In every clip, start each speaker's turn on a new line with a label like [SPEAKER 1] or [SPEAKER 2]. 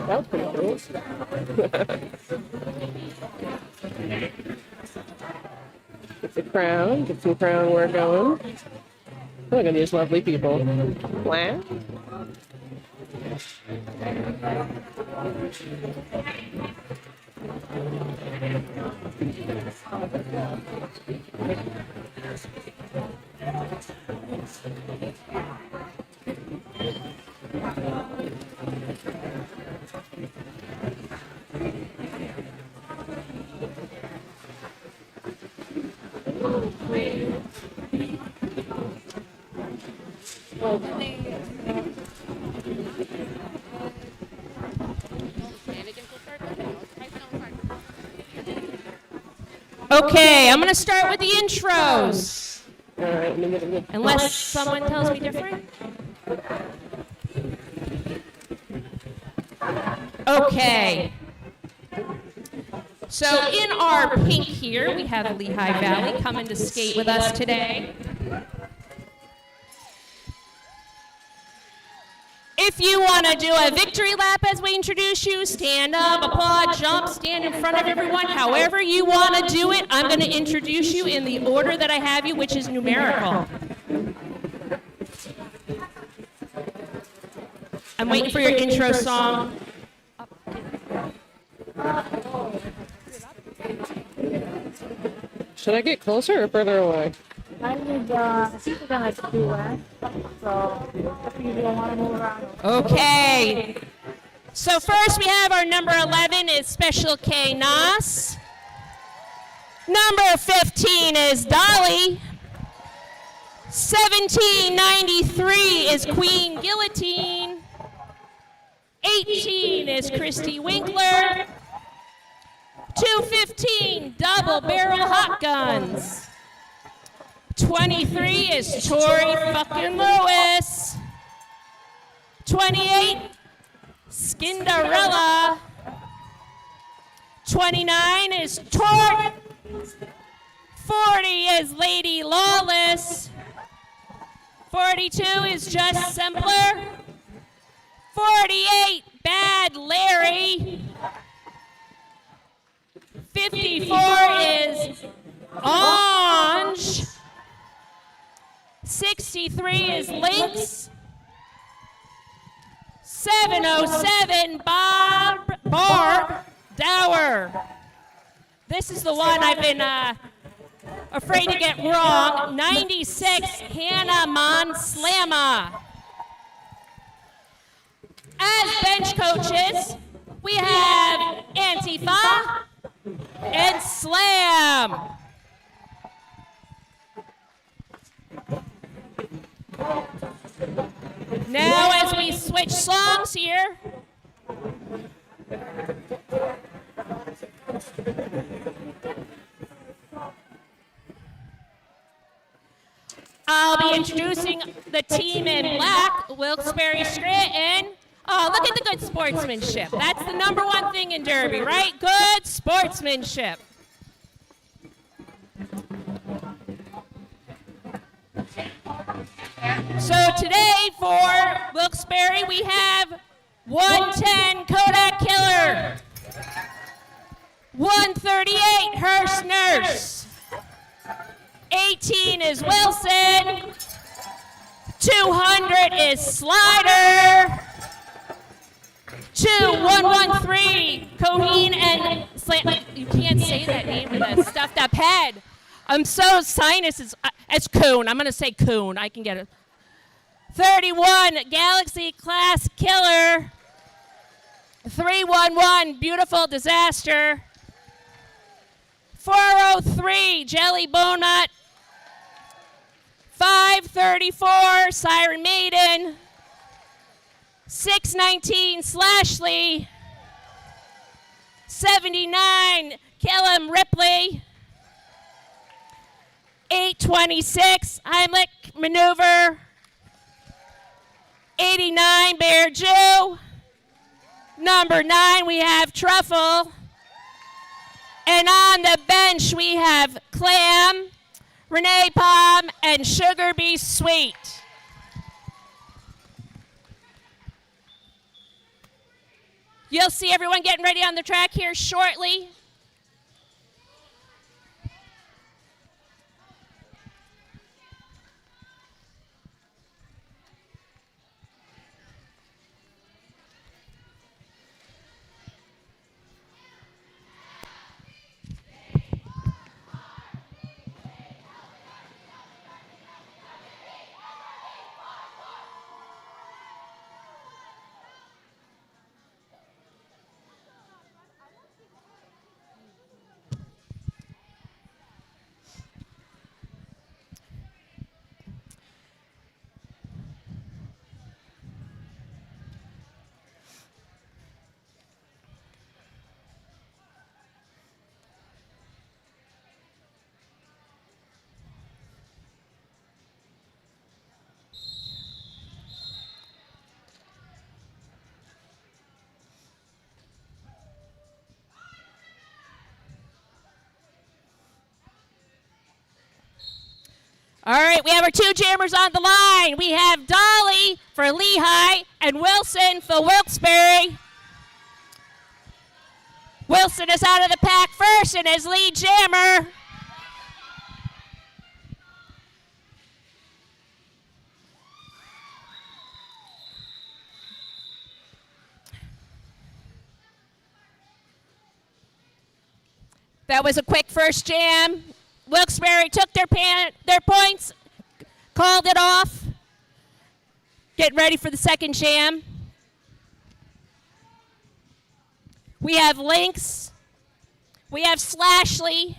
[SPEAKER 1] That was pretty cool. Get the crown, get some crown work going. Look at these lovely people. Wow.
[SPEAKER 2] Okay, I'm going to start with the intros.
[SPEAKER 1] All right, let me get a good.
[SPEAKER 2] Unless someone tells me different. Okay. So in our pink here, we have Lehigh Valley coming to skate with us today. If you want to do a victory lap as we introduce you, stand up, applaud, jump, stand in front of everyone. However you want to do it, I'm going to introduce you in the order that I have you, which is numerical. I'm waiting for your intro song.
[SPEAKER 1] Should I get closer or further away?
[SPEAKER 3] I need people gonna do it. So if you don't want to move around.
[SPEAKER 2] Okay. So first we have our number 11 is Special K Nas. Number 15 is Dolly. 1793 is Queen Guillotine. 18 is Christy Winkler. 215 Double Barrel Hot Guns. 23 is Tori fucking Lewis. 28, Skinderella. 29 is Tort. 40 is Lady Lawless. 42 is Just Simpler. 48, Bad Larry. 54 is Ange. 63 is Lynx. 707 Barb Dower. This is the one I've been afraid to get wrong. 96 Hannah Monslama. As bench coaches, we have Antifa and Slam. Now as we switch songs here, I'll be introducing the team in black, Wilkes-Barre Scranton. Oh, look at the good sportsmanship. That's the number one thing in Derby, right? Good sportsmanship. So today for Wilkes-Barre, we have 110 Kodak Killer, 138 Hearst Nurse, 18 is Wilson, 200 is Slider, 113 Coheen and you can't say that name with a stuffed up head. I'm so sinuses. It's Coon. I'm going to say Coon. I can get it. 31 Galaxy Class Killer. 311 Beautiful Disaster. 403 Jelly Bonut. 534 Siren Maiden. 619 Slashley. 79 Kellum Ripley. 826 Heimlich Maneuver. 89 Bear Jew. Number 9 we have Truffle. And on the bench we have Clam, Renee Palm, and Sugar Bee Sweet. You'll see everyone getting ready on the track here shortly. All right, we have our two jammers on the line. We have Dolly for Lehigh and Wilson for Wilkes-Barre. Wilson is out of the pack first and is lead jammer. That was a quick first jam. Wilkes-Barre took their points, called it off. Get ready for the second jam. We have Lynx. We have Slashley.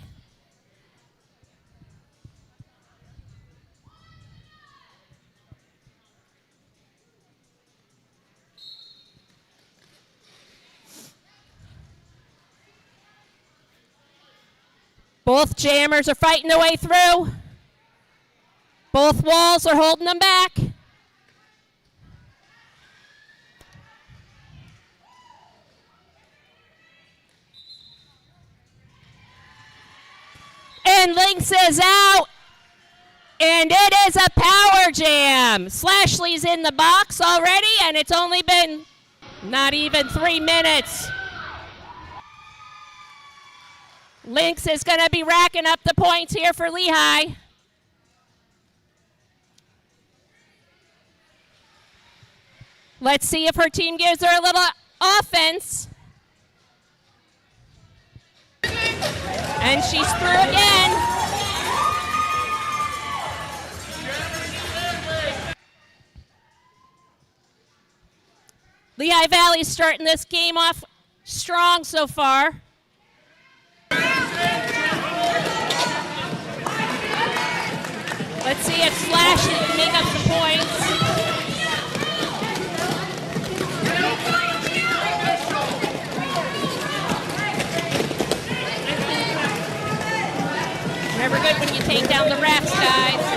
[SPEAKER 2] Both jammers are fighting their way through. Both walls are holding them back. And Lynx is out. And it is a power jam. Slashley's in the box already, and it's only been not even 3 minutes. Lynx is going to be racking up the points here for Lehigh. Let's see if her team gives her a little offense. And she's through again. Lehigh Valley's starting this game off strong so far. Let's see if Slash can make up the points. Never good when you take down the refs, guys.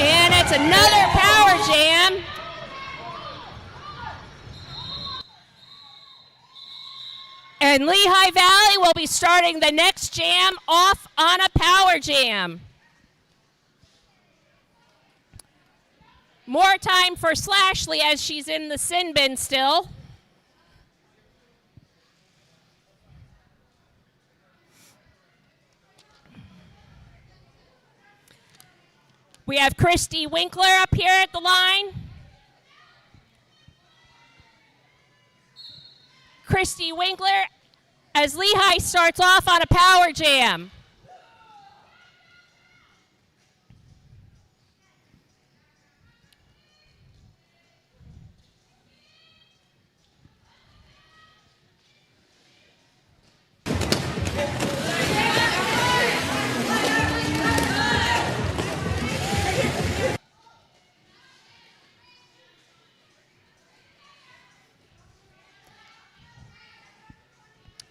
[SPEAKER 2] And it's another power jam. And Lehigh Valley will be starting the next jam off on a power jam. More time for Slashley as she's in the sin bin still. We have Christy Winkler up here at the line. Christy Winkler as Lehigh starts off on a power jam.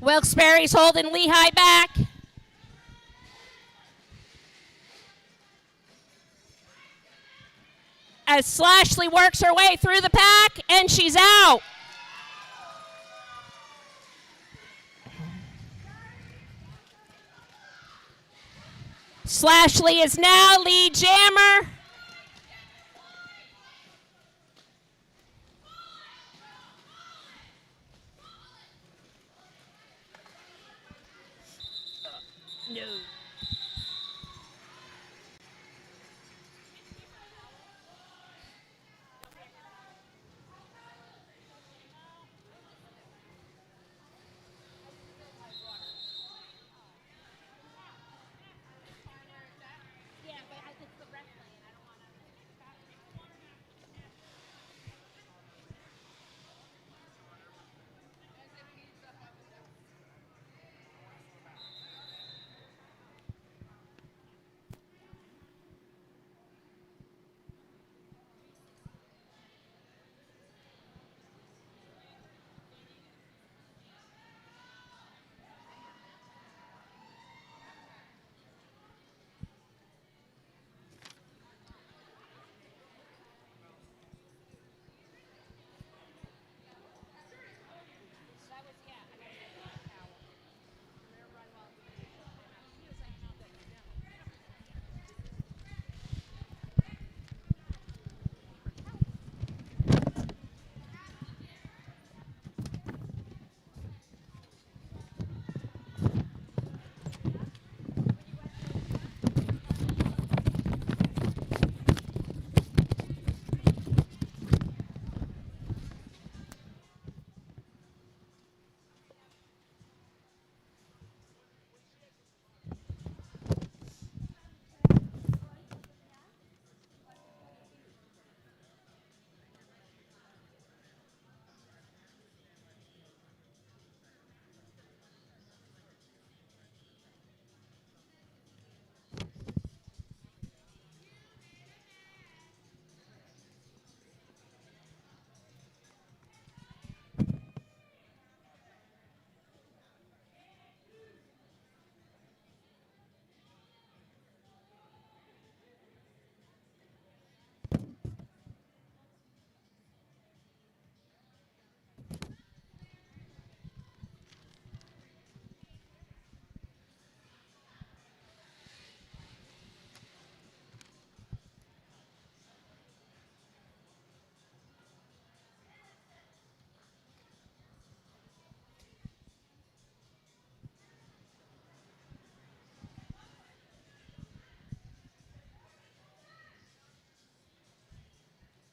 [SPEAKER 2] Wilkes-Barre's holding Lehigh back. as Slashley works her way through the pack, and she's out. Slashley is now lead jammer. No.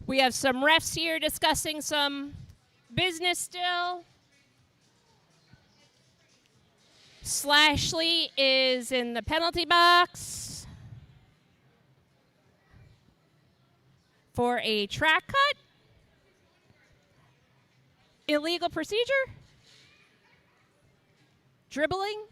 [SPEAKER 2] We have some refs here discussing some business still. Slashley is in the penalty box for a track cut. Illegal procedure? Dribbling?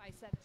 [SPEAKER 2] I said it.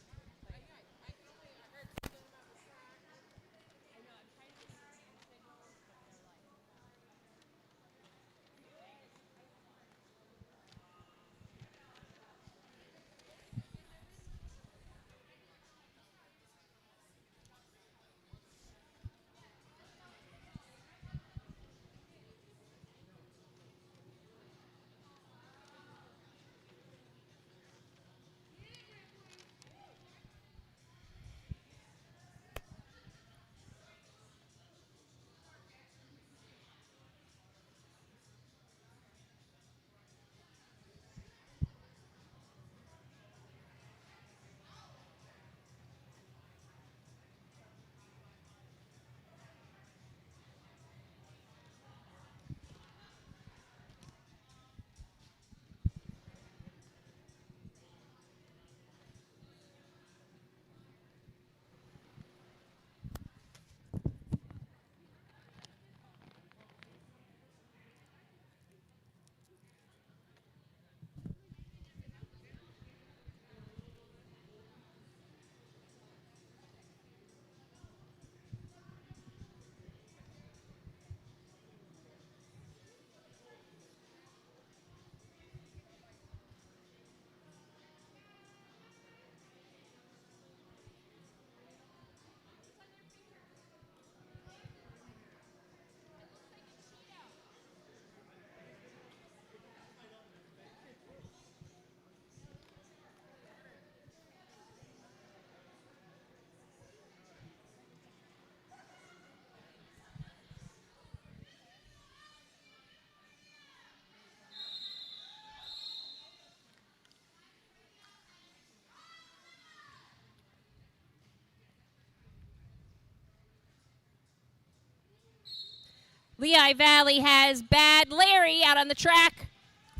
[SPEAKER 2] Lehigh Valley has Bad Larry out on the track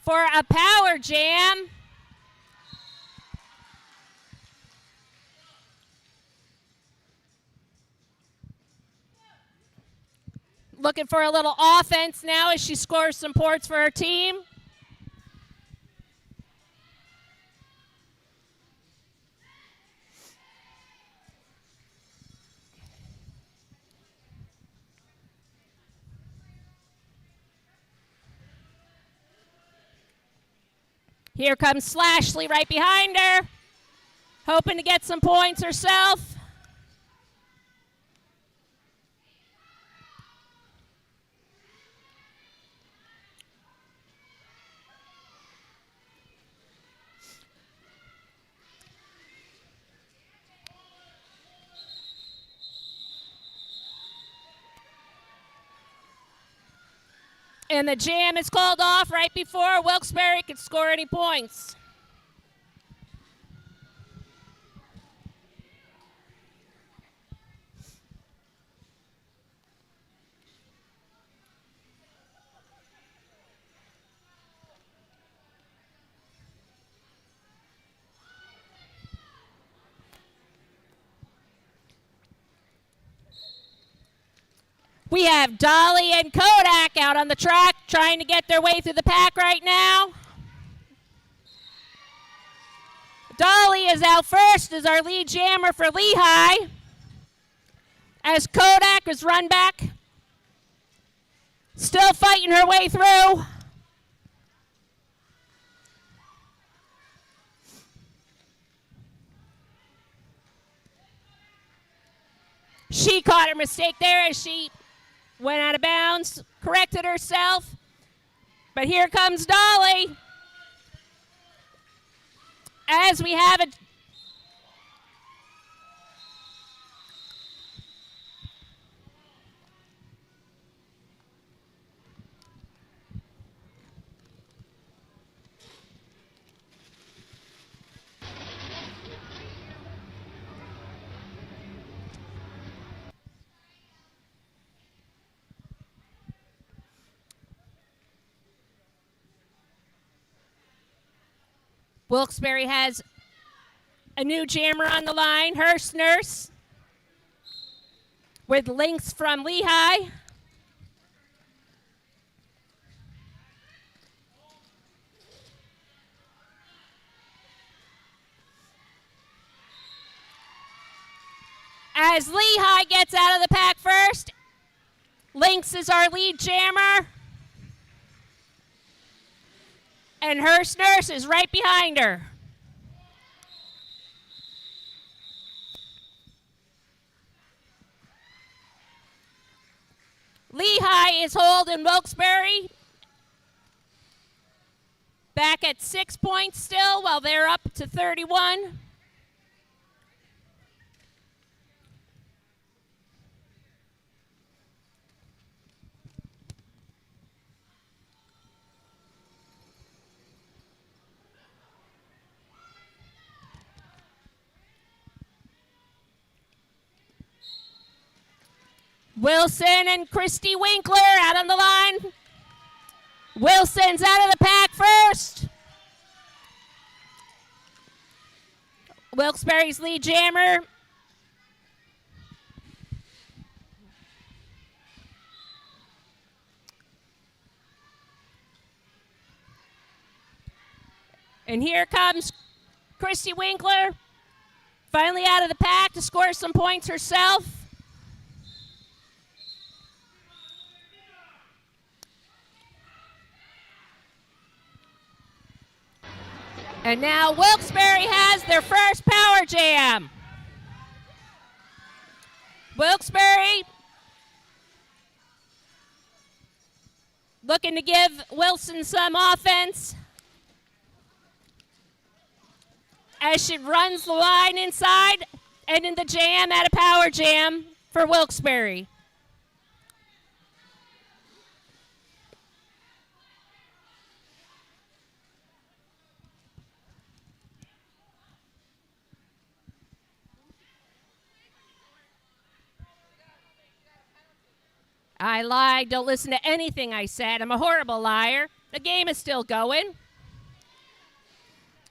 [SPEAKER 2] for a power jam. Looking for a little offense now as she scores some points for her team. Here comes Slashley right behind her, hoping to get some points herself. And the jam is called off right before Wilkes-Barre could score any points. We have Dolly and Kodak out on the track trying to get their way through the pack right now. Dolly is out first as our lead jammer for Lehigh, as Kodak is run back, still fighting her way through. She caught her mistake there as she went out of bounds, corrected herself, but here comes Dolly. As we have it, Wilkes-Barre has a new jammer on the line, Hearst Nurse, with links from Lehigh. As Lehigh gets out of the pack first, Lynx is our lead jammer. And Hearst Nurse is right behind her. Lehigh is holding Wilkes-Barre back at 6 points still, while they're up to 31. Wilson and Christy Winkler out on the line. Wilson's out of the pack first. Wilkes-Barre's lead jammer. And here comes Christy Winkler, finally out of the pack to score some points herself. And now Wilkes-Barre has their first power jam. Wilkes-Barre looking to give Wilson some offense as she runs the line inside and in the jam at a power jam for Wilkes-Barre. I lied. Don't listen to anything I said. I'm a horrible liar. The game is still going.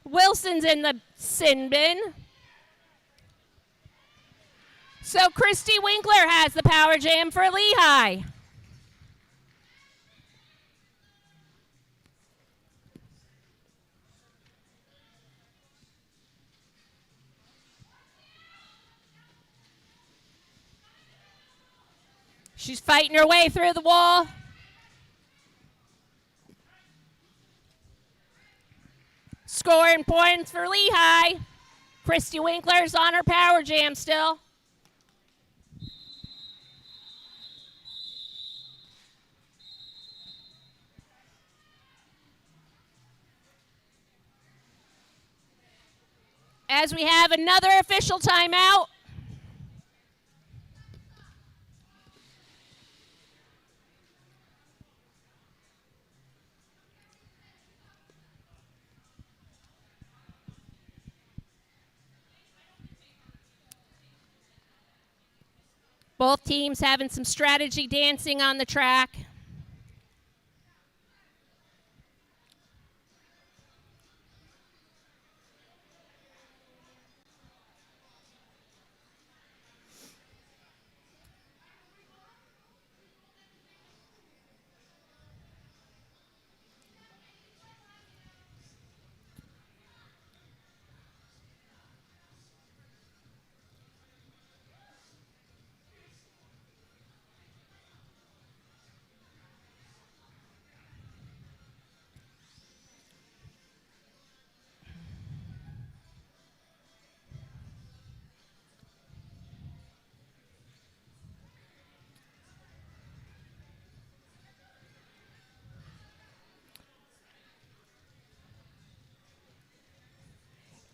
[SPEAKER 2] Wilson's in the sin bin. So Christy Winkler has the power jam for Lehigh. She's fighting her way through the wall. Scoring points for Lehigh. Christy Winkler's on her power jam still. As we have another official timeout. Both teams having some strategy dancing on the track.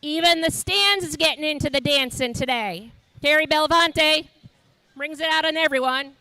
[SPEAKER 2] Even the stands is getting into the dancing today. Carrie Bellavante brings it out on everyone.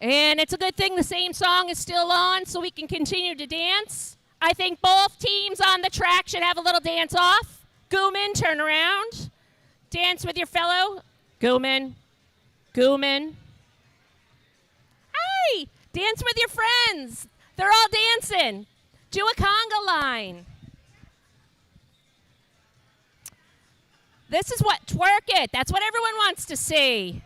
[SPEAKER 2] And it's a good thing the same song is still on so we can continue to dance. I think both teams on the track should have a little dance off. Gooman, turn around. Dance with your fellow. Gooman. Gooman. Hey, dance with your friends. They're all dancing. Do a conga line. This is what, twerk it. That's what everyone wants to see.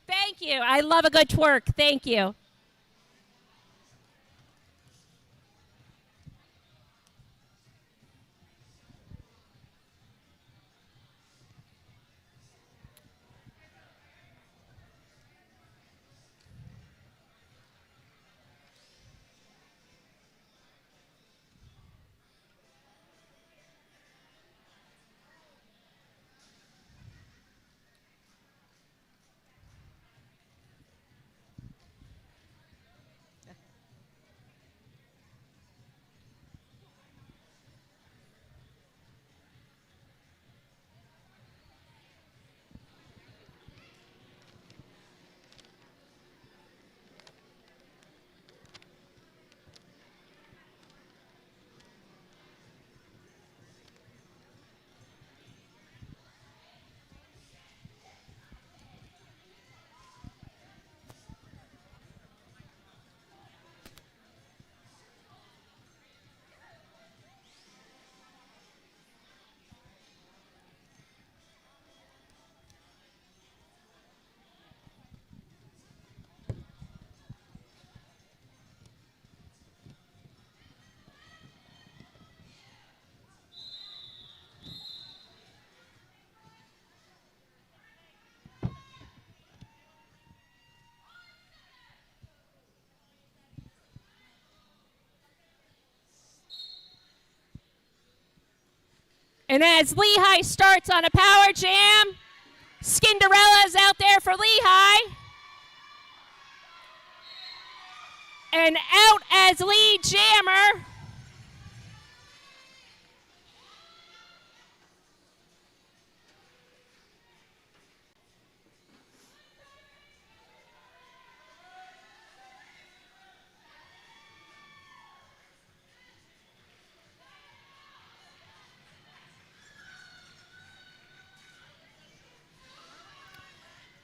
[SPEAKER 2] Thank you. I love a good twerk. Thank you. And as Lehigh starts on a power jam, Skinderella's out there for Lehigh. And out as lead jammer.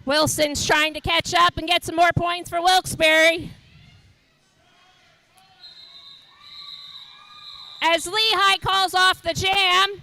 [SPEAKER 2] Wilson's trying to catch up and get some more points for Wilkes-Barre. As Lehigh calls off the jam.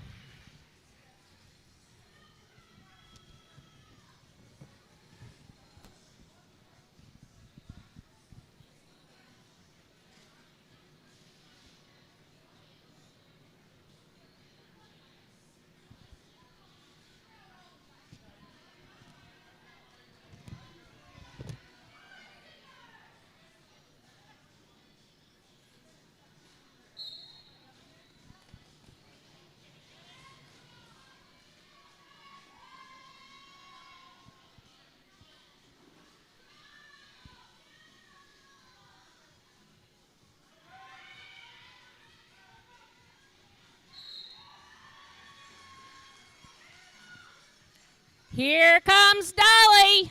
[SPEAKER 2] Here comes Dolly.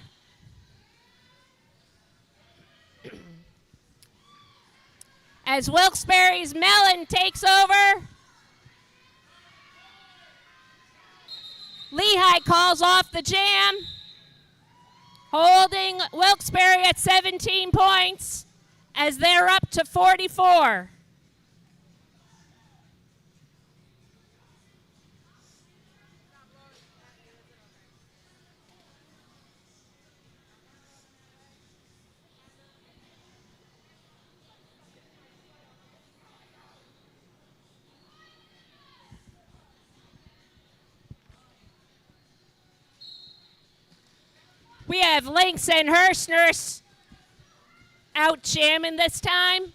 [SPEAKER 2] As Wilkes-Barre's Mellon takes over. Lehigh calls off the jam, holding Wilkes-Barre at 17 points as they're up to 44. We have Lynx and Hirschners out jamming this time.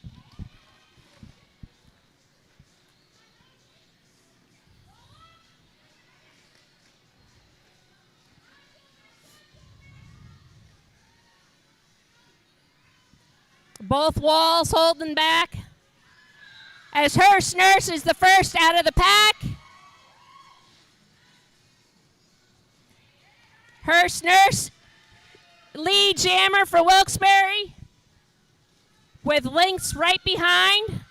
[SPEAKER 2] Both walls holding back. As Hirschners is the first out of the pack. Hirschners lead jammer for Wilkes-Barre with Lynx right behind.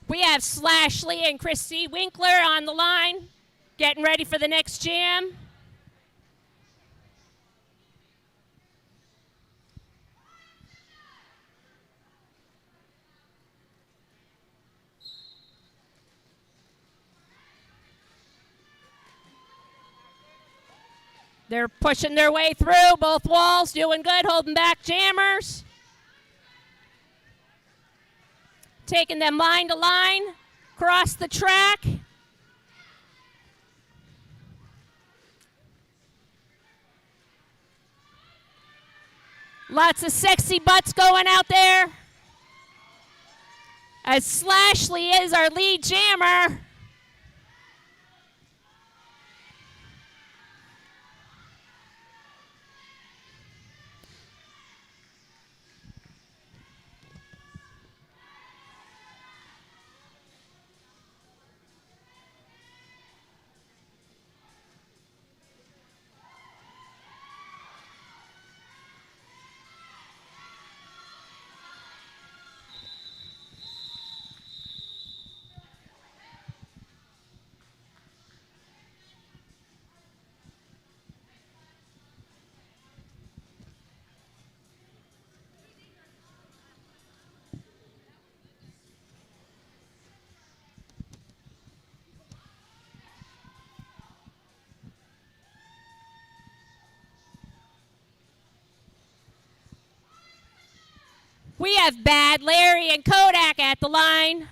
[SPEAKER 2] We have Slashley and Christy Winkler on the line, getting ready for the next jam. They're pushing their way through, both walls doing good, holding back jammers. Taking them line to line, across the track. Lots of sexy butts going out there. As Slashley is our lead jammer. We have Bad Larry and Kodak at the line.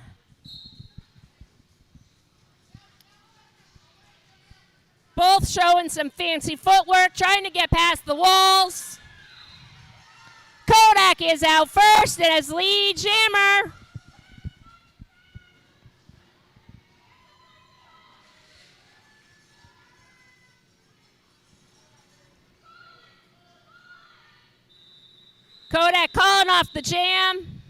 [SPEAKER 2] Both showing some fancy footwork, trying to get past the walls. Kodak is out first, and as lead jammer. Kodak calling off the jam.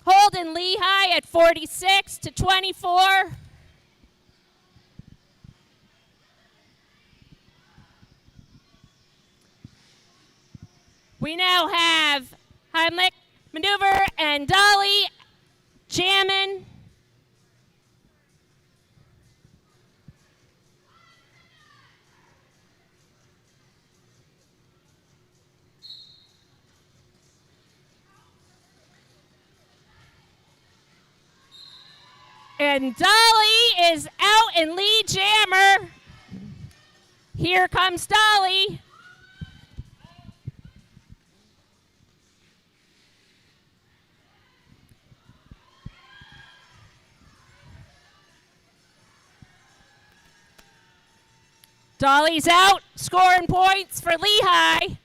[SPEAKER 2] Holding Lehigh at 46-24. We now have Heimlich Maneuver and Dolly jamming. And Dolly is out in lead jammer. Here comes Dolly. Dolly's out, scoring points for Lehigh.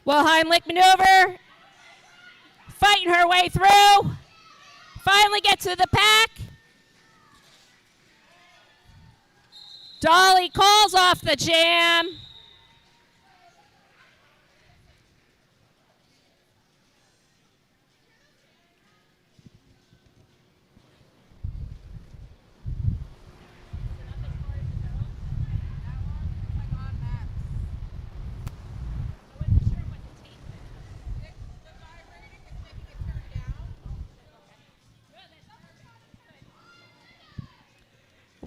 [SPEAKER 2] Well, Heimlich Maneuver fighting her way through. Finally gets to the pack. Dolly calls off the jam.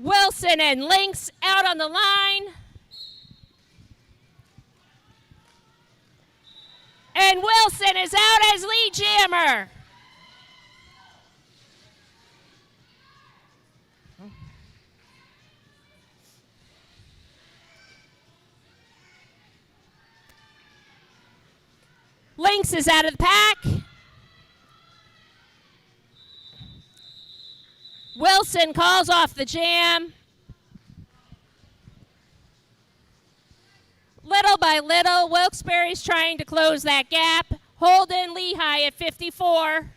[SPEAKER 2] Wilson and Lynx out on the line. And Wilson is out as lead jammer. Lynx is out of the pack. Wilson calls off the jam. Little by little, Wilkes-Barre's trying to close that gap. Holding Lehigh at 54.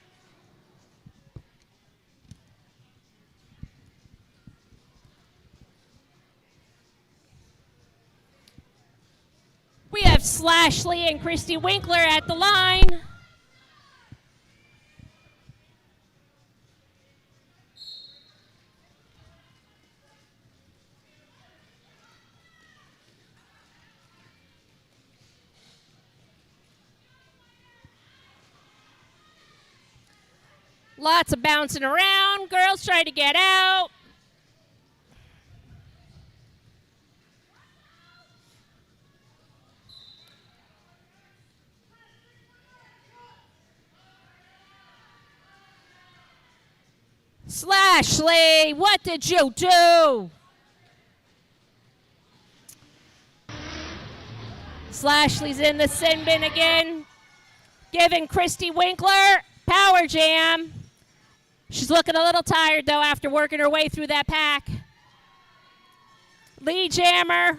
[SPEAKER 2] We have Slashley and Christy Winkler at the line. Lots of bouncing around. Girls try to get out. Slashley, what did you do? Slashley's in the sin bin again, giving Christy Winkler power jam. She's looking a little tired, though, after working her way through that pack. Lead jammer.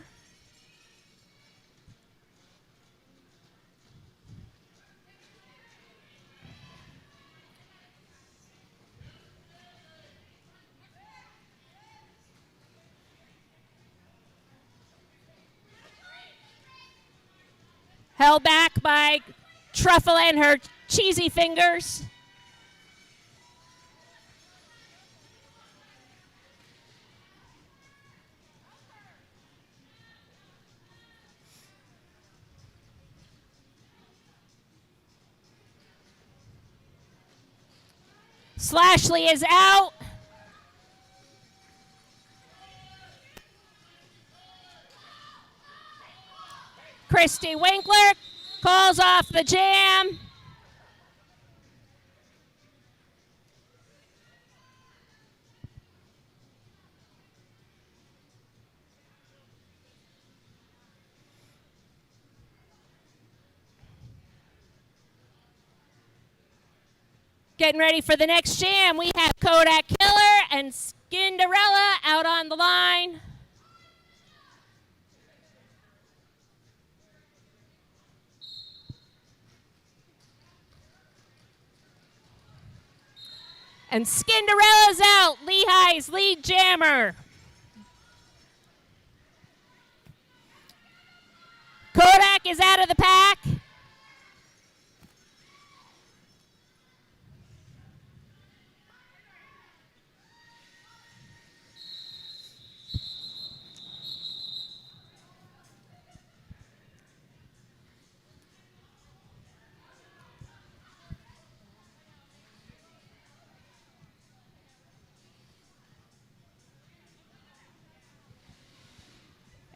[SPEAKER 2] Held back by Truffle and her cheesy fingers. Slashley is out. Christy Winkler calls off the jam. Getting ready for the next jam, we have Kodak Killer and Skinderella out on the line. And Skinderella's out, Lehigh's lead jammer. Kodak is out of the pack.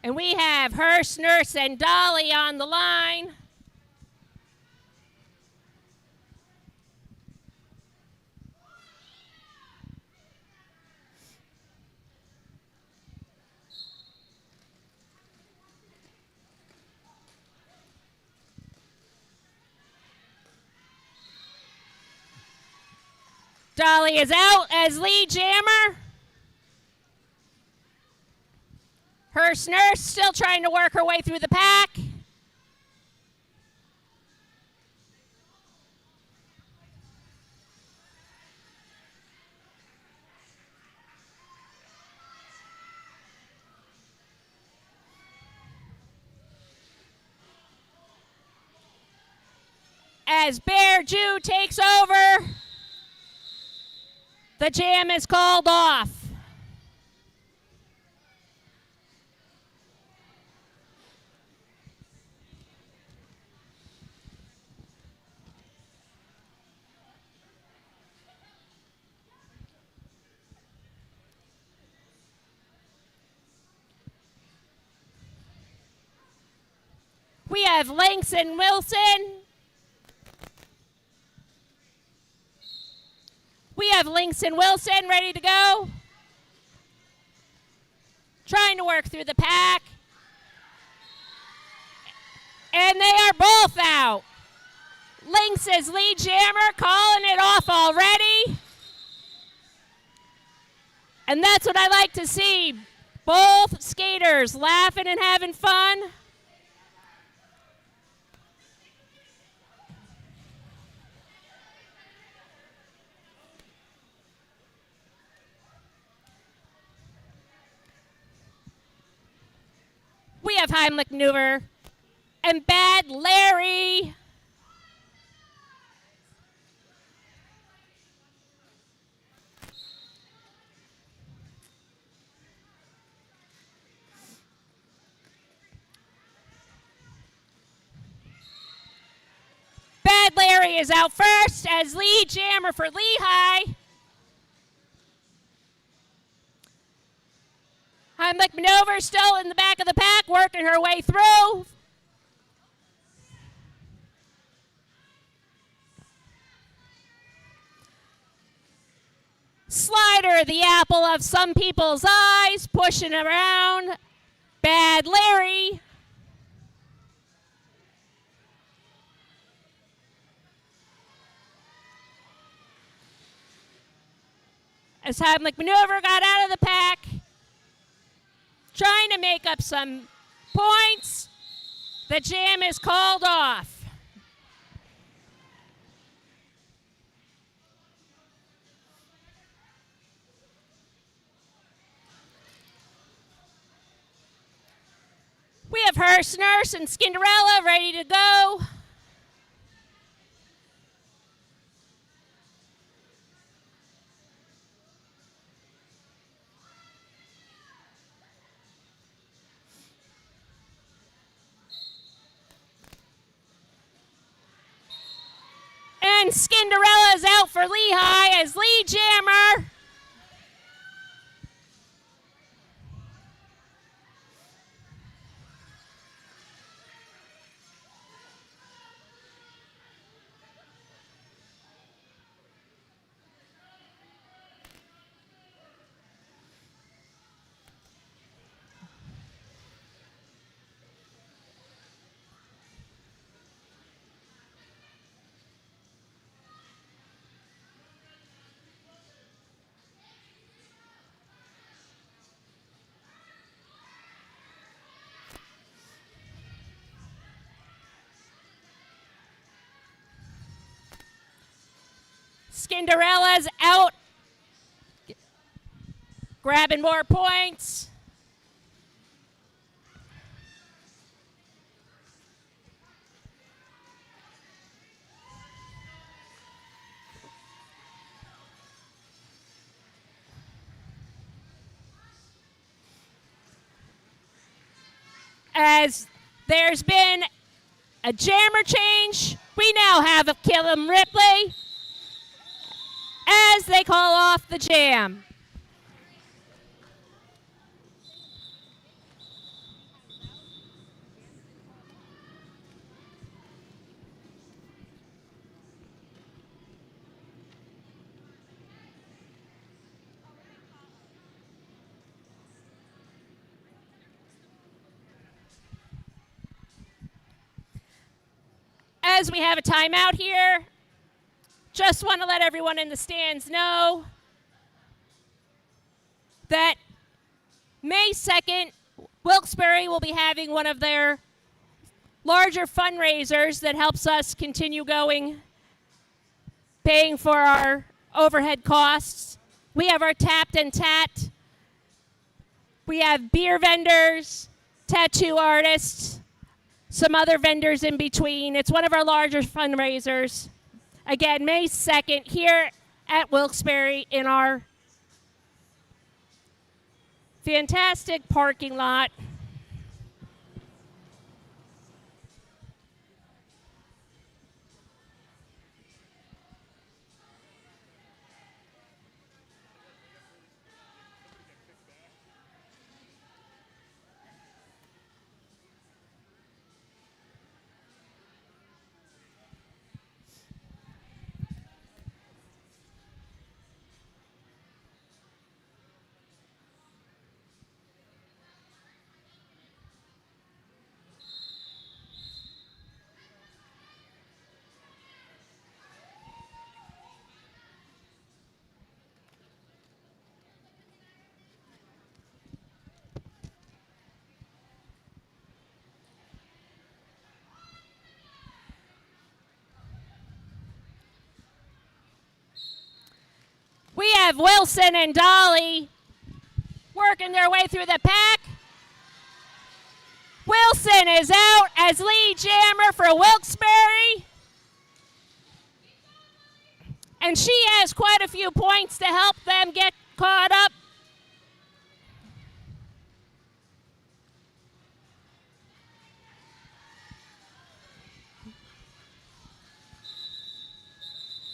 [SPEAKER 2] And we have Hearst, Nurse, and Dolly on the line. Dolly is out as lead jammer. Hearst Nurse still trying to work her way through the pack. As Bear Jew takes over, the jam is called off. We have Langston Wilson. We have Langston Wilson ready to go. Trying to work through the pack. And they are both out. Lynx's lead jammer calling it off already. And that's what I like to see. Both skaters laughing and having fun. We have Heimlich maneuver and Bad Larry. Bad Larry is out first as lead jammer for Lehigh. Heimlich maneuver still in the back of the pack, working her way through. Slider, the apple of some people's eyes, pushing around. Bad Larry. As Heimlich maneuver got out of the pack, trying to make up some points. The jam is called off. We have Hearst Nurse and Skinderella ready to go. And Skinderella is out for Lehigh as lead jammer. Skinderella's out, grabbing more points. As there's been a jammer change, we now have a Killam Ripley as they call off the jam. As we have a timeout here, just want to let everyone in the stands know that May 2nd, Wilkes-Barre will be having one of their larger fundraisers that helps us continue going, paying for our overhead costs. We have our Tapped and Tat. We have beer vendors, tattoo artists, some other vendors in between. It's one of our larger fundraisers. Again, May 2nd here at Wilkes-Barre in our fantastic parking lot. We have Wilson and Dolly working their way through the pack. Wilson is out as lead jammer for Wilkes-Barre. And she has quite a few points to help them get caught up.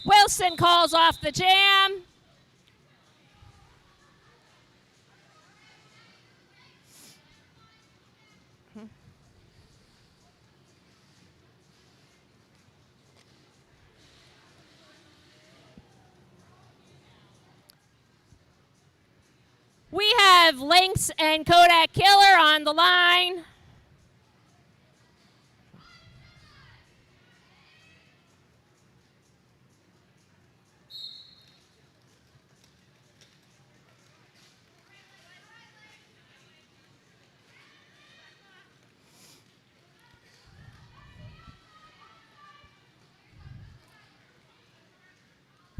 [SPEAKER 2] Wilson calls off the jam. We have Lynx and Kodak Killer on the line.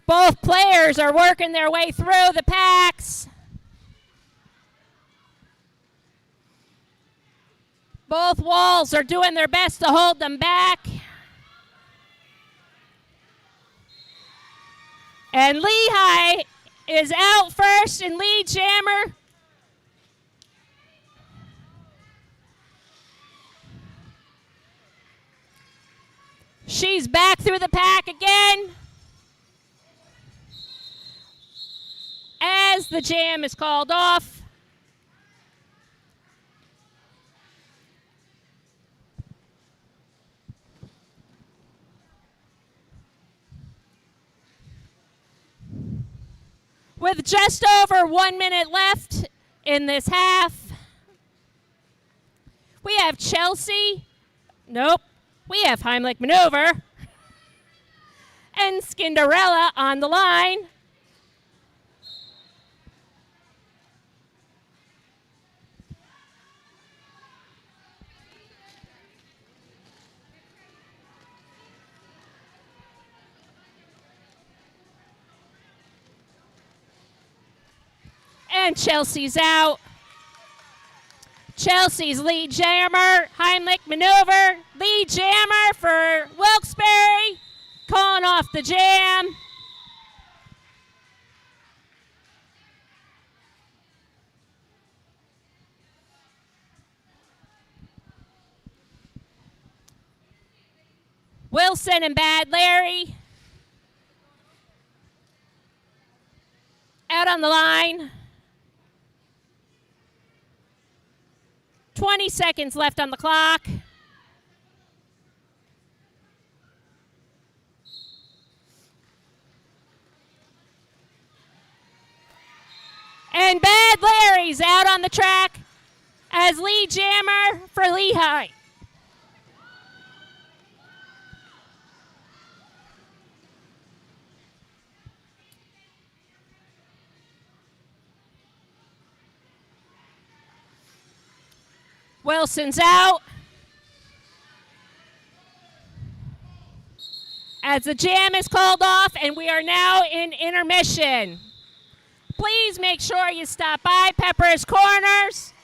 [SPEAKER 2] Both players are working their way through the packs. Both walls are doing their best to hold them back. And Lehigh is out first in lead jammer. She's back through the pack again. As the jam is called off. With just over 1 minute left in this half, we have Chelsea. Nope. We have Heimlich Maneuver. And Skinderella on the line. And Chelsea's out. Chelsea's lead jammer, Heimlich maneuver, lead jammer for Wilkes-Barre, calling off the jam. Wilson and Bad Larry out on the line. 20 seconds left on the clock. And Bad Larry's out on the track as lead jammer for Lehigh. Wilson's out. As the jam is called off, and we are now in intermission. Please make sure you stop by Pepper's Corners.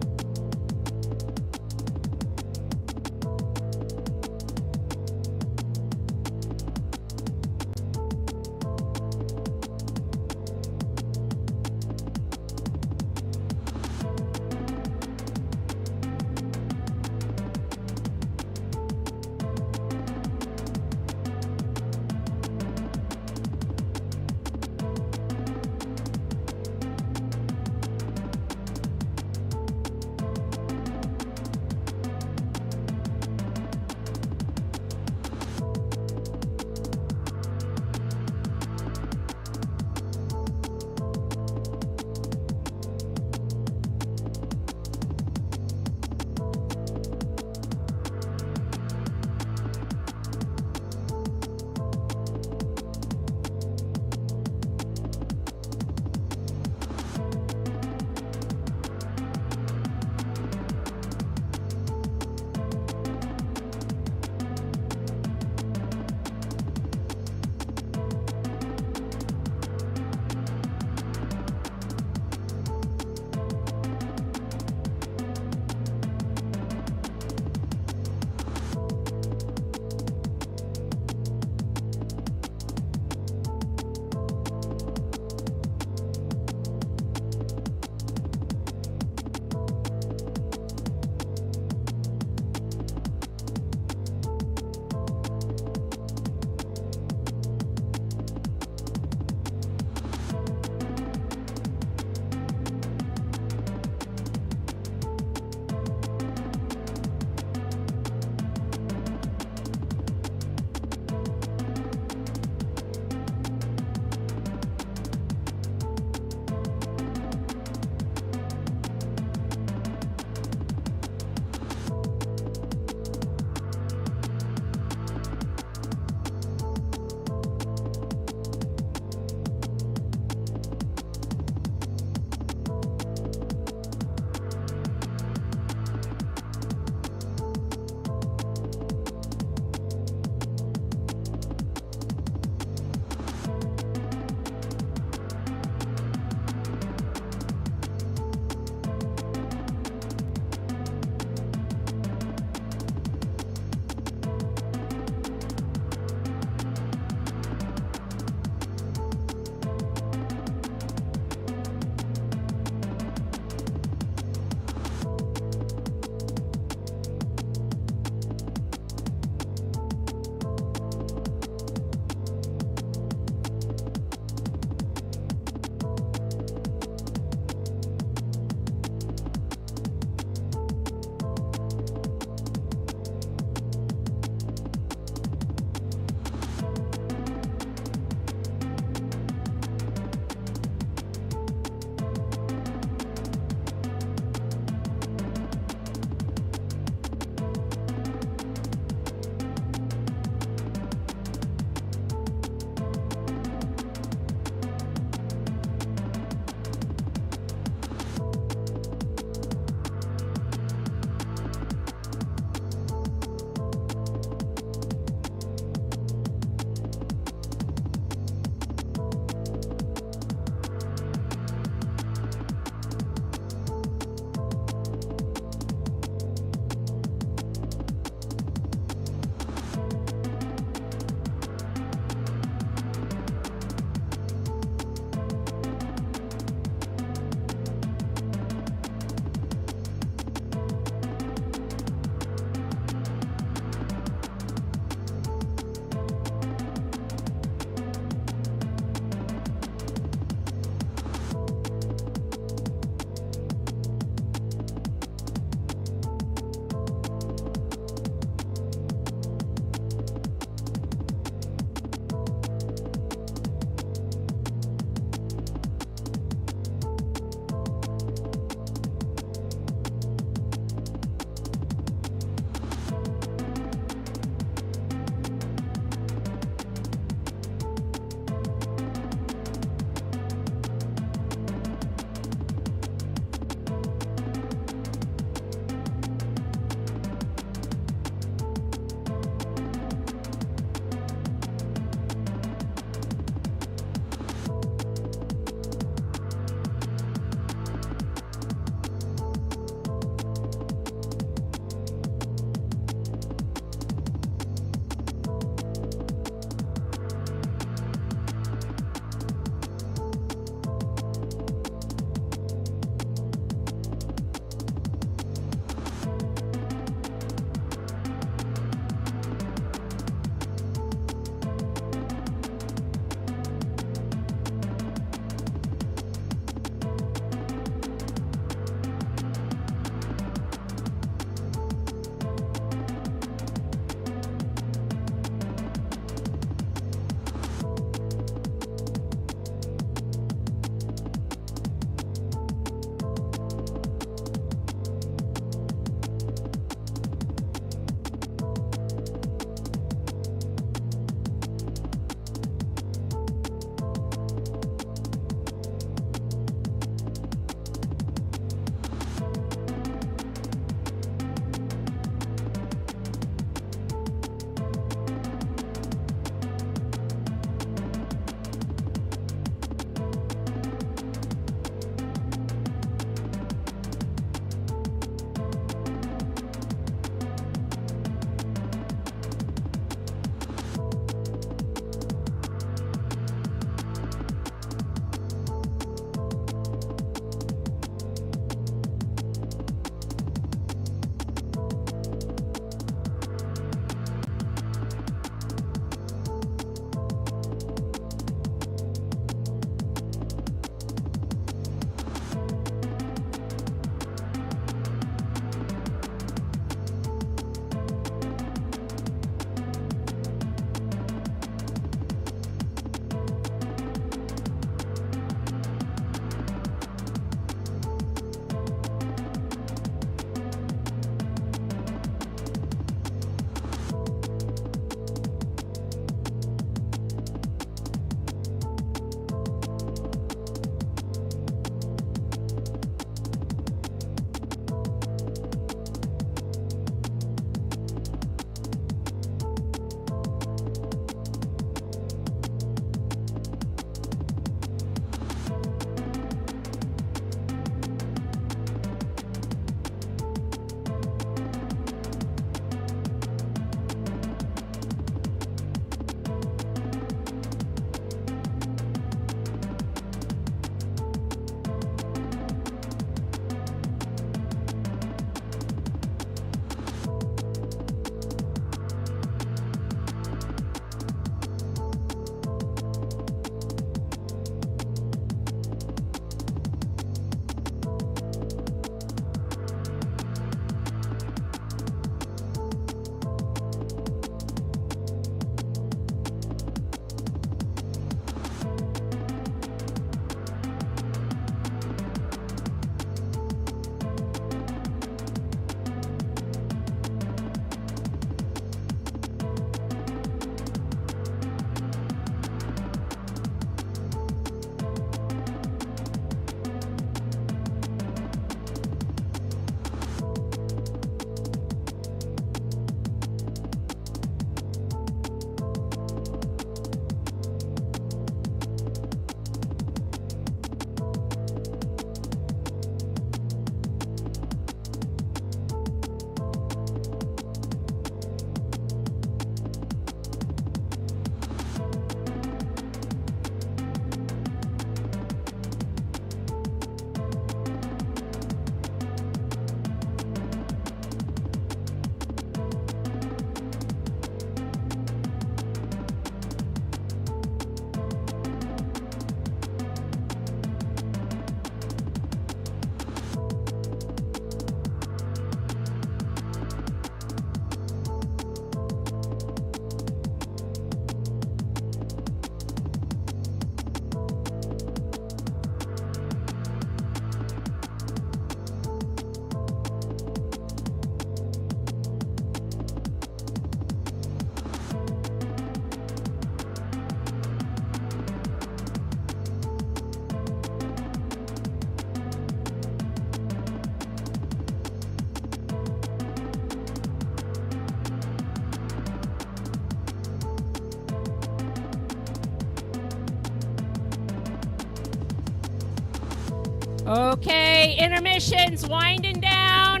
[SPEAKER 2] Okay, intermission's winding down.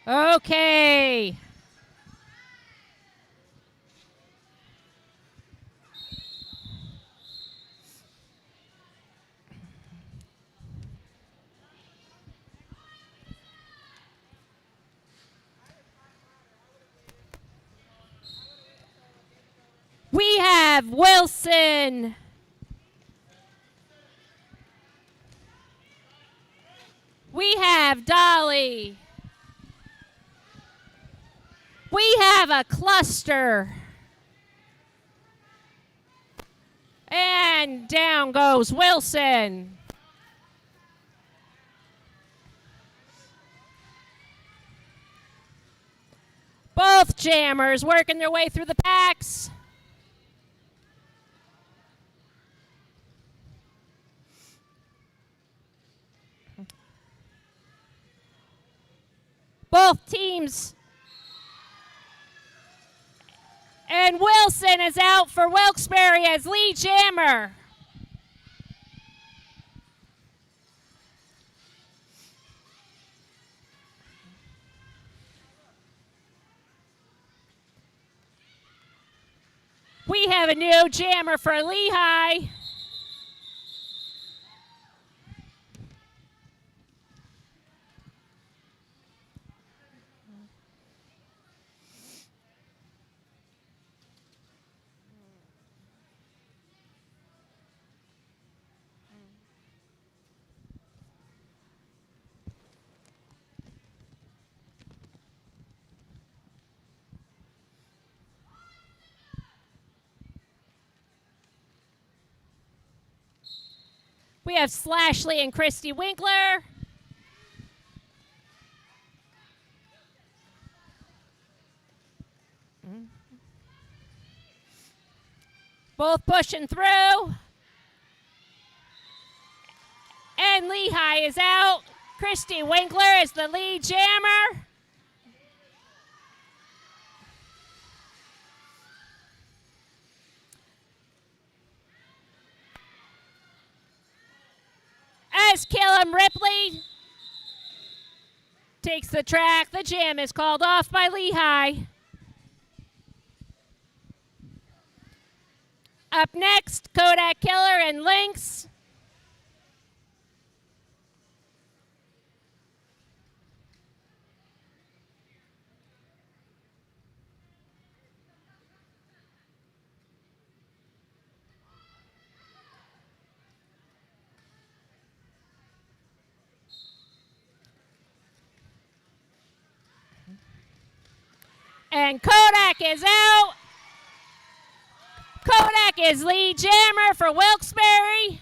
[SPEAKER 2] Okay. We have Wilson. We have Dolly. We have a cluster. And down goes Wilson. Both jammers working their way through the packs. Both teams And Wilson is out for Wilkes-Barre as lead jammer. We have a new jammer for Lehigh. We have Slashley and Christy Winkler. Both pushing through. And Lehigh is out. Christy Winkler is the lead jammer. As Caleb Ripley takes the track, the jam is called off by Lehigh. Up next, Kodak Killer and Lynx. And Kodak is out. Kodak is lead jammer for Wilkes-Barre.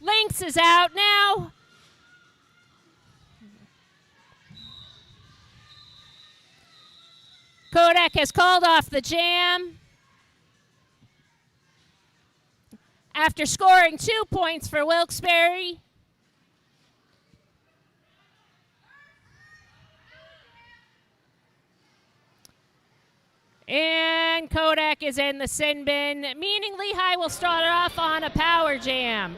[SPEAKER 2] Lynx is out now. Kodak has called off the jam after scoring 2 points for Wilkes-Barre. And Kodak is in the sin bin, meaning Lehigh will start off on a power jam.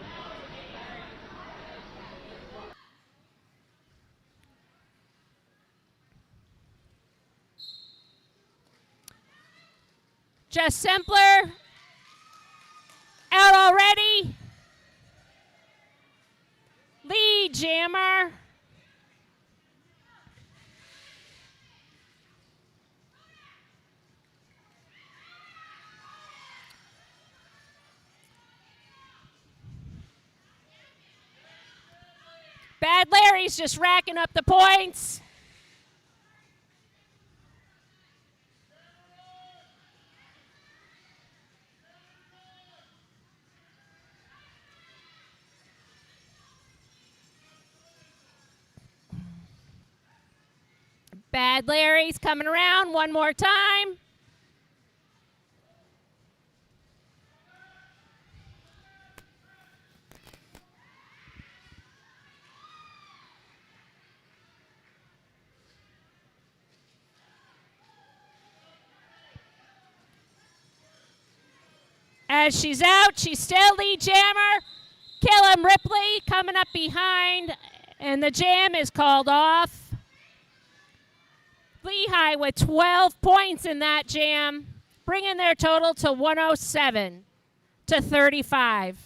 [SPEAKER 2] Just Simpler out already. Lead jammer. Bad Larry's just racking up the points. Bad Larry's coming around one more time. As she's out, she's still lead jammer. Killam Ripley coming up behind, and the jam is called off. Lehigh with 12 points in that jam, bringing their total to 107 to 35.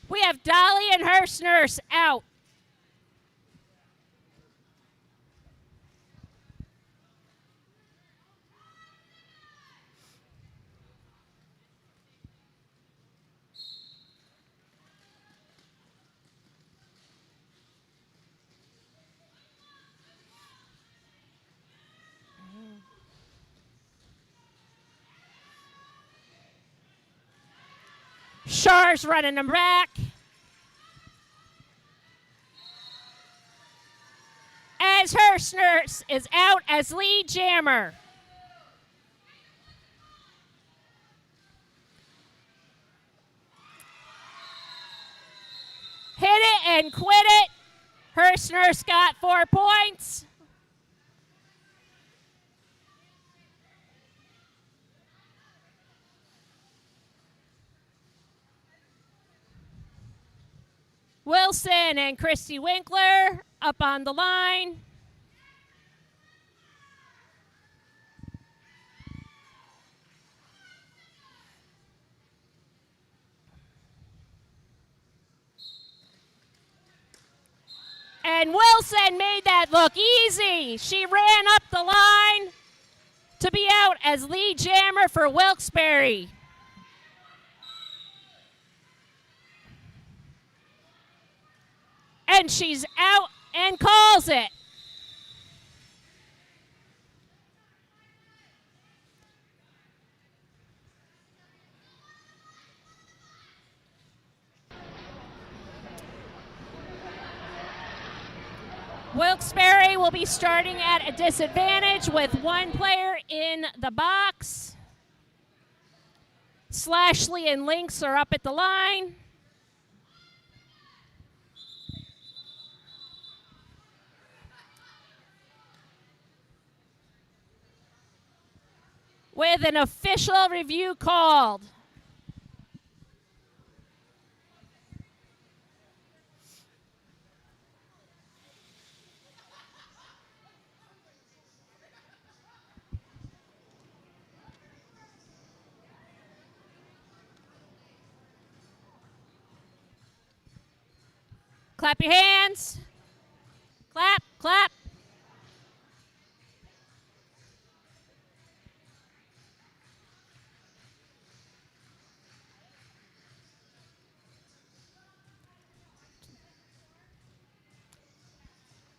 [SPEAKER 2] We have Dolly and Hearst Nurse out. Shar's running them back. As Hearst Nurse is out as lead jammer. Hit it Nurse got 4 points. Wilson and Christy Winkler up on the line. And Wilson made that look easy. She ran up the line to be out as lead jammer for Wilkes-Barre. And she's out and calls it. Wilkes-Barre will be starting at a disadvantage with 1 player in the box. Slashley and Lynx are up at the line. With an official review called. Clap your hands. Clap, clap.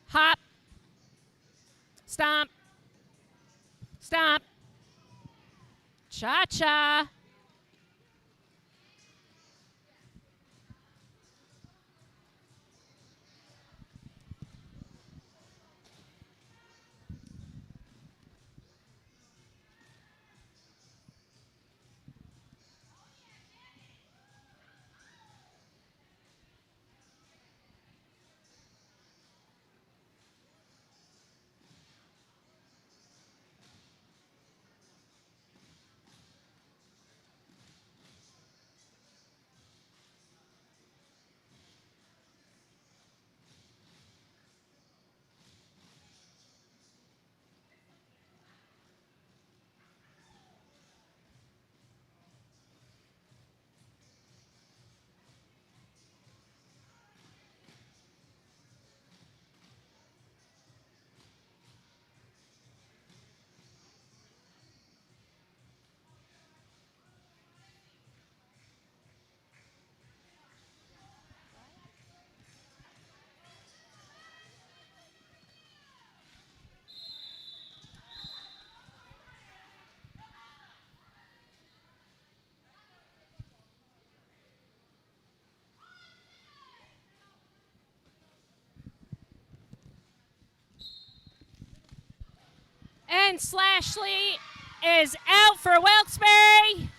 [SPEAKER 2] Hop. Stomp. Stomp. Cha-cha. And Slashley is out for Wilkes-Barre.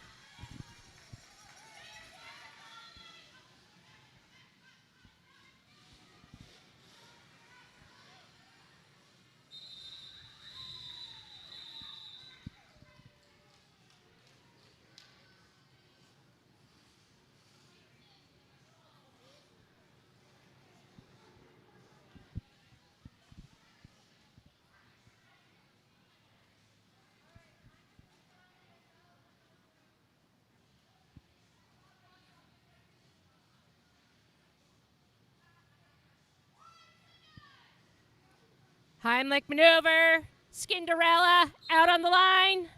[SPEAKER 2] Heimlich maneuver. Skinderella out on the line.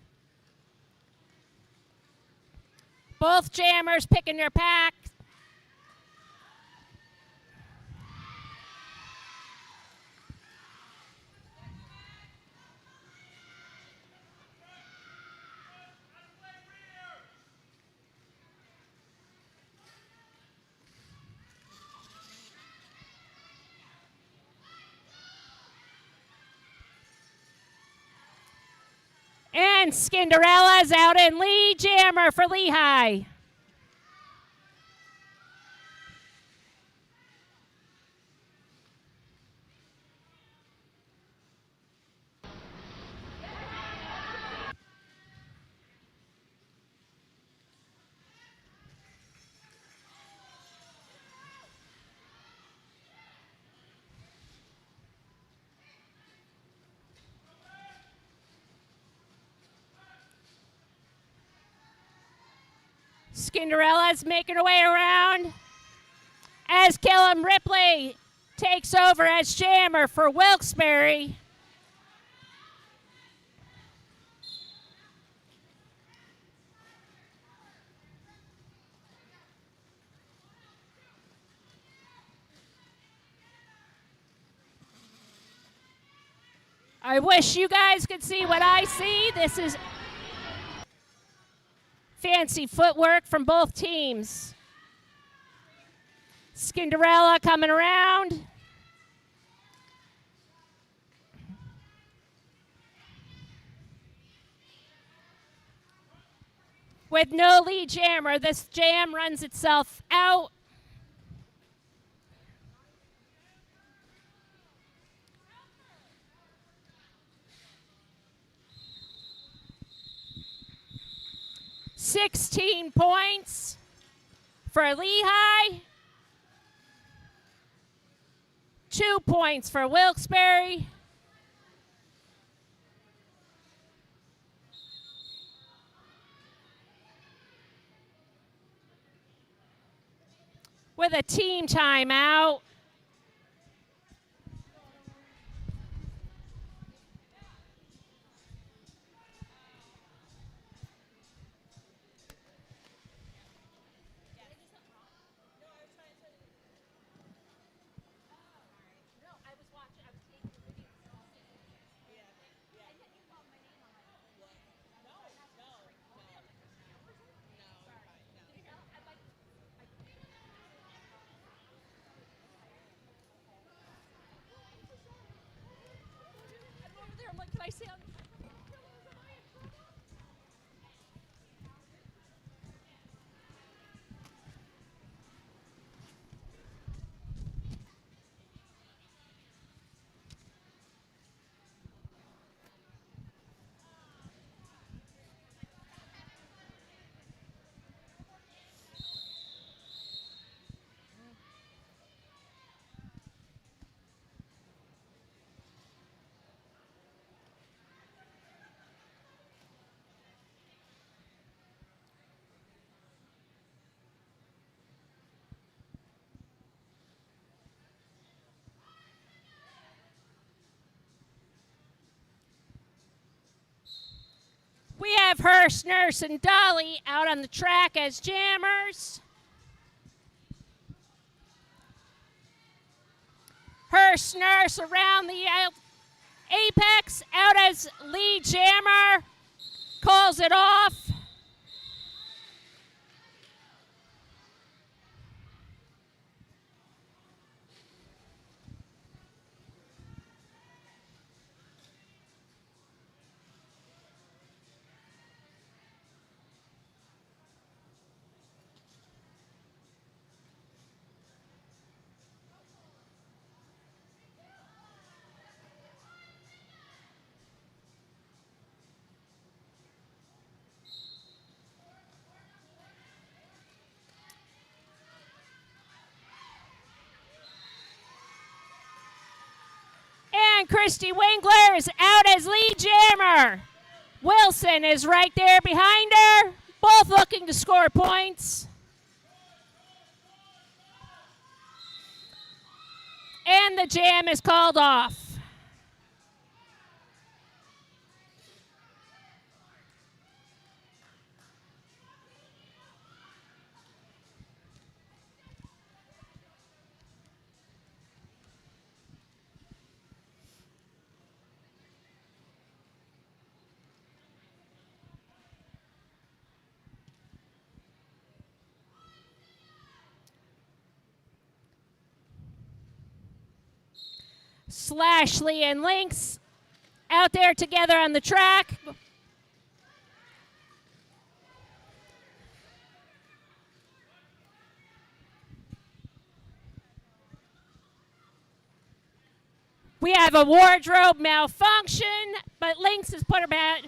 [SPEAKER 2] Both jammers picking their pack. And Skinderella's out in lead jammer for Lehigh. Skinderella's making her way around as Kellum Ripley takes over as jammer for Wilkes-Barre. I wish you guys could see what I see. This is fancy footwork from both teams. Skinderella coming around. With no lead jammer, this jam runs itself out. $16 points for Lehigh. 2 points for Wilkes-Barre. With a team timeout. Can I say on We have Hearst, Nurse, and Dolly out on the track as jammers. Hearst, Nurse around the apex, out as lead jammer, calls it off. And Christy Winkler is out as lead jammer. Wilson is right there behind her, both looking to score points. And the jam is called off. Slashley and Lynx out there together on the track. We have a wardrobe malfunction, but Lynx has put her back.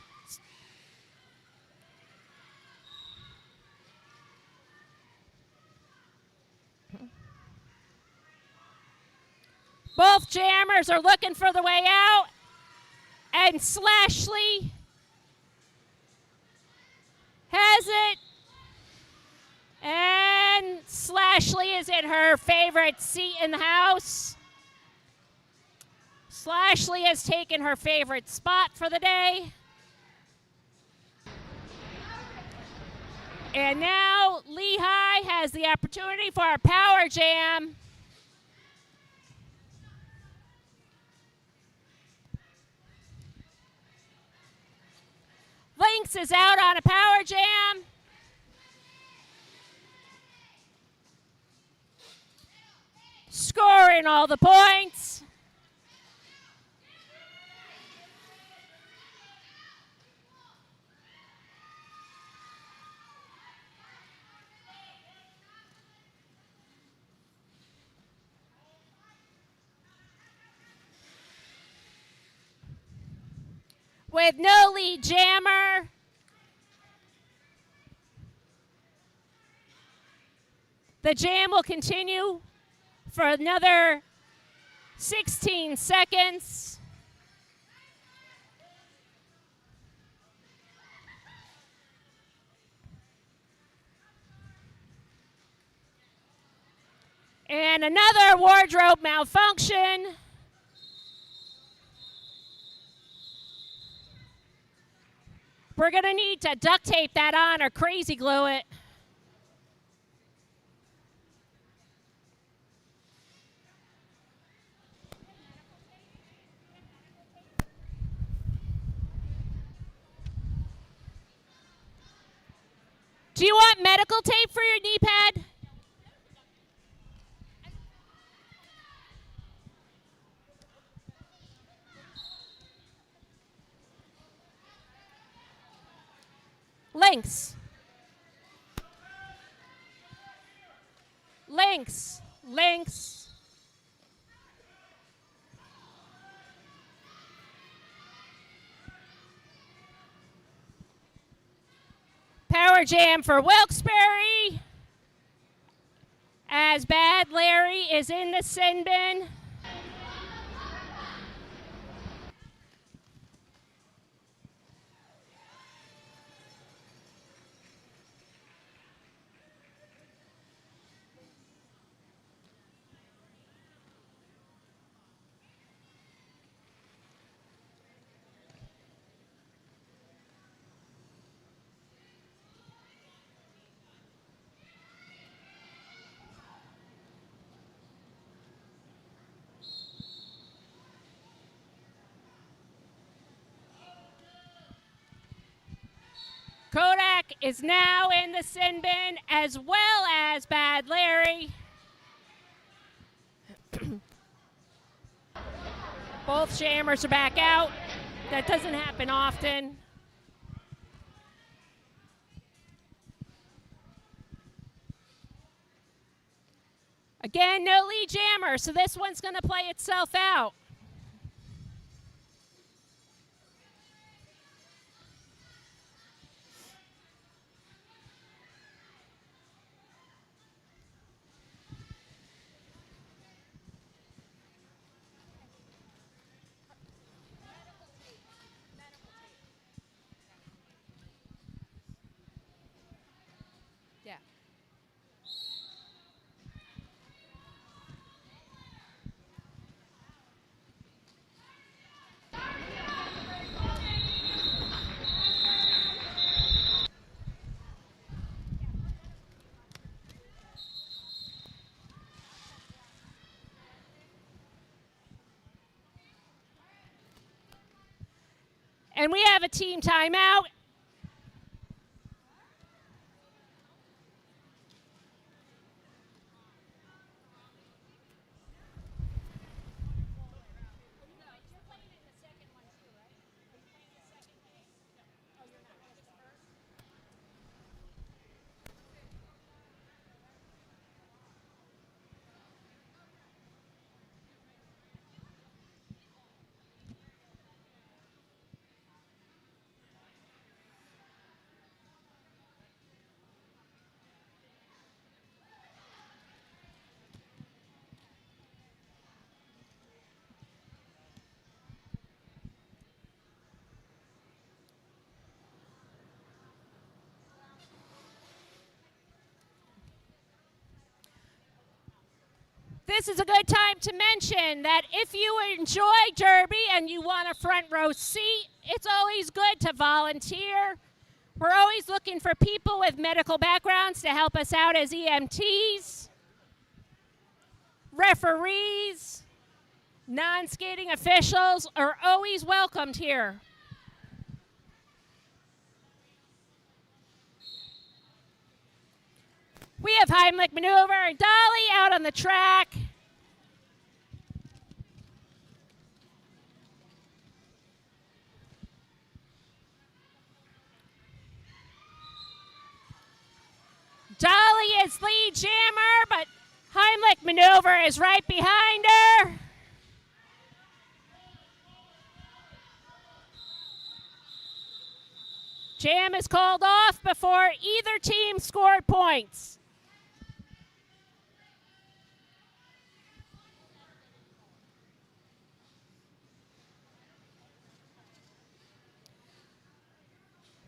[SPEAKER 2] Both jammers are looking for the way out, and Slashley has it. And Slashley is in her favorite seat in the house. Slashley has taken her favorite spot for the day. And now Lehigh has the opportunity for a power jam. Lynx is out on a power jam. Scoring all the points. With no lead jammer. The jam will continue for another 16 seconds. And another wardrobe malfunction. We're going to need to duct tape that on or crazy glue it. Do you want medical tape for your knee pad? Lynx. Lynx. Lynx. Power jam for Wilkes-Barre. As Bad Larry is in the sin bin. Kodak is now in the sin bin, as well as Bad Larry. Both jammers are back out. That doesn't happen often. Again, no lead jammer, so this one's going to play itself out. Yeah. And we have a team timeout. This is a good time to mention that if you enjoy Derby and you want a front row seat, it's always good to volunteer. We're always looking for people with medical backgrounds to help us out as EMTs, referees, non-skating officials are always welcomed here. We have Heimlich maneuver and Dolly out on the track. Dolly is lead jammer, but Heimlich maneuver is right behind her. Jam is called off before either team scored points.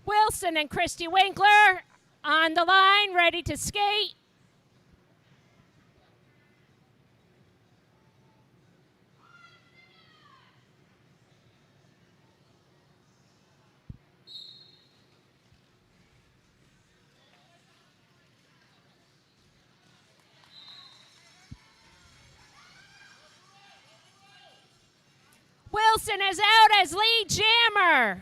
[SPEAKER 2] Wilson and Christy Winkler on the line, ready to skate. Wilson is out as lead jammer.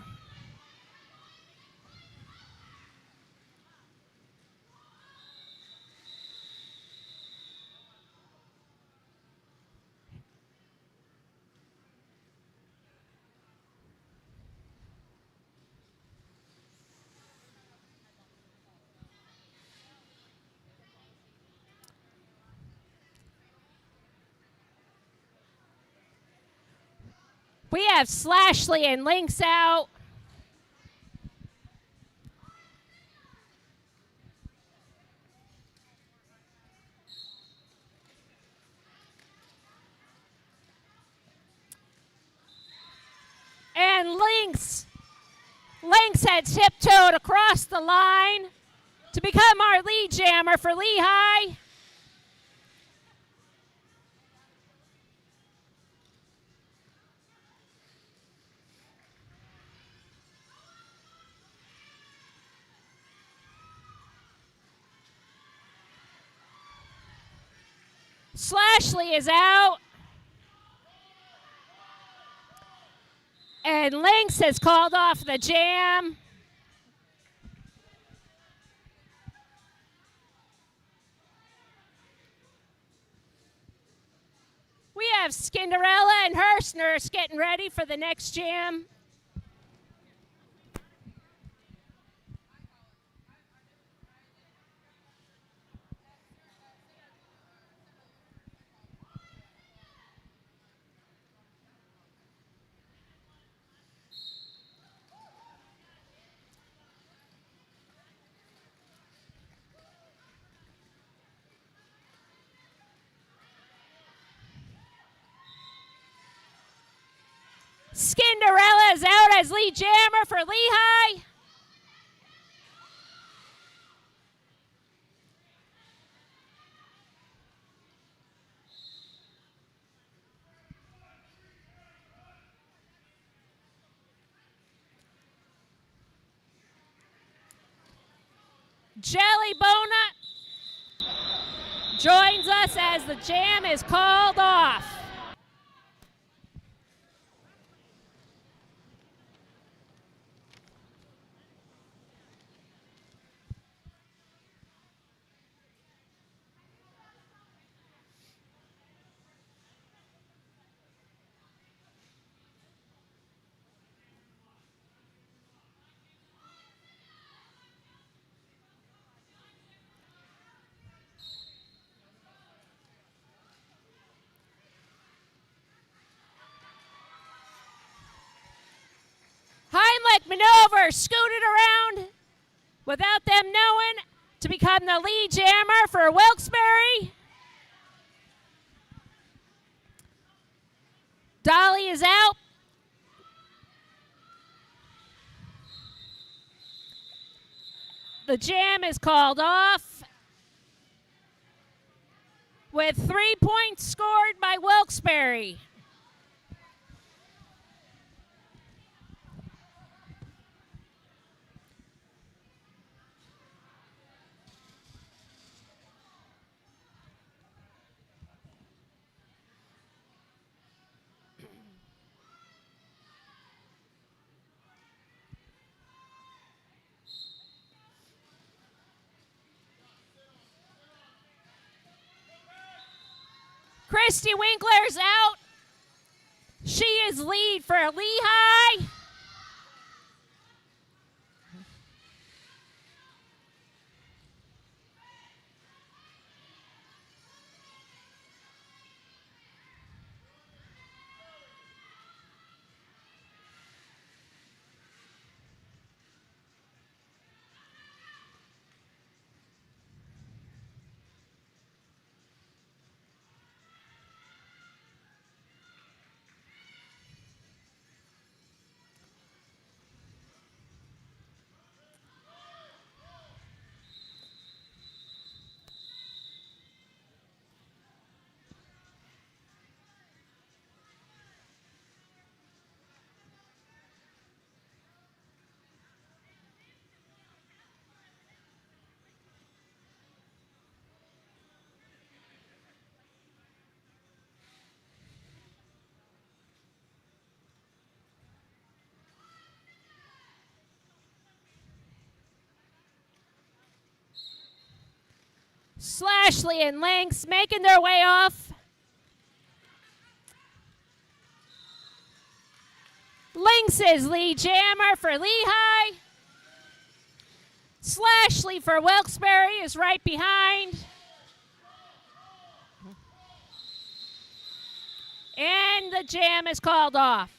[SPEAKER 2] We have Slashley and Lynx out. And Lynx had tiptoed across the line to become our lead jammer for Lehigh. Slashley is out. And Lynx has called off the jam. We have Skinderella and Hurstnurse getting ready for the next jam. Skinderella is out as lead jammer for Lehigh. Jelly Bona joins us as the jam is called off. Heimlich maneuver scooted around without them knowing to become the lead jammer for Wilkes-Barre. Dolly is out. The jam is called off. with 3 points scored by Wilkes-Barre. Christy Winkler's out. She is lead for Lehigh. Slashley and Lynx making their way off. Lynx's lead jammer for Lehigh. Slashley for Wilkes-Barre is right behind. And the jam is called off.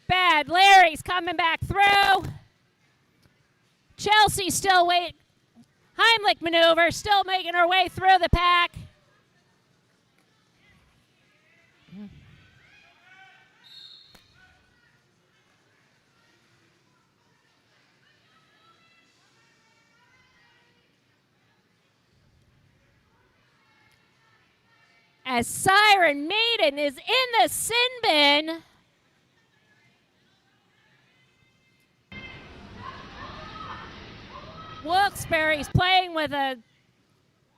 [SPEAKER 2] Bad Larry's coming back through. Chelsea still wait. Heimlich maneuver, still making her way through the pack. As Siren Maiden is in the sin bin. Wilkes-Barre's playing with a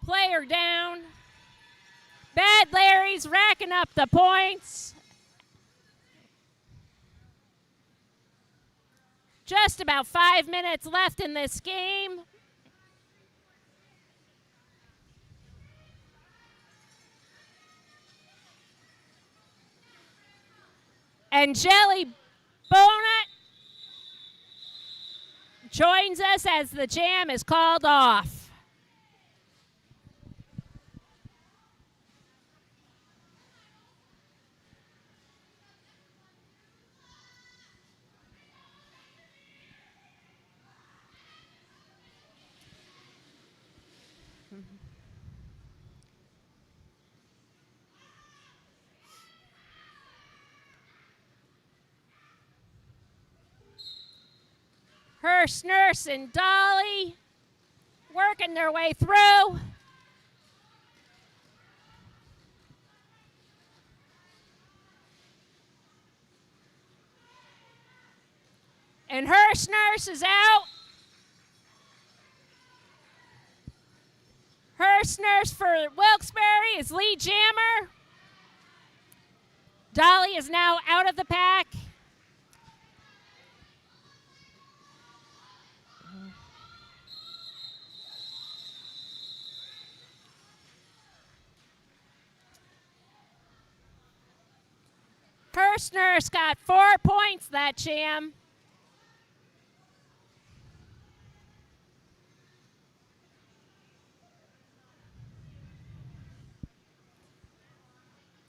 [SPEAKER 2] player down. Bad Larry's racking up the points. Just about 5 minutes left in this game. And Jelly Bonut joins us as the jam is called off. Hearst, Nurse, and Dolly working their way through. And Hearst Nurse is out. Hearst Nurse for Wilkes-Barre is lead jammer. Dolly is now out of the pack. First nurse got 4 points that jam.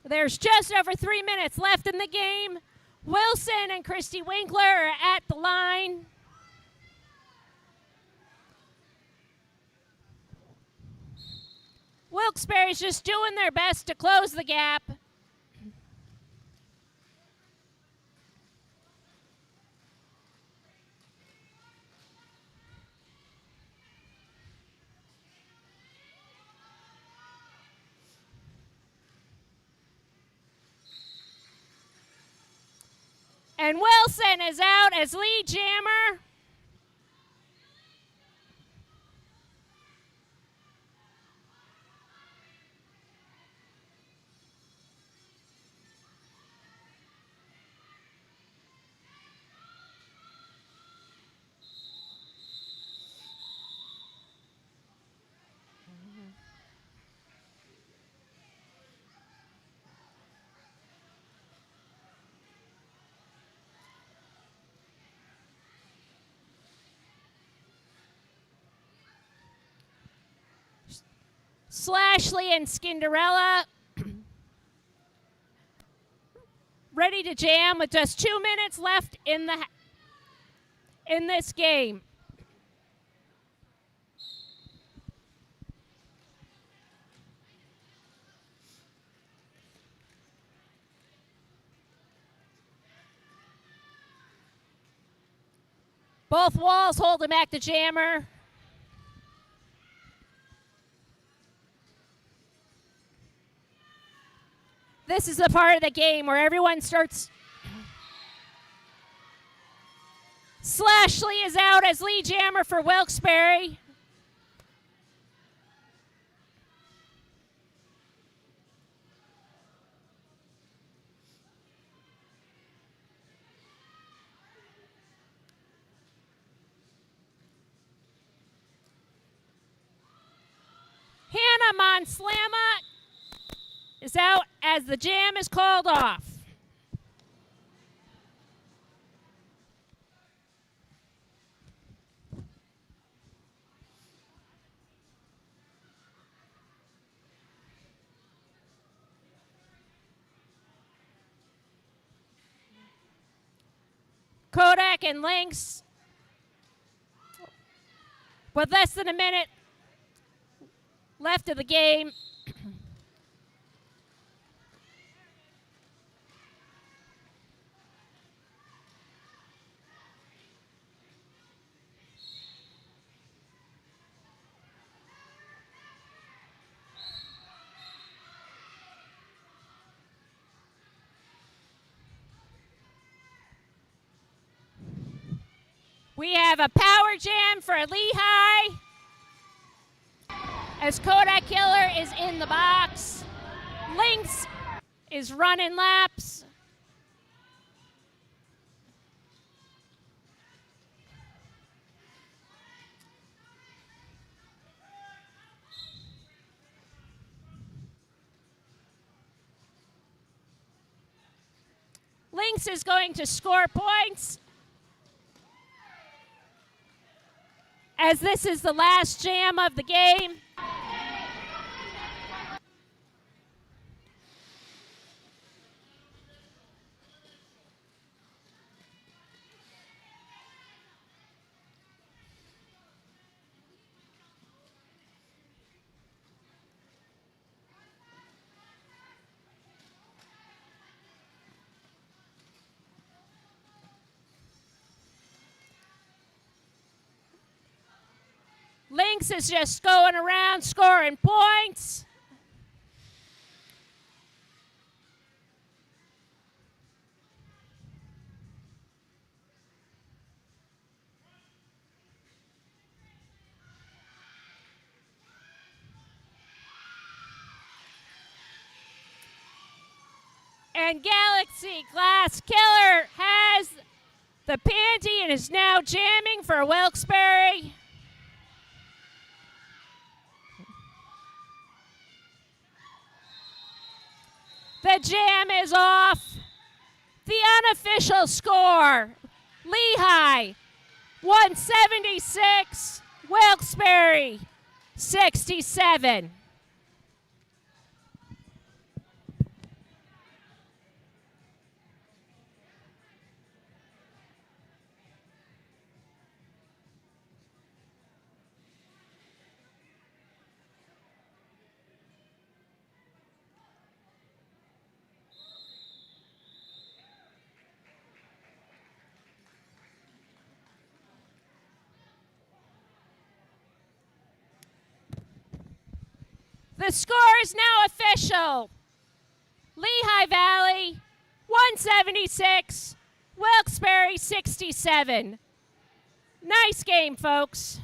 [SPEAKER 2] There's just over 3 minutes left in the game. Wilson and Christy Winkler are at the line. Wilkes-Barre's just doing their best to close the gap. And Wilson is out as lead jammer. Slashley and Skinderella ready to jam with just 2 minutes left in this game. Both walls holding back the jammer. This is the part of the game where everyone starts. Slashley is out as lead jammer for Wilkes-Barre. Hannah Monslama is out as the jam is called off. Kodak and Lynx with less than a minute left of the game. We have a power jam for Lehigh as Kodak Killer is in the box. Lynx is running laps. Lynx is going to score points, as this is the last jam of the game. Lynx is just going around scoring points. And Galaxy Glass Killer has the panty and is now jamming for Wilkes-Barre. The jam is off. The unofficial score, Lehigh 176, Wilkes-Barre 67. The score is now official. Lehigh Valley 176, Wilkes-Barre 67. Nice game, folks.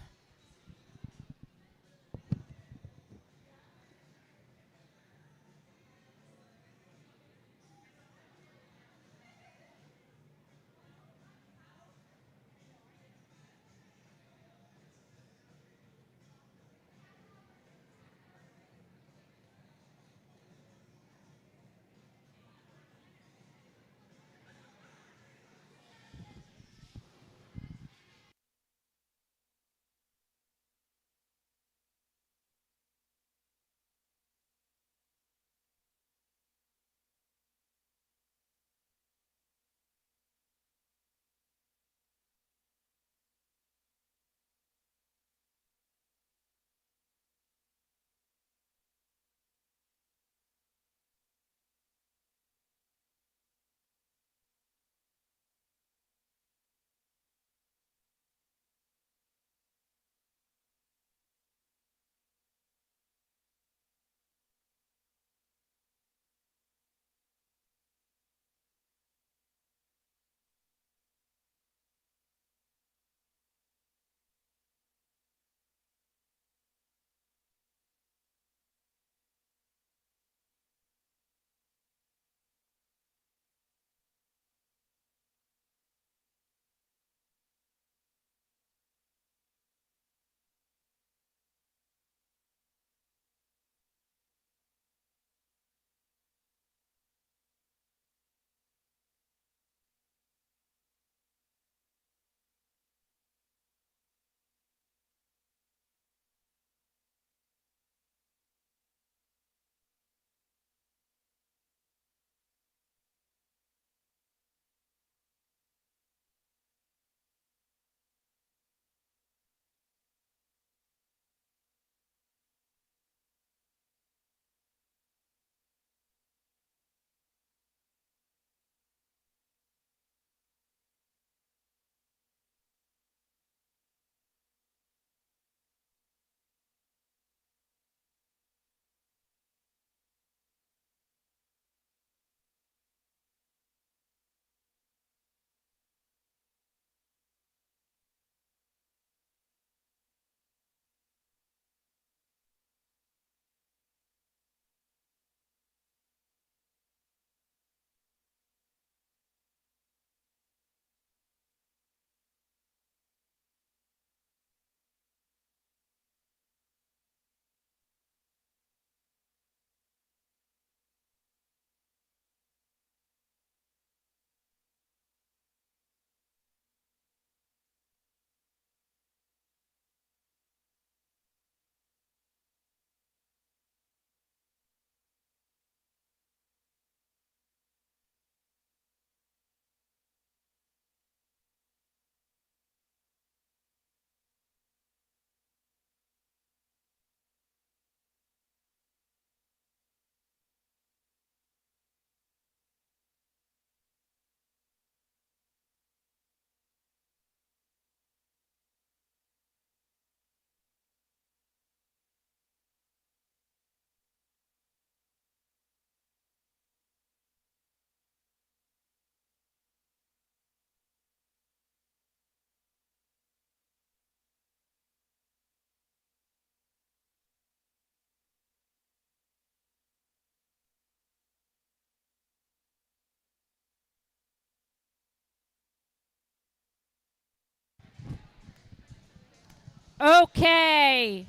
[SPEAKER 2] Okay.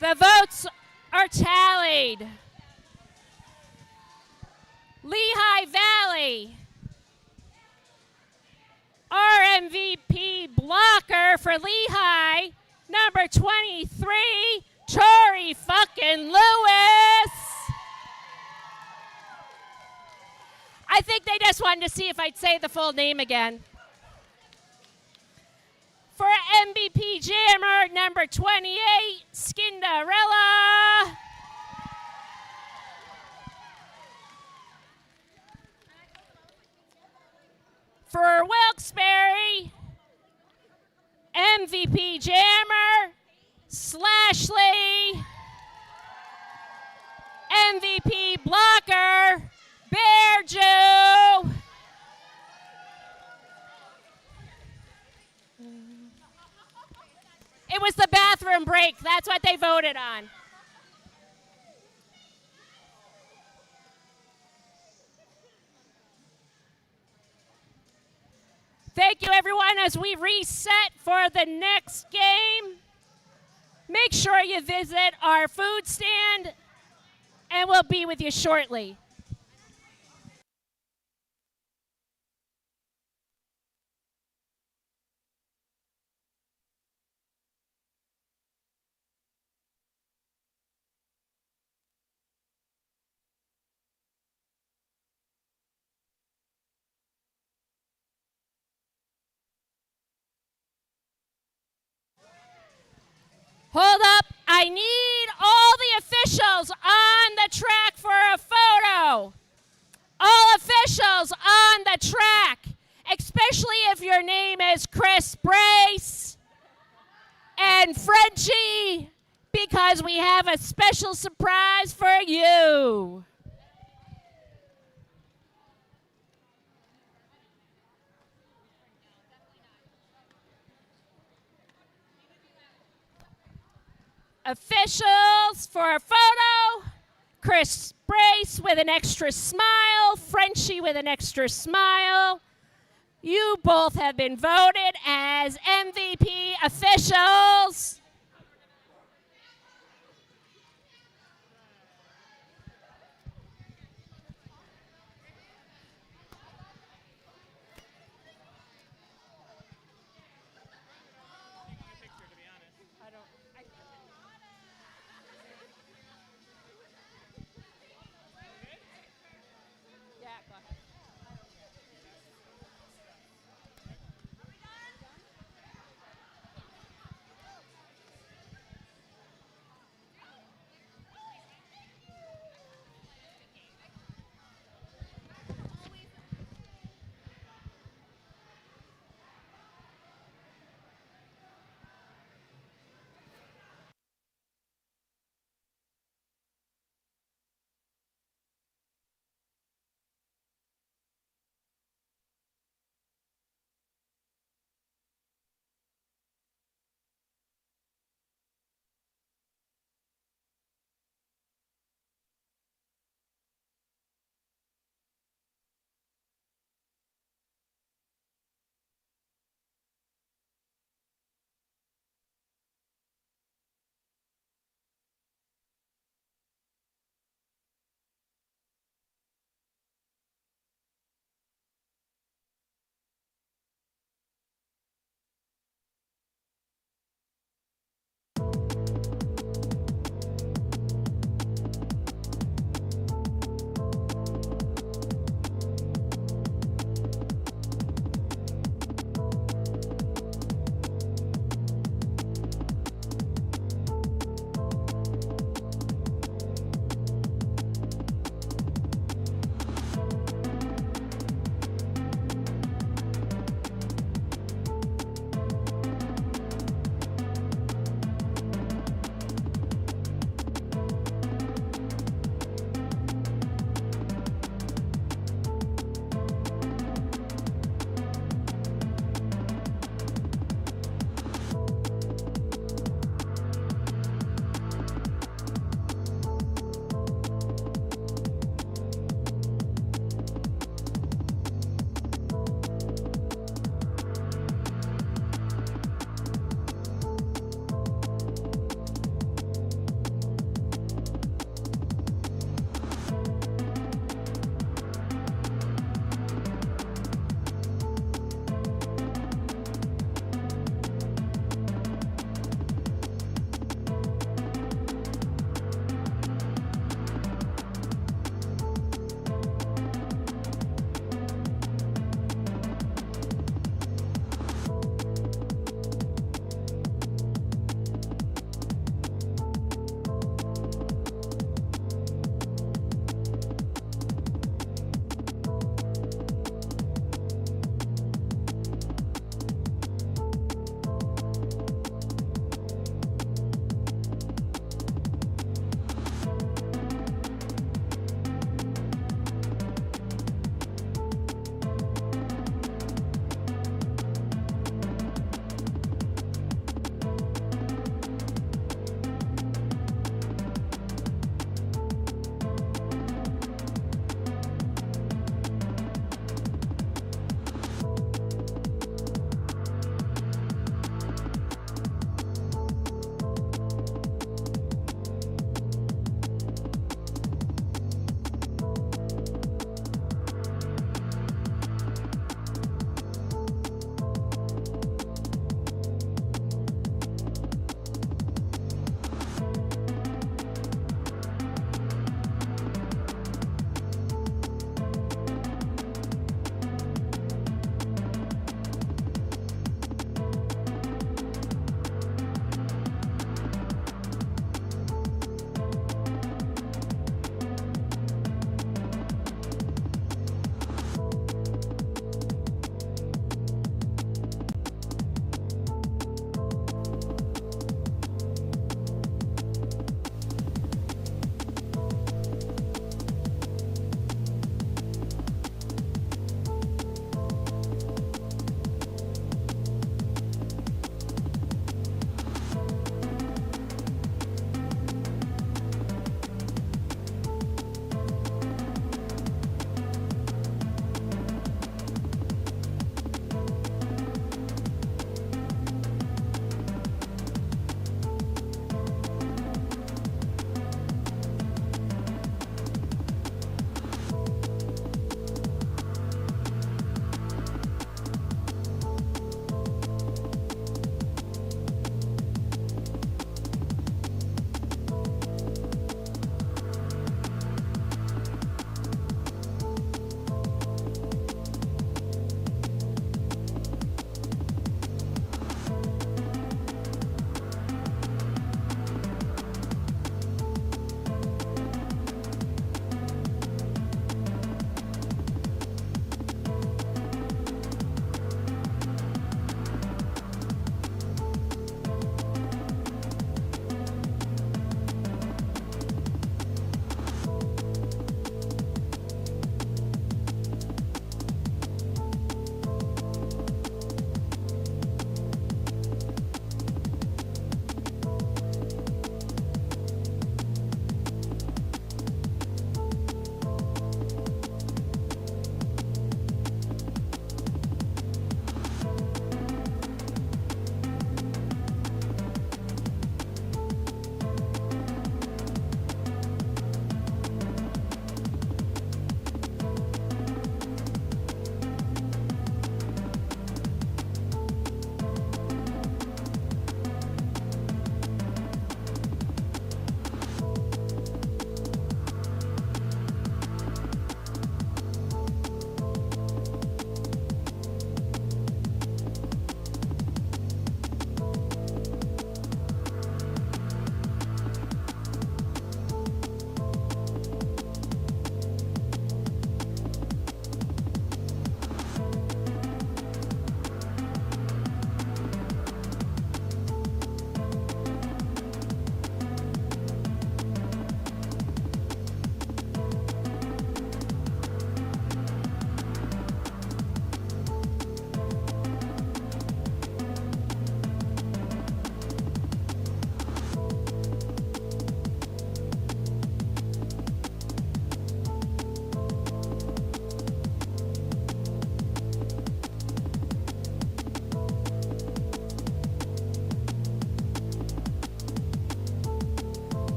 [SPEAKER 2] The votes are tallied. Lehigh Valley. Our MVP blocker for Lehigh, number 23, Tori fucking Lewis. I think they just wanted to see if I'd say the full name again. For MVP jammer, number 28, Skinderella. For Wilkes-Barre, MVP jammer, Slashley. MVP blocker, Bear Joe. It was the bathroom break. That's what they voted on. Thank you, everyone, as we reset for the next game. Make sure you visit our food stand, and we'll be with you shortly. Hold up, I need all the officials on the track for a photo. All officials on the track, especially if your name is Chris Brace and Frenchie, because we have a special surprise for you. Officials for a photo, Chris Brace with an extra smile, Frenchie with an extra smile. You both have been voted as MVP officials.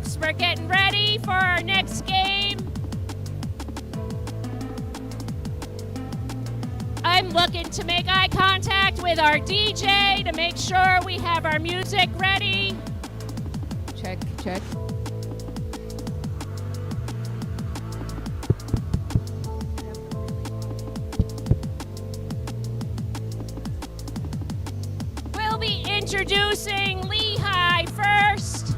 [SPEAKER 2] folks. We're getting ready for our next game. I'm looking to make eye contact with our DJ to make sure we have our music ready.
[SPEAKER 1] Check, check.
[SPEAKER 2] We'll be introducing Lehigh first.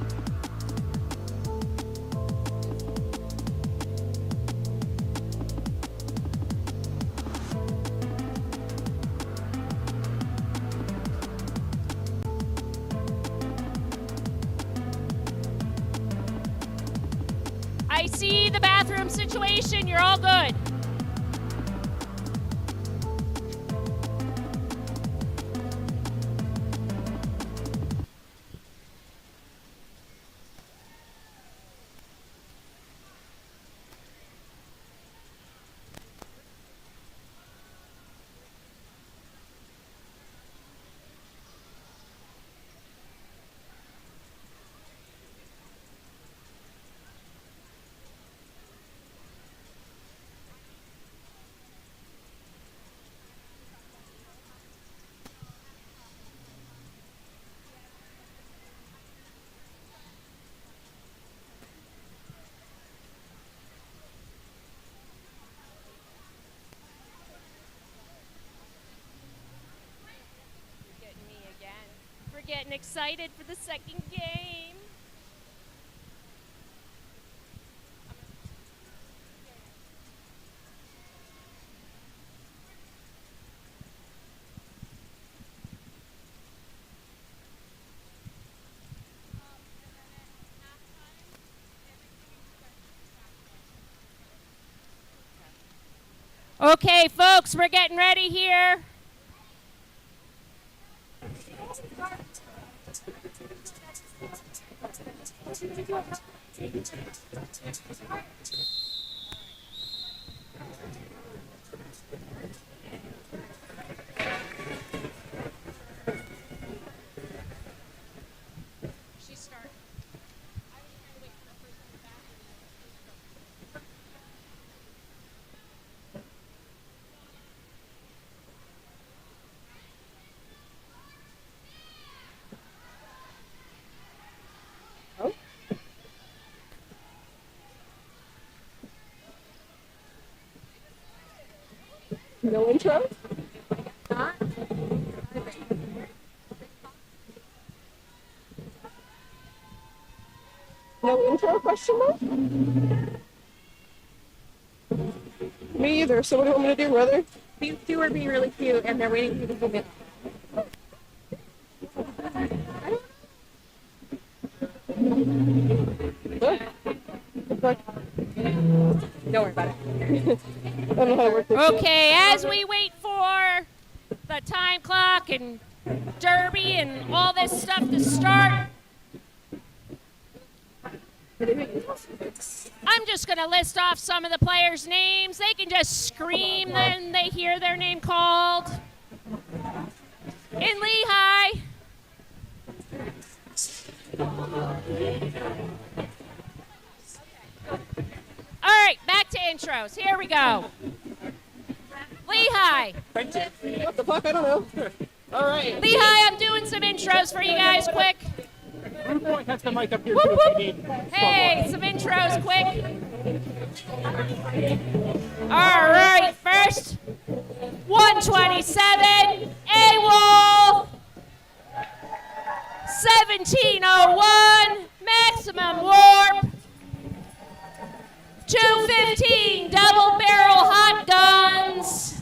[SPEAKER 2] I see the bathroom situation. You're all good. Getting excited for the second game. Okay, folks, we're getting ready here.
[SPEAKER 1] No intro? No intro, question mark? Me either, so what do you want me to do, brother?
[SPEAKER 3] These two are being really cute, and they're waiting for you to come in.
[SPEAKER 1] What? What?
[SPEAKER 3] Don't worry about it.
[SPEAKER 1] I don't know how to work this.
[SPEAKER 2] Okay, as we wait for the time clock and derby and all this stuff to start, I'm just going to list off some of the players' names. They can just scream when they hear their name called. In Lehigh, all right, back to intros. Here we go. Lehigh.
[SPEAKER 1] What the fuck? I don't know. All right.
[SPEAKER 2] Lehigh, I'm doing some intros for you guys quick.
[SPEAKER 4] That's the mic up here
[SPEAKER 2] Whoop,
[SPEAKER 4] too
[SPEAKER 2] whoop.
[SPEAKER 4] if you need.
[SPEAKER 2] Hey, some intros quick. All right, first, 127, AWOL. 1701, Maximum Warp. 215, Double Barrel Hot Guns.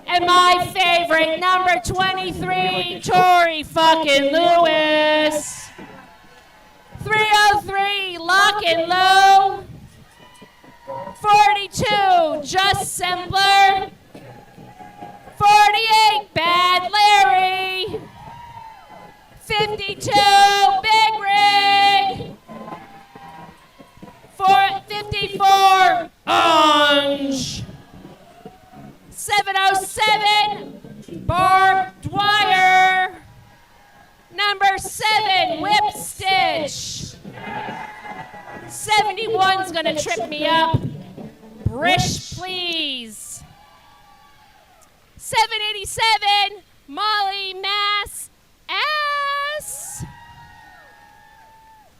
[SPEAKER 2] And my favorite, number 23, Tori fucking Lewis. 303, Lock and Low. 42, Just Simpler. 48, Bad Larry. 52, Big Rig. 54, Orange. 707, Barb Dwyer. Number 7, Whip Stitch. 71's gonna trip me up. Brish, please. 787, Molly Mass S.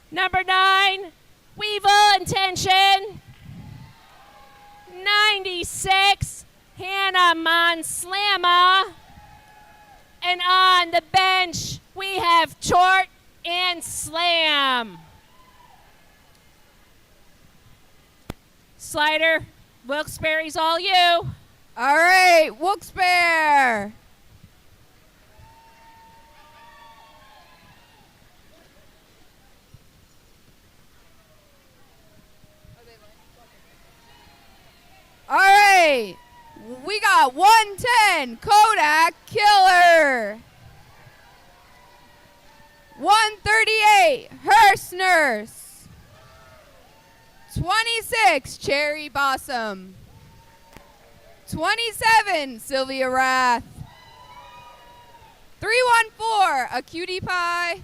[SPEAKER 2] Number 9, Weevil Intention. 96, Hannah Monslama. And on the bench, we have Chort and Slam. Slider, Wilkes-Barre's all you.
[SPEAKER 5] All right, Wilkes-Barre. All right, we got 110, Kodak Killer. 138, Hearst Nurse. 26, Cherry Blossom. 27, Sylvia Rath. 314, A Cutie Pie.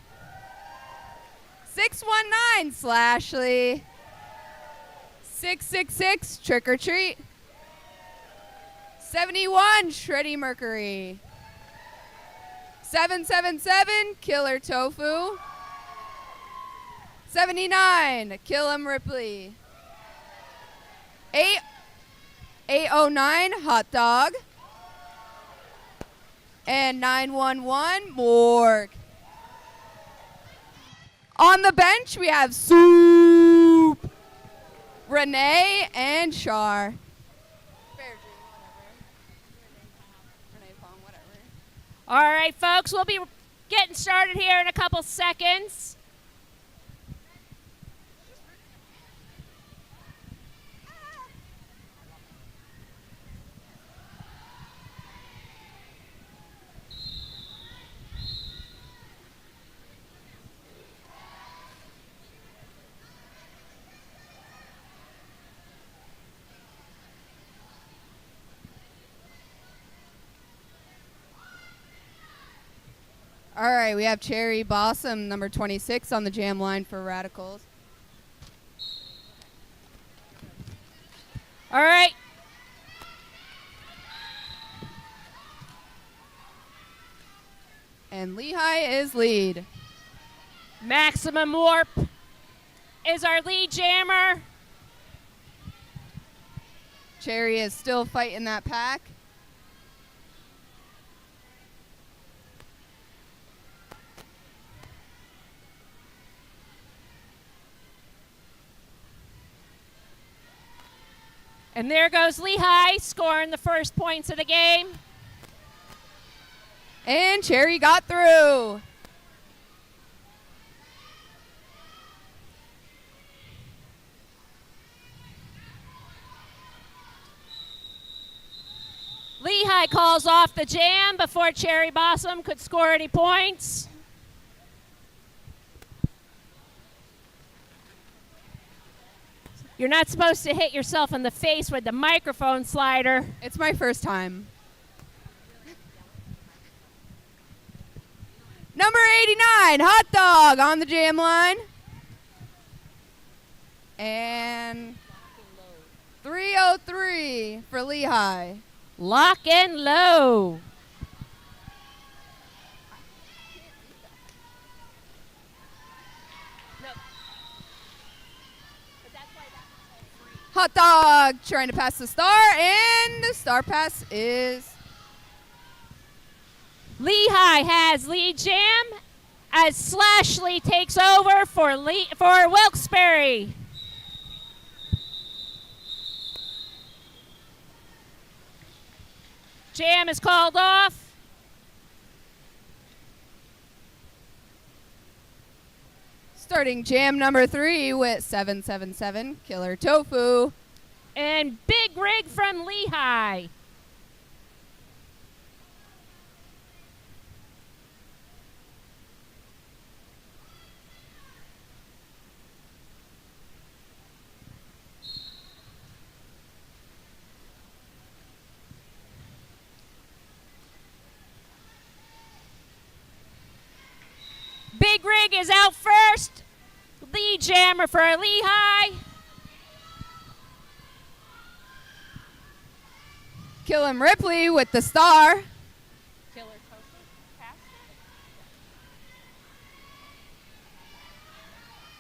[SPEAKER 5] 619, Slashly. 666, Trick or Treat. 71, Shreddy Mercury. 777, Killer Tofu. 79, Kill 'em Ripley. 809, Hot Dog. And 911, Morgue. On the bench, we have Soup, Renee, and Char.
[SPEAKER 2] All right, folks, we'll be getting started here in a couple seconds.
[SPEAKER 5] All right, we have Cherry Blossom, number 26, on the jam line for Radicals.
[SPEAKER 2] All right.
[SPEAKER 5] And Lehigh is lead.
[SPEAKER 2] Maximum Warp is our lead jammer.
[SPEAKER 5] Cherry is still fighting that pack.
[SPEAKER 2] And there goes Lehigh scoring the first points of the game.
[SPEAKER 5] And Cherry got through.
[SPEAKER 2] Lehigh calls off the jam before Cherry Blossom could score any points. You're not supposed to hit yourself in the face with the microphone slider.
[SPEAKER 5] It's my first time. Number 89, Hot Dog on the jam line. And 303 for Lehigh.
[SPEAKER 2] Lock and low.
[SPEAKER 5] Hot Dog trying to pass the star, and the star pass is...
[SPEAKER 2] Lehigh has lead jam as Slashly takes over for Wilkes-Barre. Jam is called off.
[SPEAKER 5] Starting jam number 3 with 777, Killer Tofu.
[SPEAKER 2] And Big Rig from Lehigh. Big Rig is out first. Lead jammer for Lehigh.
[SPEAKER 5] Killam Ripley with the star.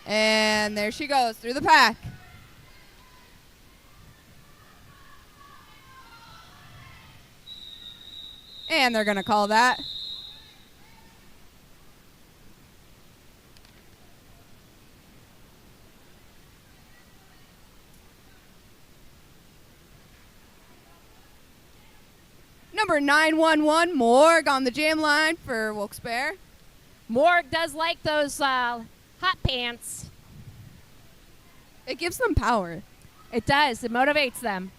[SPEAKER 5] And there she goes through the pack. And they're going to call that. Number 911, Morg on the jam line for Wilkes-Barre.
[SPEAKER 2] Morg does like those hot pants.
[SPEAKER 5] It gives them power.
[SPEAKER 2] It does. It motivates them.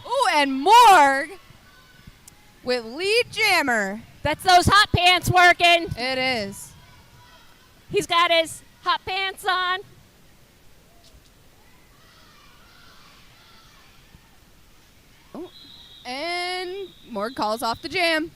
[SPEAKER 5] Ooh, and Morg with lead jammer.
[SPEAKER 2] That's those hot pants working.
[SPEAKER 5] It is.
[SPEAKER 2] He's got his hot pants on.
[SPEAKER 5] Oh, and Morg calls off the jam.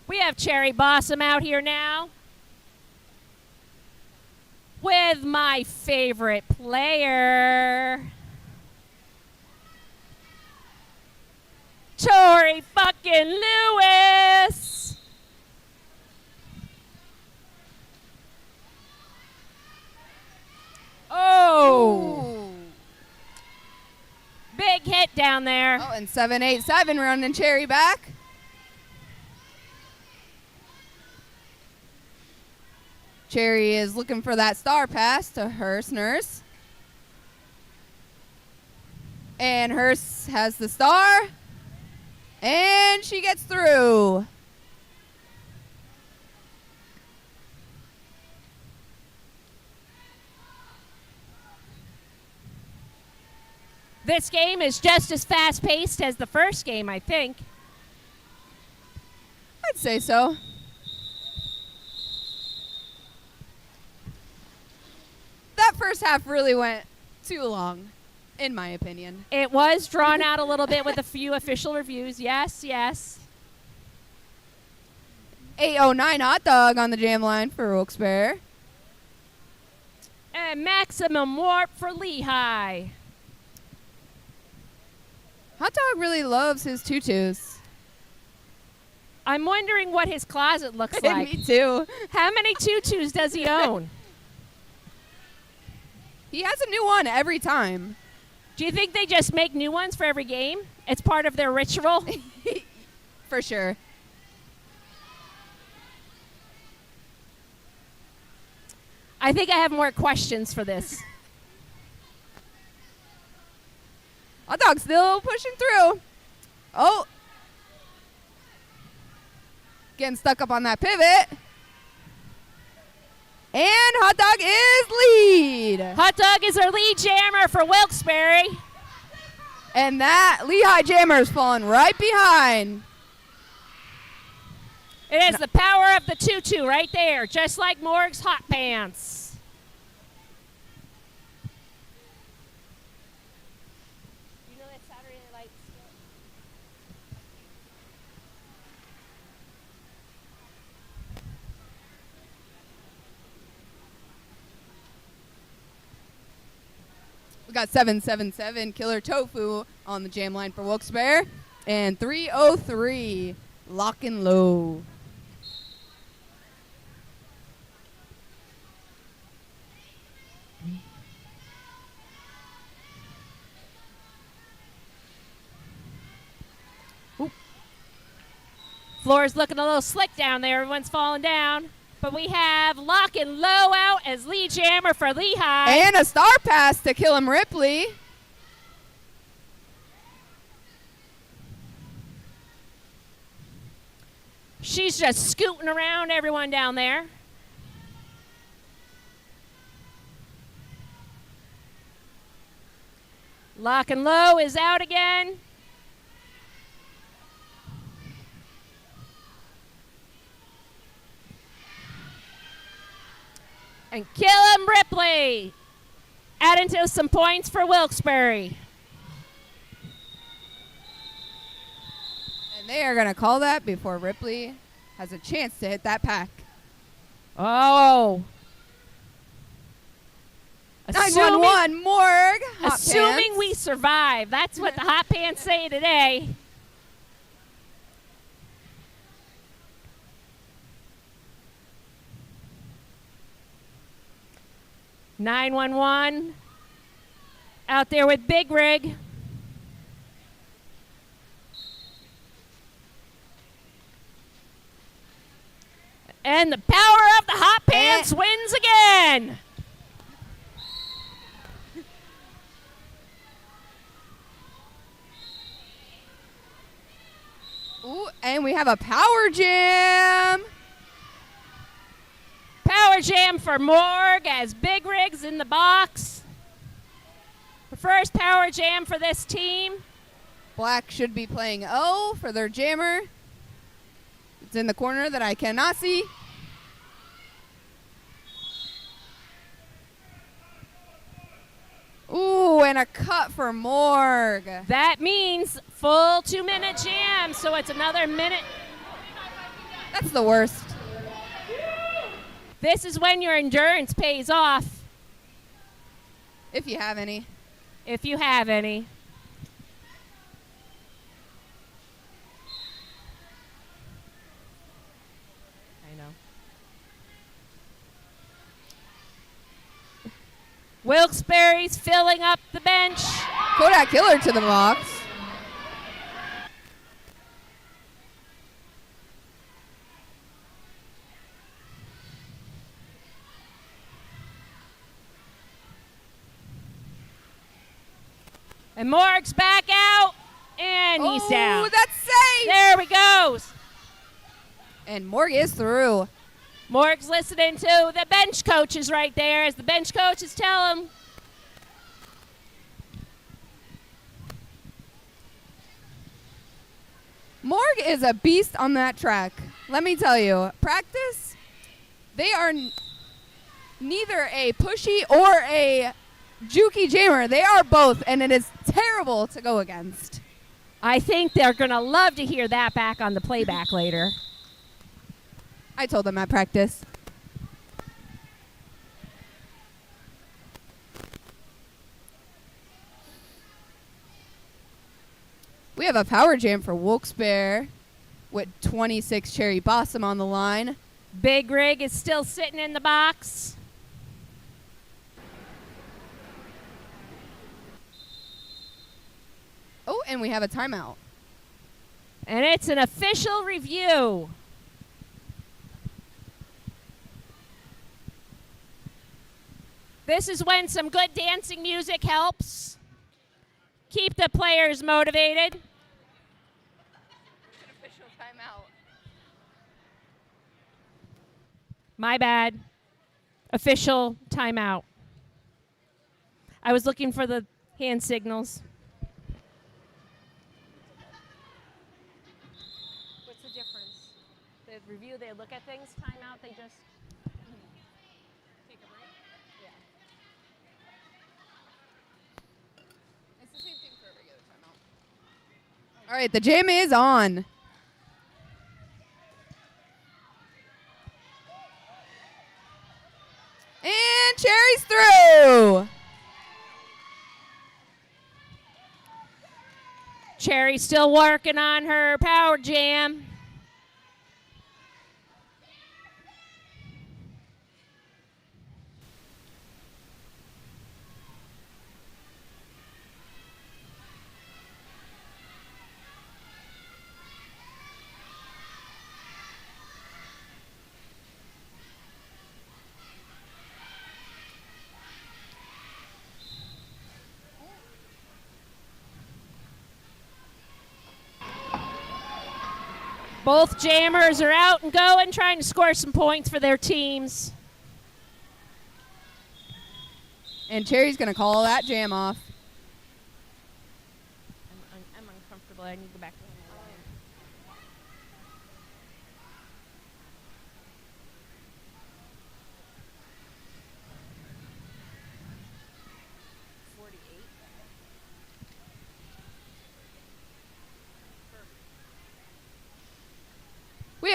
[SPEAKER 2] We have Cherry Blossom out here now with my favorite player, Tori fucking Lewis. Oh, big hit down there.
[SPEAKER 5] Oh, and 787 running Cherry back. Cherry is looking for that star pass to Hearst Nurse. And Hearst has the star. And she gets through.
[SPEAKER 2] This game is just as fast-paced as the first game, I think.
[SPEAKER 5] I'd say so. That first half really went too long, in my opinion.
[SPEAKER 2] It was drawn out a little bit with a few official reviews. Yes, yes.
[SPEAKER 5] 809 Hot Dog on the jam line for Wilkes-Barre.
[SPEAKER 2] And Maximum Warp for Lehigh.
[SPEAKER 5] Hot Dog really loves his tutus.
[SPEAKER 2] I'm wondering what his closet looks like.
[SPEAKER 5] Me too.
[SPEAKER 2] How many tutus does he own?
[SPEAKER 5] He has a new one every time.
[SPEAKER 2] Do you think they just make new ones for every game? It's part of their ritual?
[SPEAKER 5] For sure.
[SPEAKER 2] I think I have more questions for this.
[SPEAKER 5] Hot Dog still pushing through. Oh. Getting stuck up on that pivot. And Hot Dog is lead.
[SPEAKER 2] Hot Dog is our lead jammer for Wilkes-Barre.
[SPEAKER 5] And that Lehigh jammer is falling right behind.
[SPEAKER 2] It is the power of the tutu right there, just like Morg's hot pants. You know that Saturday Night Lights?
[SPEAKER 5] We got 777 Killer Tofu on the jam line for Wilkes-Barre. And 303 Lock and Low.
[SPEAKER 2] Floor's looking a little slick down there. Everyone's falling down. But we have Lock and Low out as lead jammer for Lehigh.
[SPEAKER 5] And a star pass to Killam Ripley.
[SPEAKER 2] She's just scooting around everyone down there. Lock and Low is out again. And Killam Ripley adding to some points for Wilkes-Barre.
[SPEAKER 5] And they are going to call that before Ripley has a chance to hit that pack.
[SPEAKER 2] Oh.
[SPEAKER 5] 911 morgue. Hot
[SPEAKER 2] Assuming
[SPEAKER 5] pants.
[SPEAKER 2] we survive. That's what the hot pants say today. (911) out there with Big Rig. And the power of the hot pants wins again.
[SPEAKER 5] Ooh, and we have a power jam.
[SPEAKER 2] Power jam for Morg as Big Rig's in the box. The first power jam for this team.
[SPEAKER 5] Black should be playing O for their jammer. It's in the corner that I cannot see. Ooh, and a cut for Morg.
[SPEAKER 2] That means full 2-minute jam, so it's another minute.
[SPEAKER 5] That's the worst.
[SPEAKER 2] This is when your endurance pays off,
[SPEAKER 5] If you have any.
[SPEAKER 2] if you have any. I know. Wilkes-Barre's filling up the bench.
[SPEAKER 5] Kodak Killer to the box.
[SPEAKER 2] And Morg's back out, and he's down.
[SPEAKER 5] Oh, that's safe.
[SPEAKER 2] There he goes.
[SPEAKER 5] And Morg is through.
[SPEAKER 2] Morg's listening to the bench coaches right there as the bench coaches tell him.
[SPEAKER 5] Morg is a beast on that track. Let me tell you, practice, they are neither a pushy or a jukey jammer. They are both, and it is terrible to go against.
[SPEAKER 2] I think they're going to love to hear that back on the playback later.
[SPEAKER 5] I told them at practice. We have a power jam for Wilkes-Barre with 26 Cherry Blossom on the line.
[SPEAKER 2] Big Rig is still sitting in the box.
[SPEAKER 5] Oh, and we have a timeout.
[SPEAKER 2] And it's an official review. This is when some good dancing music helps keep the players motivated.
[SPEAKER 5] Official timeout.
[SPEAKER 2] My bad. Official timeout. I was looking for the hand signals. What's the difference? The review, they look at things. Timeout, they just take a break. Yeah.
[SPEAKER 5] It's the same thing for a regular timeout. All right, the jam is on. And Cherry's through.
[SPEAKER 2] Cherry's still working on her power jam. Both jammers are out and going, trying to score some points for their teams.
[SPEAKER 5] And Cherry's going to call that jam off.
[SPEAKER 2] I'm uncomfortable. I need to go back to the line.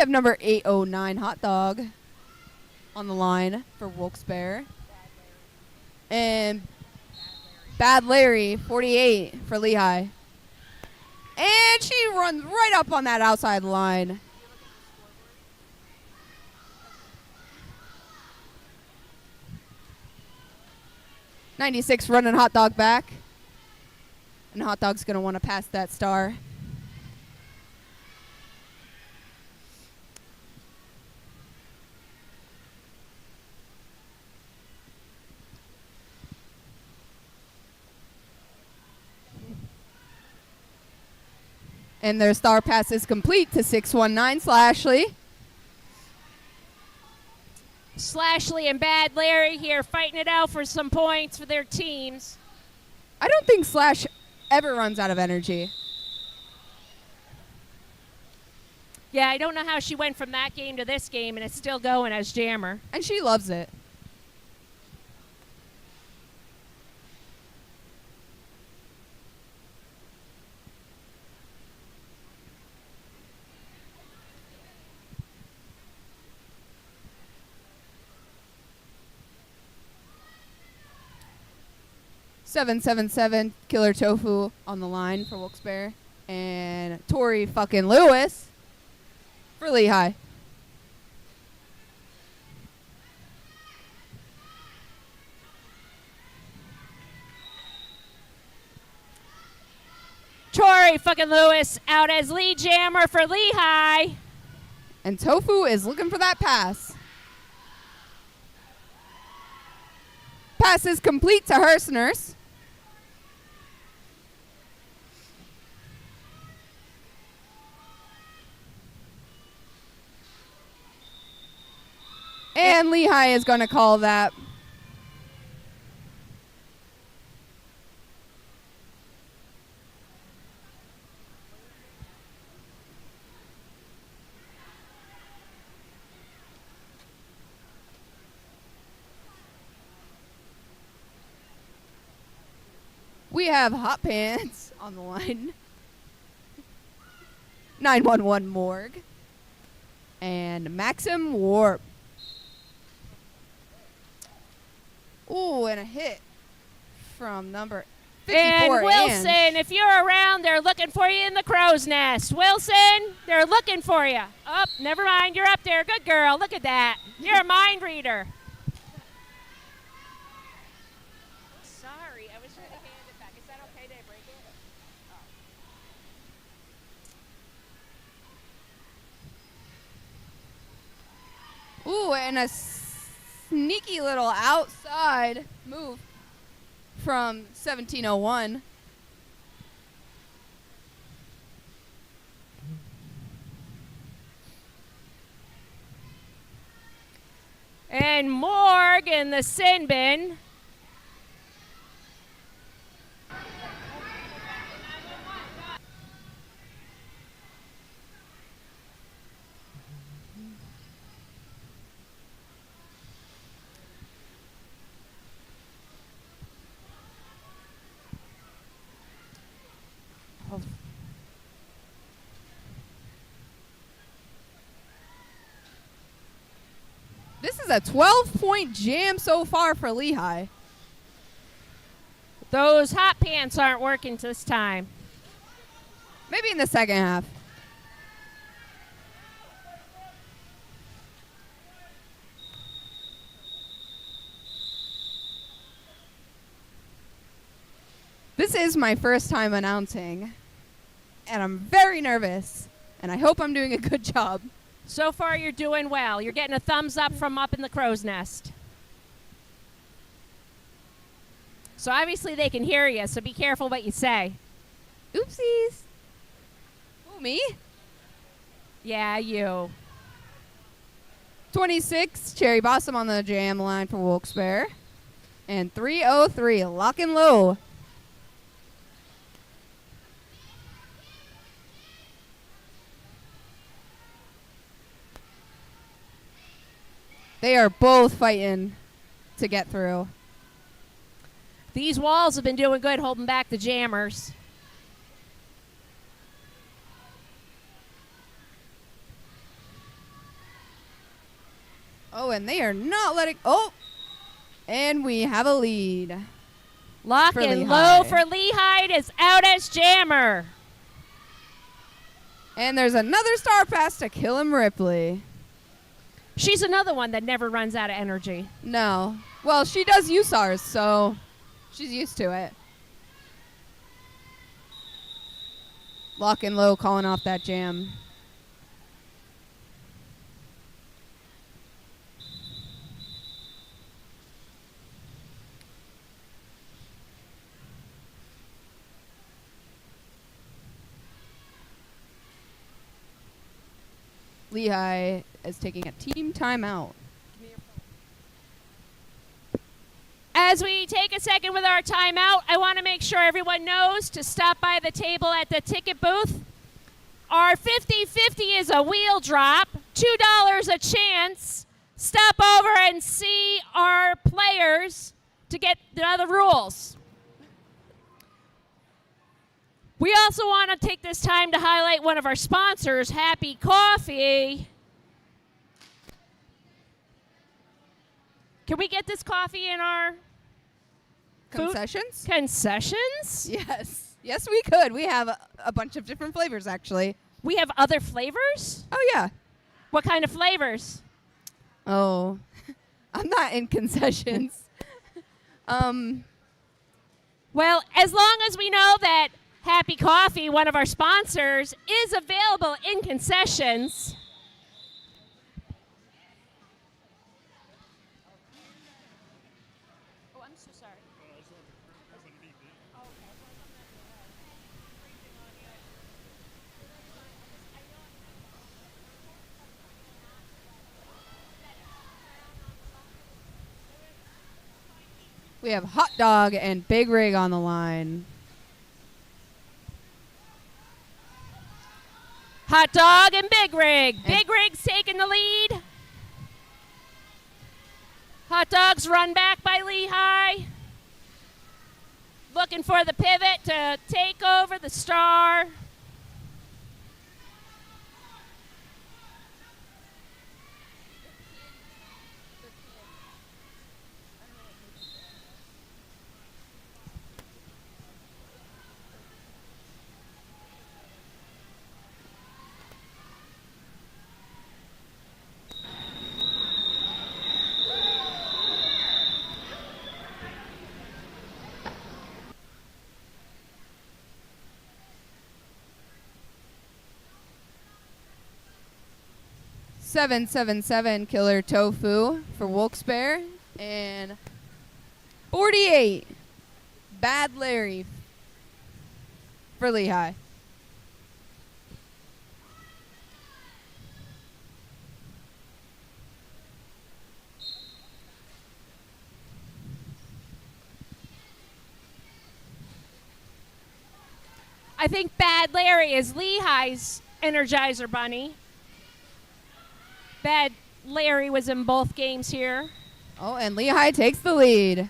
[SPEAKER 5] have number 809 Hot Dog on the line for Wilkes-Barre. And Bad Larry, 48 for Lehigh. And she runs right up on that outside line. '96 running Hot Dog back. And Hot Dog's going to want to pass that star. And their star pass is complete to 619 Slashley.
[SPEAKER 2] Slashley and Bad Larry here fighting it out for some points for their teams.
[SPEAKER 5] I don't think Slash ever runs out of energy.
[SPEAKER 2] Yeah, I don't know how she went from that game to this game and it's still going as Jammer.
[SPEAKER 5] And she loves it. .777 Killer Tofu on the line for Wilkes-Barre. And Tori fucking Lewis for Lehigh.
[SPEAKER 2] Tori fucking Lewis out as lead jammer for Lehigh.
[SPEAKER 5] And Tofu is looking for that pass. Pass is complete to Herstners. And Lehigh is going to call that. We have Hot Pants on the line. 911 Morgue. And Maxim Warp. Ooh, and a hit from number 54.
[SPEAKER 2] And Wilson, if you're around, they're looking for you in the crow's nest. Wilson, they're looking for you. Oh, never mind. You're up there. Good girl. Look at that. You're a mind reader. Sorry. I was trying to hand it back. Is that okay? Did I break it?
[SPEAKER 5] Ooh, and a sneaky little outside move from 1701.
[SPEAKER 2] And Morg in the sin bin.
[SPEAKER 5] This is a 12-point jam so far for Lehigh.
[SPEAKER 2] Those hot pants aren't working this time.
[SPEAKER 5] Maybe in the second half. This is my first time announcing, and I'm very nervous, and I hope I'm doing a good job.
[SPEAKER 2] So far, you're doing well. You're getting a thumbs up from up in the crow's nest. So obviously they can hear you, so be careful what you say.
[SPEAKER 5] Oopsies. Who, me?
[SPEAKER 2] Yeah, you.
[SPEAKER 5] 26, Cherry Blossom on the jam line for Wilkes-Barre. And 303, Lock and Low. They are both fighting to get through.
[SPEAKER 2] These walls have been doing good holding back the jammers.
[SPEAKER 5] Oh, and they are not letting. Oh, and we have a lead.
[SPEAKER 2] Lock
[SPEAKER 5] For
[SPEAKER 2] and
[SPEAKER 5] Lehigh.
[SPEAKER 2] low for Lehigh is out as jammer.
[SPEAKER 5] And there's another star pass to Killam Ripley.
[SPEAKER 2] She's another one that never runs out of energy.
[SPEAKER 5] No. Well, she does USARs, so she's used to it. Lock and low calling off that jam. Lehigh is taking a team timeout.
[SPEAKER 2] As we take a second with our timeout, I want to make sure everyone knows to stop by the table at the ticket booth. Our 50-50 is a wheel drop, $2 a chance. Stop over and see our players to get the other rules. We also want to take this time to highlight one of our sponsors, Happy Coffee. Can we get this coffee in our
[SPEAKER 5] Concessions?
[SPEAKER 2] concessions?
[SPEAKER 5] Yes. Yes, we could. We have a bunch of different flavors, actually.
[SPEAKER 2] We have other flavors?
[SPEAKER 5] Oh, yeah.
[SPEAKER 2] What kind of flavors?
[SPEAKER 5] Oh, I'm not in concessions.
[SPEAKER 2] Well, as long as we know that Happy Coffee, one of our sponsors, is available in concessions. Oh, I'm so sorry.
[SPEAKER 5] We have hot dog and big rig on the line.
[SPEAKER 2] Hot dog and Big Rig. Big Rig's taking the lead. Hot dog's run back by Lehigh. Looking for the pivot to take over the star.
[SPEAKER 5] $777 Killer Tofu for Wilkes-Barre. And 48 Bad Larry for Lehigh.
[SPEAKER 2] I think Bad Larry is Lehigh's Energizer Bunny. Bad Larry was in both games here.
[SPEAKER 5] Oh, and Lehigh takes the lead.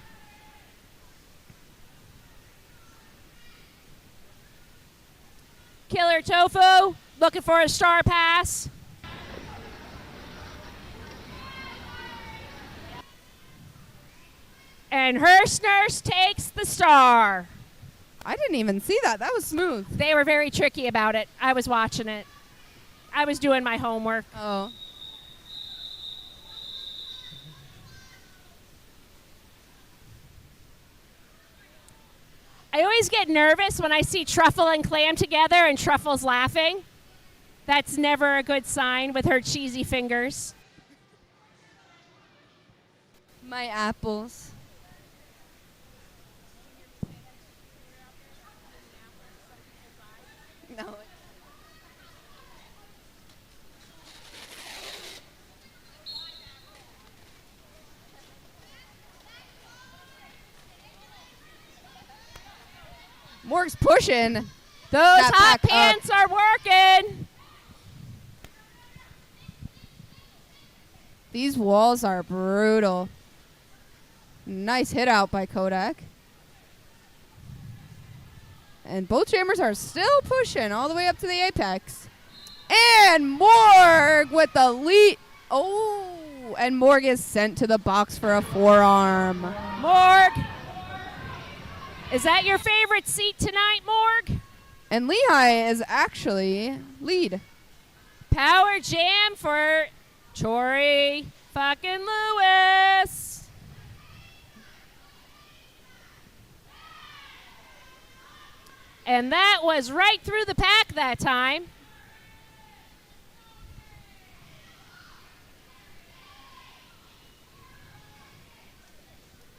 [SPEAKER 2] Killer Tofu looking for a star pass. And Hearst Nurse takes the star.
[SPEAKER 5] I didn't even see that. That was smooth.
[SPEAKER 2] They were very tricky about it. I was watching it. I was doing my homework.
[SPEAKER 5] Oh.
[SPEAKER 2] I always get nervous when I see Truffle and Clam together and Truffle's laughing. That's never a good sign with her cheesy fingers.
[SPEAKER 5] My apples. No. Morg's pushing.
[SPEAKER 2] Those
[SPEAKER 5] That
[SPEAKER 2] hot
[SPEAKER 5] pack up.
[SPEAKER 2] pants are working.
[SPEAKER 5] These walls are brutal. Nice hit out by Kodak. And both jammers are still pushing all the way up to the apex. And Morg with the lead. Oh. And Morg is sent to the box for a forearm.
[SPEAKER 2] Morg, is that your favorite seat tonight, Morg?
[SPEAKER 5] And Lehigh is actually lead.
[SPEAKER 2] Power jam for Tori fucking Lewis. And that was right through the pack that time.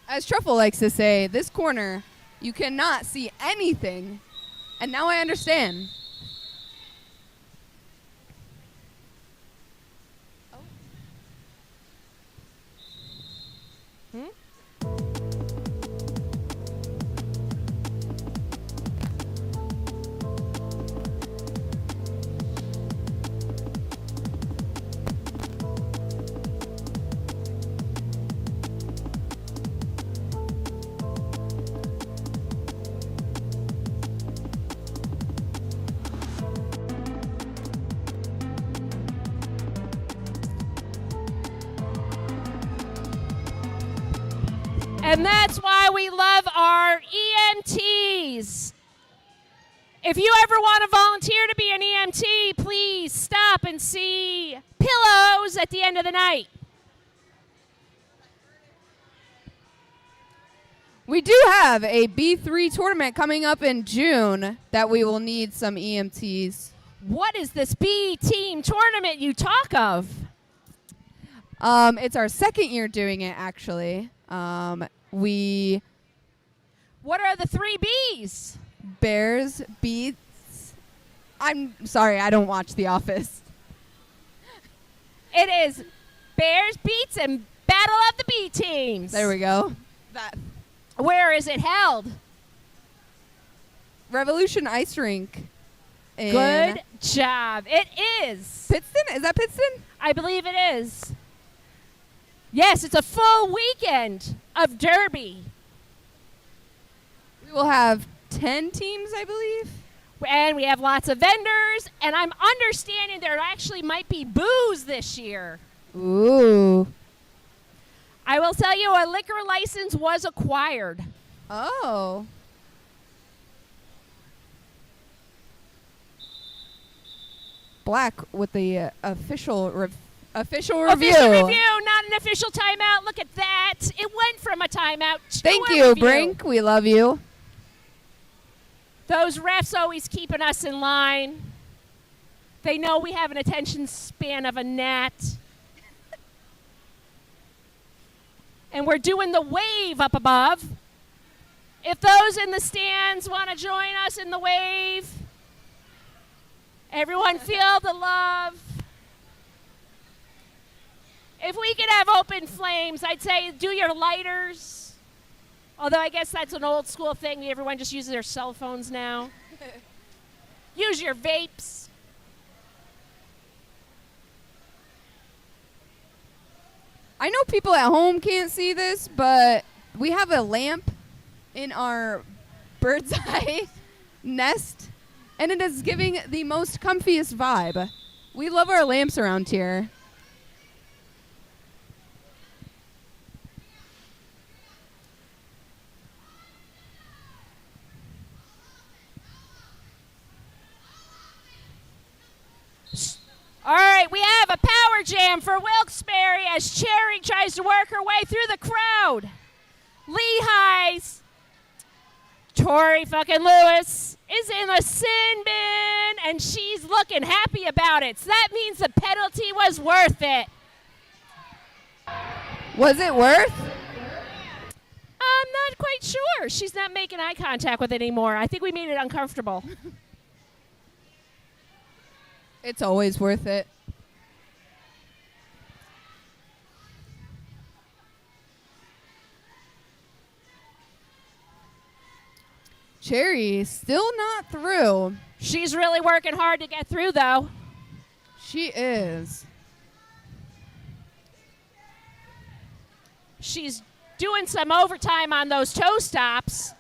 [SPEAKER 5] As Truffle likes to say, this corner, you cannot see anything. And now I understand.
[SPEAKER 2] And that's why we love our EMTs. If you ever want to volunteer to be an EMT, please stop and see Pillows at the end of the night.
[SPEAKER 5] We do have a B3 tournament coming up in June that we will need some EMTs.
[SPEAKER 2] What is this B team tournament you talk of?
[SPEAKER 5] It's our second year doing it, actually.
[SPEAKER 2] What are the 3 Bs?
[SPEAKER 5] Bears beats. I'm sorry, I don't watch The Office.
[SPEAKER 2] It is Bears beats and Battle of the B teams.
[SPEAKER 5] There we go.
[SPEAKER 2] Where is it held?
[SPEAKER 5] Revolution Ice Rink.
[SPEAKER 2] Good job. It is.
[SPEAKER 5] Pittston? Is that Pittston?
[SPEAKER 2] I believe it is. Yes, it's a full weekend of Derby.
[SPEAKER 5] We will have 10 teams, I believe.
[SPEAKER 2] And we have lots of vendors, and I'm understanding there actually might be booze this year.
[SPEAKER 5] Ooh.
[SPEAKER 2] I will tell you, a liquor license was acquired.
[SPEAKER 5] Oh. Black with the official review.
[SPEAKER 2] Official review, not an official timeout. Look at that. It went from a timeout to
[SPEAKER 5] Thank
[SPEAKER 2] a
[SPEAKER 5] you,
[SPEAKER 2] review.
[SPEAKER 5] Brink. We love you.
[SPEAKER 2] Those refs always keeping us in line. They know we have an attention span of a gnat. And we're doing the wave up above. If those in the stands want to join us in the wave, everyone feel the love. If we could have open flames, I'd say do your lighters. Although I guess that's an old school thing. Everyone just uses their cell phones now. Use your vapes.
[SPEAKER 5] I know people at home can't see this, but we have a lamp in our bird's eye nest, and it is giving the most comfiest vibe. We love our lamps around here.
[SPEAKER 2] All right, we have a power jam for Wilkes-Barre as Cherry tries to work her way through the crowd. Lehigh's Tori fucking Lewis is in the sin bin, and she's looking happy about it. So that means the penalty was worth it.
[SPEAKER 5] Was it worth?
[SPEAKER 2] I'm not quite sure. She's not making eye contact with it anymore. I think we made it uncomfortable.
[SPEAKER 5] It's always worth it. Cherry still not through.
[SPEAKER 2] She's really working hard to get through, though.
[SPEAKER 5] She is.
[SPEAKER 2] She's doing some overtime on those toe stops.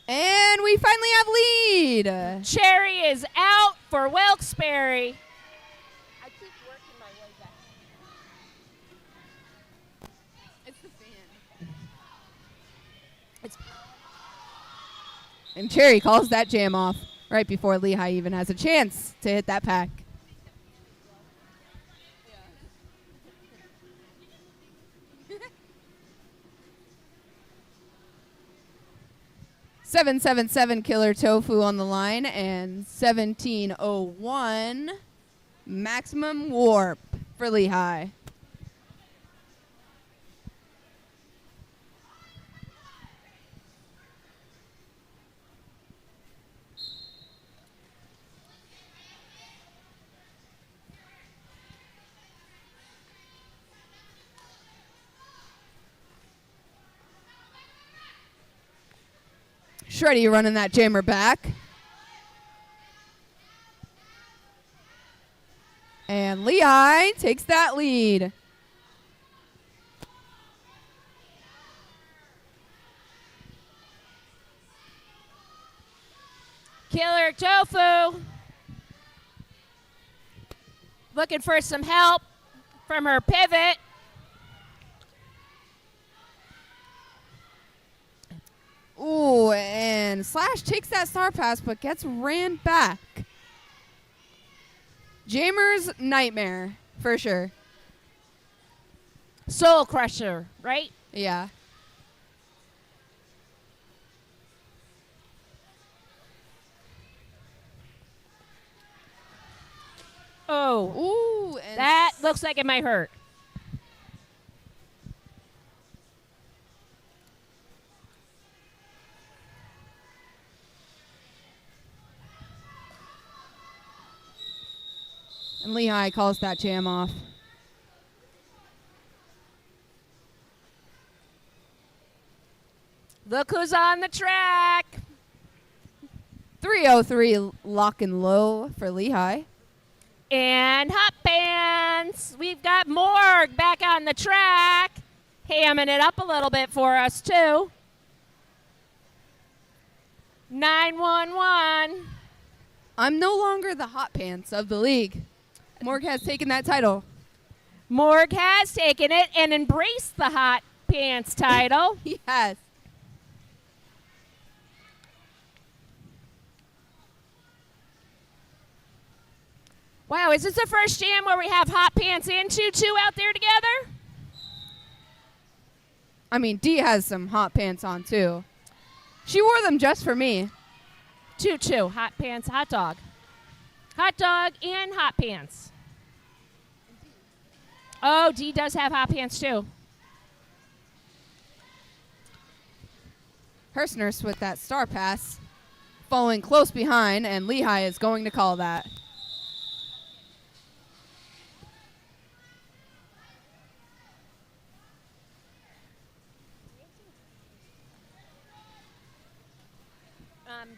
[SPEAKER 5] And we finally have lead.
[SPEAKER 2] Cherry is out for Wilkes-Barre. I keep working my way back.
[SPEAKER 5] It's the fan. And Cherry calls that jam off right before Lehigh even has a chance to hit that pack. 777 Killer Tofu on the line and 1701 Maximum Warp for Lehigh. Shreddy running that jammer back. And Lehigh takes that lead.
[SPEAKER 2] Killer Tofu looking for some help from her pivot.
[SPEAKER 5] Ooh, and Slash takes that star pass but gets ran back. Jamer's nightmare, for sure.
[SPEAKER 2] Soul Crusher, right?
[SPEAKER 5] Yeah.
[SPEAKER 2] Oh,
[SPEAKER 5] Ooh, and
[SPEAKER 2] that looks like it might hurt.
[SPEAKER 5] and Lehigh calls that jam off.
[SPEAKER 2] Look who's on the track.
[SPEAKER 5] 303 lock and low for Lehigh.
[SPEAKER 2] And Hot Pants. We've got Morg back on the track. Hamming it up a little bit for us, too. 911.
[SPEAKER 5] I'm no longer the hot pants of the league. Morg has taken that title.
[SPEAKER 2] Morg has taken it and embraced the Hot Pants title.
[SPEAKER 5] He has.
[SPEAKER 2] Wow, is this the first jam where we have Hot Pants and Tutu out there together?
[SPEAKER 5] I mean, Dee has some hot pants on, too. She wore them just for me.
[SPEAKER 2] Tutu, Hot Pants, Hot Dog. Hot Dog and Hot Pants. Oh, Dee does have Hot Pants, too.
[SPEAKER 5] Herstners with that star pass, following close behind, and Lehigh is going to call that.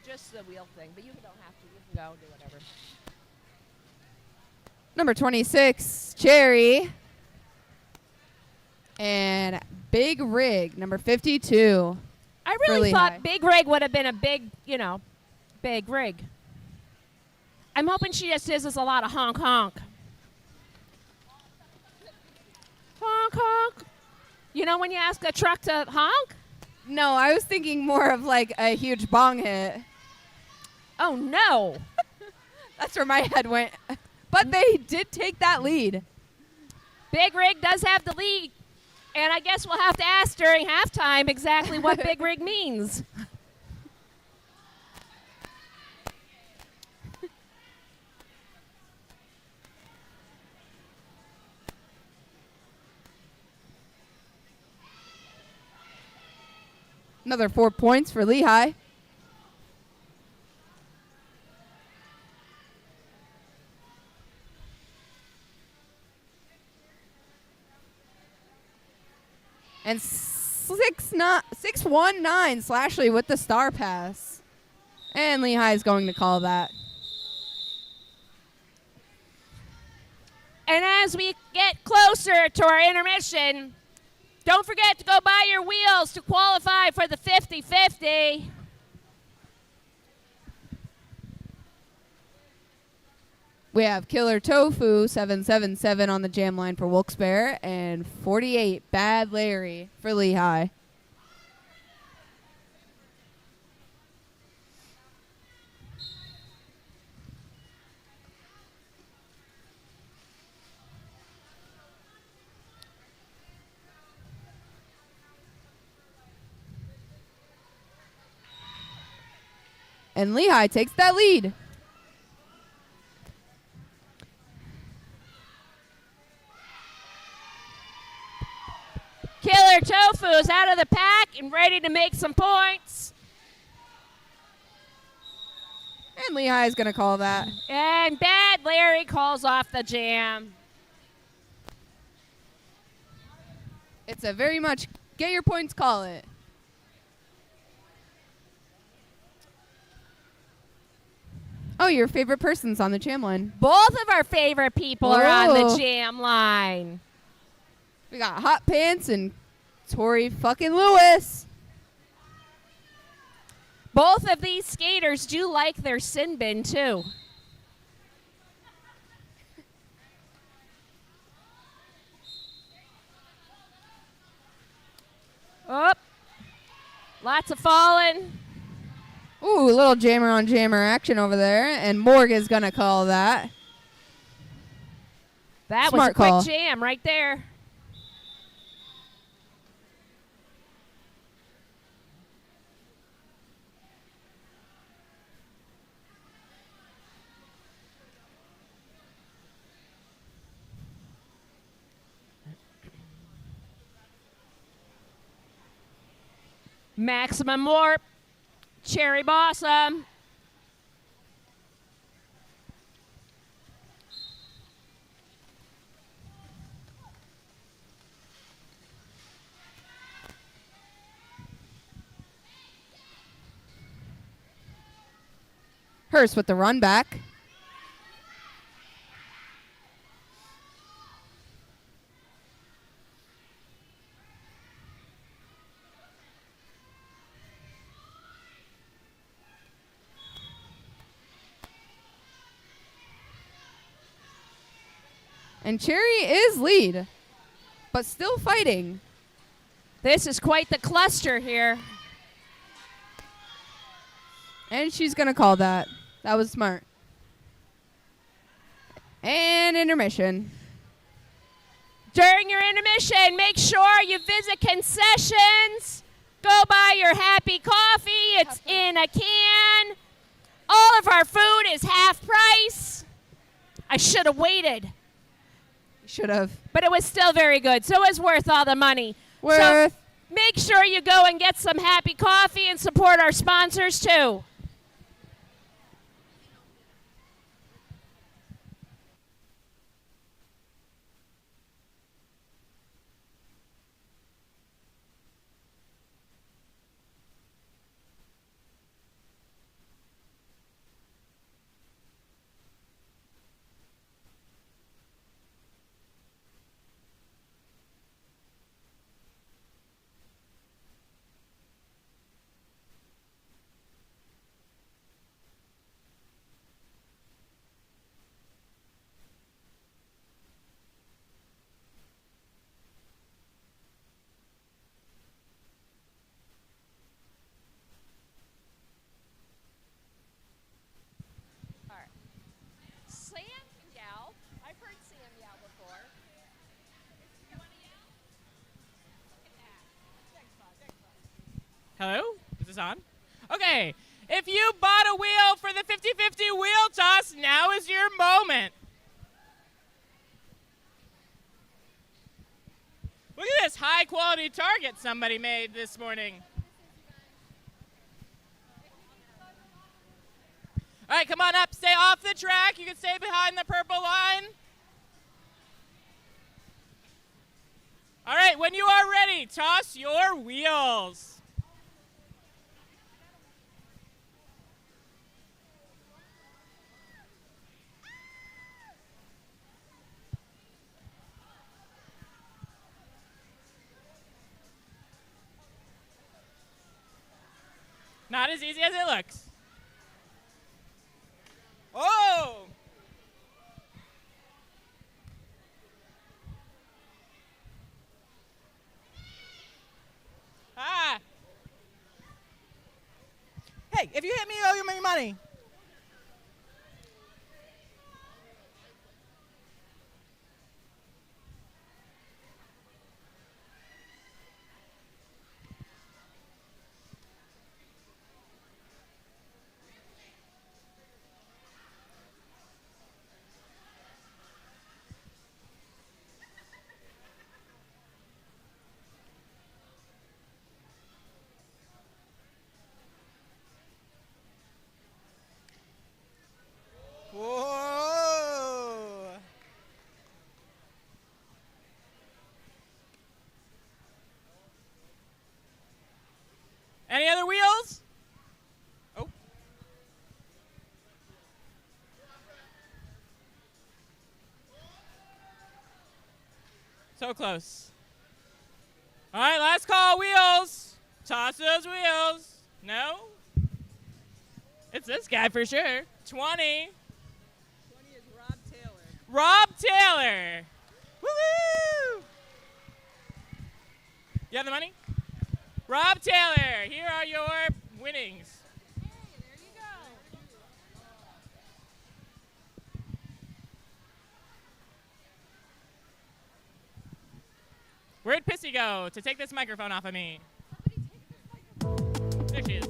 [SPEAKER 2] Just the wheel thing, but you don't have to. You can go do whatever.
[SPEAKER 5] Number 26, Cherry. And Big Rig, number 52.
[SPEAKER 2] I really
[SPEAKER 5] Lehigh.
[SPEAKER 2] thought Big Rig would have been a big, big rig. I'm hoping she just does us a lot of honk honk. Honk honk. You know when you ask a truck to honk?
[SPEAKER 5] No, I was thinking more of like a huge bong hit.
[SPEAKER 2] Oh, no.
[SPEAKER 5] That's where my head went. But they did take that lead.
[SPEAKER 2] Big Rig does have the lead. And I guess we'll have to ask during halftime exactly what Big Rig means.
[SPEAKER 5] Another 4 points for Lehigh. And 619 Slashley with the star pass. And Lehigh is going to call that.
[SPEAKER 2] And as we get closer to our intermission, don't forget to go buy your wheels to qualify for the 50-50.
[SPEAKER 5] We have Killer Tofu 777 on the jam line for Wilkes-Barre and 48 Bad Larry for Lehigh. And Lehigh takes that lead.
[SPEAKER 2] Killer Tofu is out of the pack and ready to make some points.
[SPEAKER 5] And Lehigh is going to call that.
[SPEAKER 2] And Bad Larry calls off the jam.
[SPEAKER 5] It's a very much get your points, call it. Oh, your favorite person's on the jam line.
[SPEAKER 2] Both of our favorite people are on the
[SPEAKER 5] Oh.
[SPEAKER 2] jam line.
[SPEAKER 5] We got Hot Pants and Tori fucking Lewis.
[SPEAKER 2] Both of these skaters do like their sin bin, too. Oh, lots of falling.
[SPEAKER 5] Ooh, a little jammer on jammer action over there. And Morg is going to call that.
[SPEAKER 2] That
[SPEAKER 5] Smart
[SPEAKER 2] was a quick
[SPEAKER 5] call.
[SPEAKER 2] jam right there. Maximum Warp, Cherry Blossom.
[SPEAKER 5] Hurst with the run back. And Cherry is lead, but still fighting.
[SPEAKER 2] This is quite the cluster here.
[SPEAKER 5] And she's going to call that. That was smart. And intermission.
[SPEAKER 2] During your intermission, make sure you visit concessions. Go buy your happy coffee. It's in a can. All of our food is half price. I should have waited,
[SPEAKER 5] Should have.
[SPEAKER 2] but it was still very good. So it was worth all the money.
[SPEAKER 5] Worth.
[SPEAKER 2] So make sure you go and get some happy coffee and support our sponsors too. Sam can yell. I've heard Sam yell before. You want to yell? Look at that.
[SPEAKER 4] Hello? Is this on? Okay. If you bought a wheel for the 50-50 wheel toss, now is your moment. Look at this high quality target somebody made this morning. All right, come on up. Stay off the track. You can stay behind the purple line. All right, when you are ready, toss your wheels. Not as easy as it looks. Oh! If you hit me, you owe me money. Whoa. Any other wheels? Oh. So close. All right, last call, wheels. Toss those wheels. No? It's this guy for sure. 20. 20 is Rob Taylor. Rob Taylor. Woo-hoo! You have the money? Rob Taylor, here are your winnings.
[SPEAKER 3] Hey, there you go.
[SPEAKER 4] Where'd Pissy go to take this microphone off of me? There she is.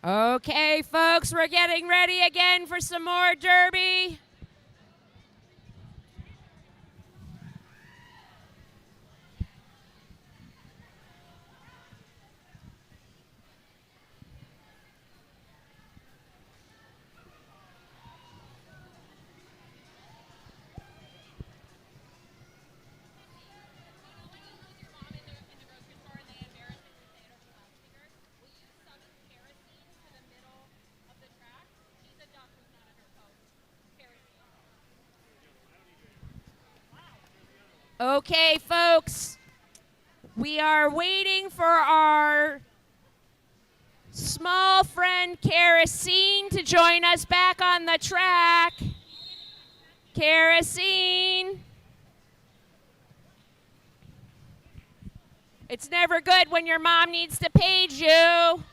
[SPEAKER 2] Okay, folks, we're getting ready again for some more derby. Okay, folks, we are waiting for our small friend Kerosene to join us back on the track. Kerosene. It's never good when your mom needs to page you.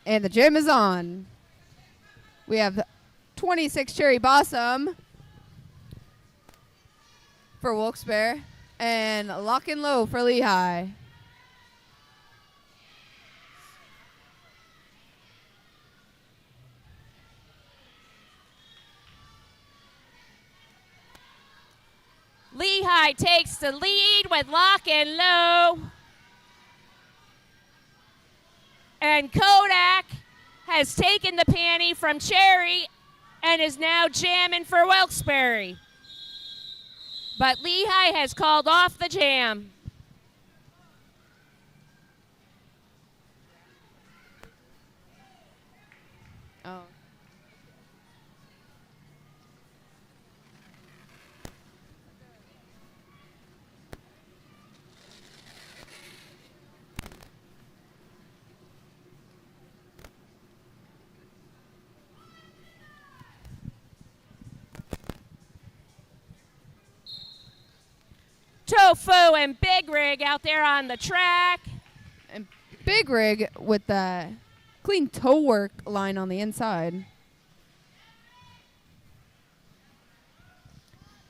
[SPEAKER 5] And the gym is on. We have 26 Cherry Blossom for Wilkes-Barre and Lock and Low for Lehigh.
[SPEAKER 2] Lehigh takes the lead with Lock and Low. And Kodak has taken the panty from Cherry and is now jamming for Wilkes-Barre. But Lehigh has called off the jam.
[SPEAKER 5] Oh.
[SPEAKER 2] Tofu and Big Rig out there on the track.
[SPEAKER 5] And Big Rig with the clean toe work line on the inside.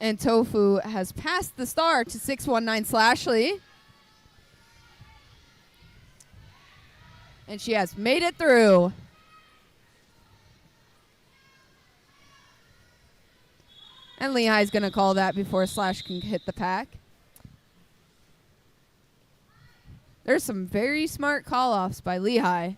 [SPEAKER 5] And Tofu has passed the star to 619 Slashley. And she has made it through. And Lehigh's going to call that before Slash can hit the pack. There's some very smart call-offs by Lehigh.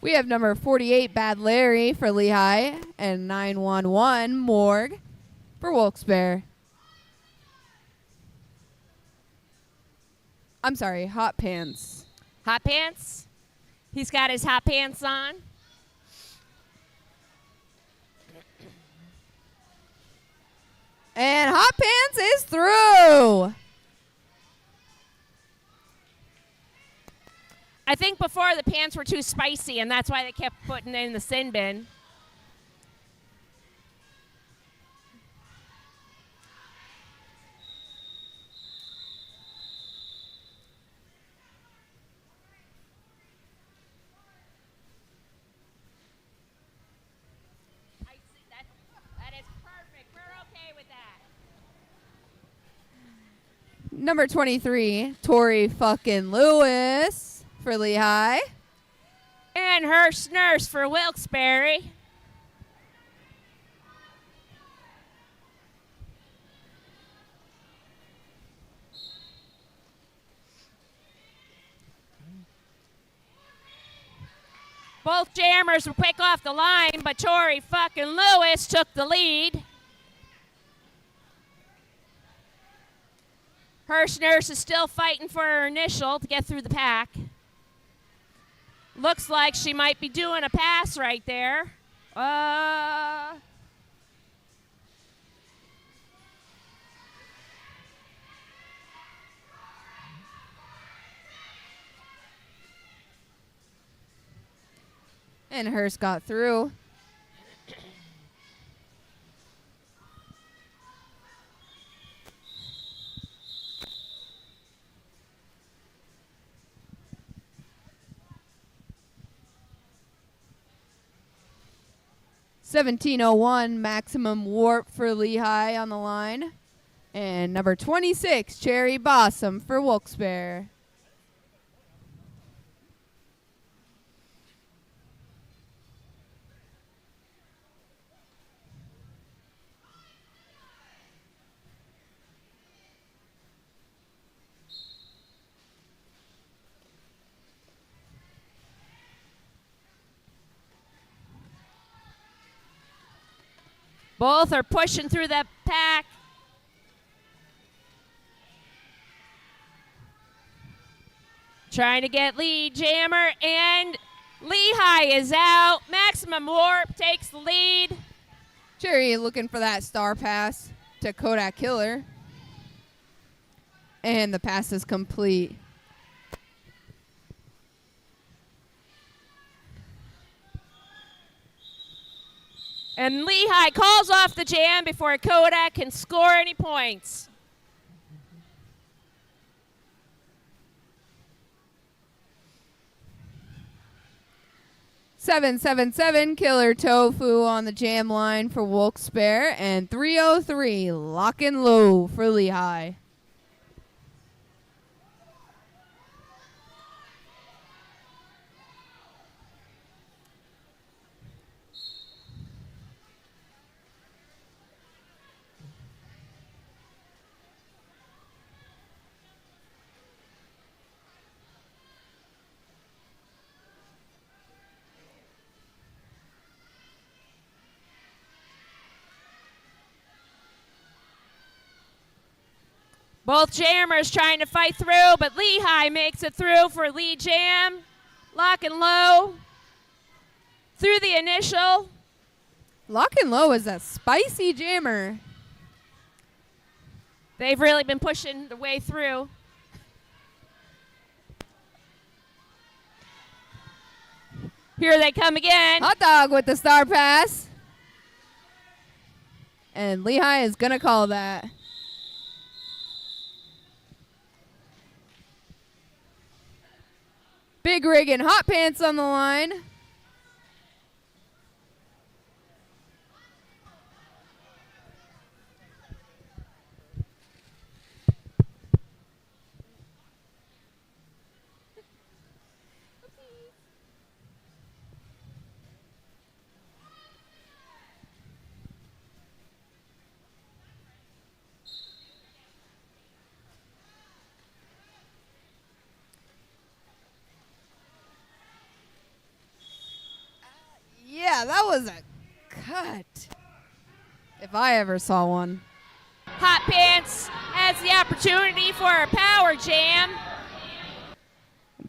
[SPEAKER 5] We have number 48, Bad Larry for Lehigh, and 911, Morgue for Wilkes-Barre. I'm sorry, Hot Pants.
[SPEAKER 2] Hot pants. He's got his hot pants on.
[SPEAKER 5] And Hot Pants is through.
[SPEAKER 2] I think before the pants were too spicy, and that's why they kept putting it in the sin bin. I see that. That is perfect. We're okay with that.
[SPEAKER 5] Number 23, Tori fucking Lewis for Lehigh.
[SPEAKER 2] And Hearst Nurse for Wilkes-Barre. Both jammers were quick off the line, but Tori fucking Lewis took the lead. Hearst Nurse is still fighting for her initial to get through the pack. Looks like she might be doing a pass right there.
[SPEAKER 5] And Hearst got through. 1701 Maximum Warp for Lehigh on the line. And number 26, Cherry Blossom for Wilkes-Barre.
[SPEAKER 2] Both are pushing through that pack. Trying to get lead jammer, and Lehigh is out. Maximum Warp takes the lead.
[SPEAKER 5] Cherry looking for that star pass to Kodak Killer. And the pass is complete.
[SPEAKER 2] And Lehigh calls off the jam before Kodak can score any points.
[SPEAKER 5] .777 Killer Tofu on the jam line for Wilkes-Barre, and 303 Lock and Low for Lehigh.
[SPEAKER 2] Both jammers trying to fight through, but Lehigh makes it through for lead jam. Lock and Low through the initial.
[SPEAKER 5] Lock and Low is a spicy jammer.
[SPEAKER 2] They've really been pushing the way through. Here they come again.
[SPEAKER 5] Hot Dog with the star pass. And Lehigh is going to call that. Big Rig and Hot Pants on the line. Yeah, that was a cut. If I ever saw one.
[SPEAKER 2] Hot Pants has the opportunity for a power jam.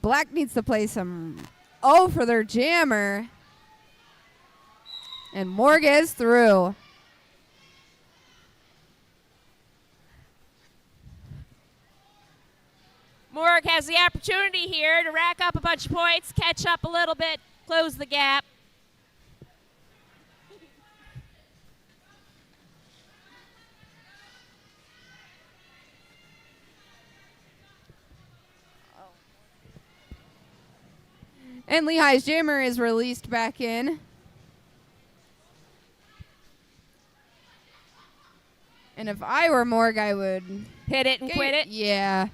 [SPEAKER 5] Black needs to play some O for their jammer. And Morguez through.
[SPEAKER 2] Morg has the opportunity here to rack up a bunch of points, catch up a little bit, close the gap.
[SPEAKER 5] And Lehigh's jammer is released back in. And if I were Morg, I would
[SPEAKER 2] Hit it and quit it.
[SPEAKER 5] Yeah.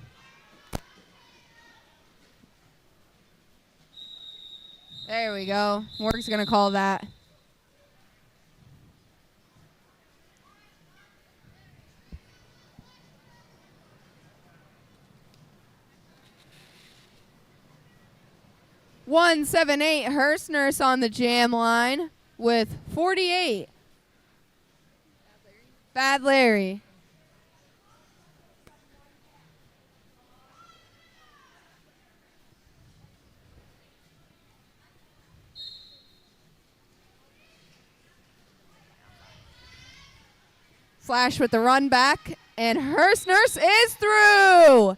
[SPEAKER 5] There we go. Morg's going to call that. .178 Hearst Nurse on the jam line with 48. Bad Larry. Flash with the run back, and Hearst Nurse is through.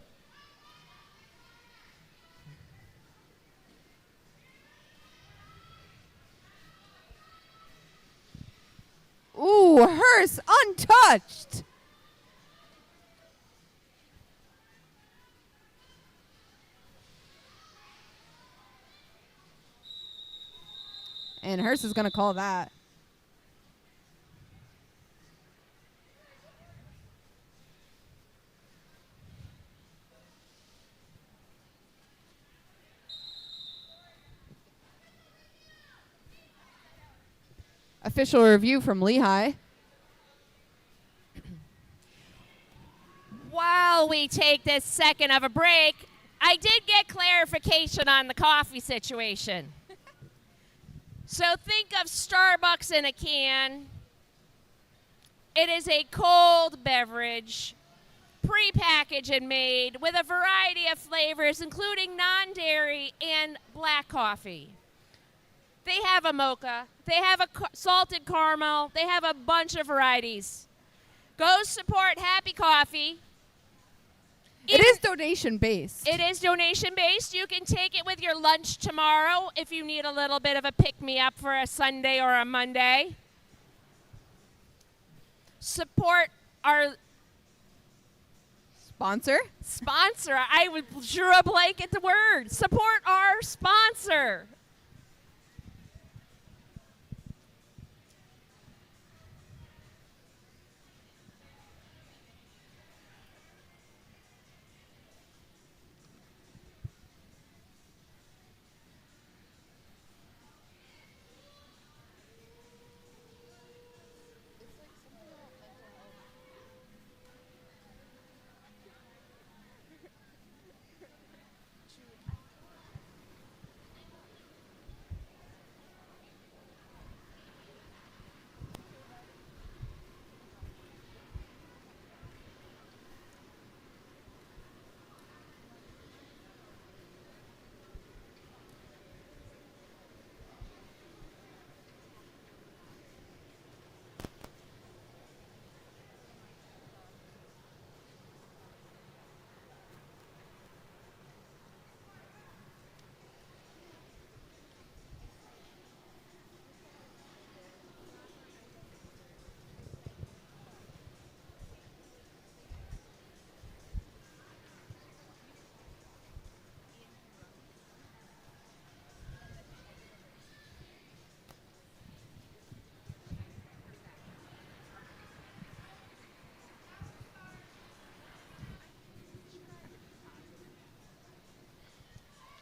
[SPEAKER 5] Ooh, Hearst untouched. And Hearst is going to call that. official review from Lehigh.
[SPEAKER 2] While we take this second of a break, I did get clarification on the coffee situation. So think of Starbucks in a can. It is a cold beverage, prepackaged and made with a variety of flavors, including non-dairy and black coffee. They have a mocha. They have a salted caramel. They have a bunch of varieties. Go support Happy Coffee.
[SPEAKER 5] It is donation-based.
[SPEAKER 2] It is donation-based. You can take it with your lunch tomorrow if you need a little bit of a pick-me-up for a Sunday or a Monday. Support our
[SPEAKER 5] Sponsor?
[SPEAKER 2] sponsor. I drew a blank at the word. Support our sponsor.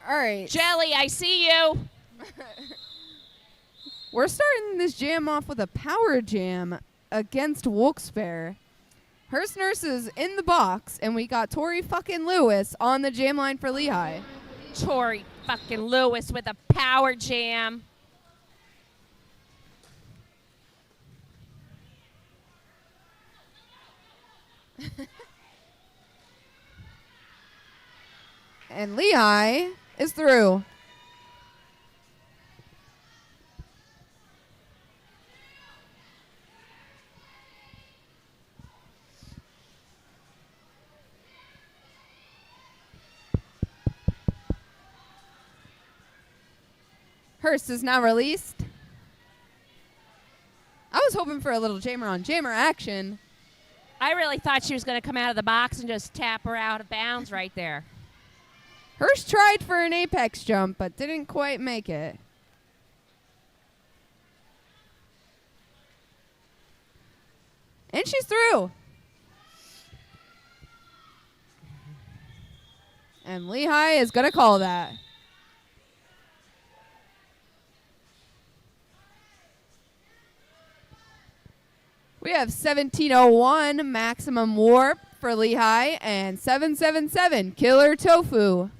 [SPEAKER 5] All right.
[SPEAKER 2] Jelly, I see you.
[SPEAKER 5] We're starting this jam off with a power jam against Wilkes-Barre. Hearst Nurses in the box, and we got Tori fucking Lewis on the jam line for Lehigh.
[SPEAKER 2] Tori fucking Lewis with a power jam.
[SPEAKER 5] And Lehigh is through. Hearst is now released. I was hoping for a little jammer on jammer action.
[SPEAKER 2] I really thought she was going to come out of the box and just tap her out of bounds right there.
[SPEAKER 5] Hearst tried for an apex jump, but didn't quite make it. And she's through. And Lehigh is going to call that. We have 1701 Maximum Warp for Lehigh and 777 Killer Tofu.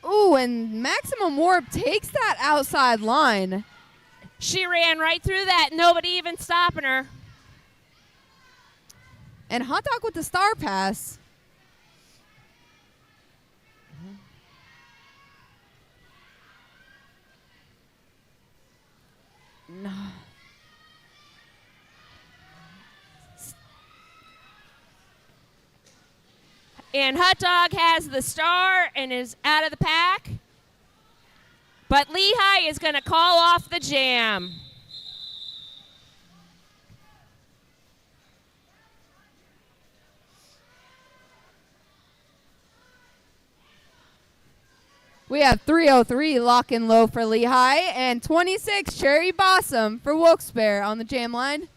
[SPEAKER 5] Ooh, and Maximum Warp takes that outside line.
[SPEAKER 2] She ran right through that, nobody even stopping her.
[SPEAKER 5] And Hot Dog with the star pass. No.
[SPEAKER 2] And Hot Dog has the star and is out of the pack. But Lehigh is going to call off the jam.
[SPEAKER 5] We have 303 Lock and Low for Lehigh and 26 Cherry Blossom for Wilkes-Barre on the jam line.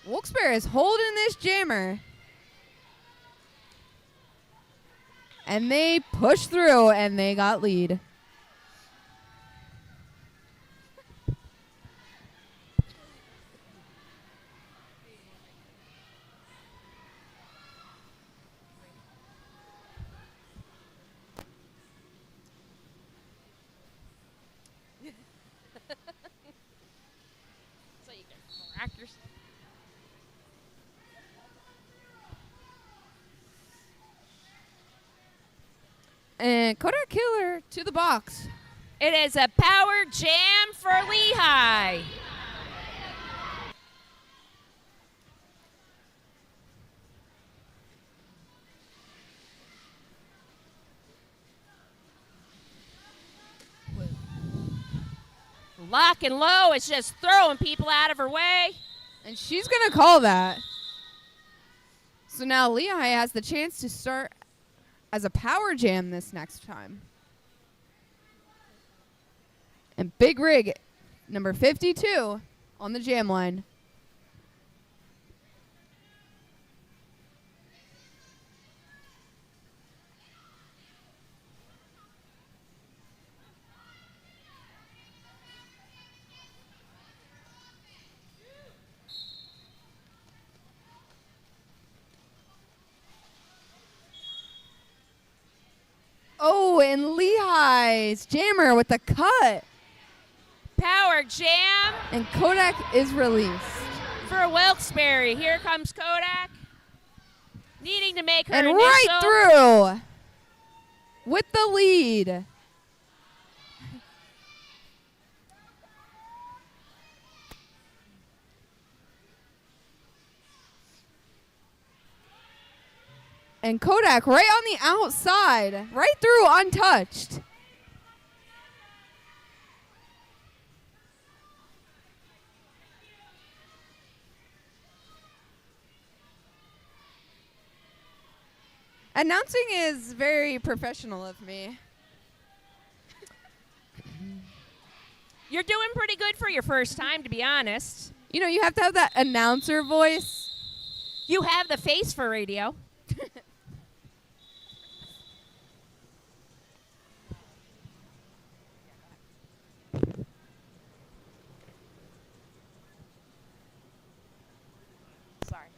[SPEAKER 5] Wilkes-Barre is holding this jammer. And they pushed through and they got lead.
[SPEAKER 2] So you can crack yourself.
[SPEAKER 5] And Kodak Killer to the box.
[SPEAKER 2] It is a power jam for Lehigh. Lock and Low is just throwing people out of her way.
[SPEAKER 5] And she's going to call that. So now Lehigh has the chance to start as a power jam this next time. And Big Rig, number 52, on the jam line. Oh, and Lehigh's jammer with the cut.
[SPEAKER 2] Power jam
[SPEAKER 5] And Kodak is released.
[SPEAKER 2] for Wilkes-Barre. Here comes Kodak. Needing to make her
[SPEAKER 5] And
[SPEAKER 2] initial.
[SPEAKER 5] right through with the lead. And Kodak right on the outside, right through untouched. Announcing is very professional of me.
[SPEAKER 2] You're doing pretty good for your first time, to be honest.
[SPEAKER 5] You know, you have to have that announcer voice.
[SPEAKER 2] You have the face for radio. Sorry.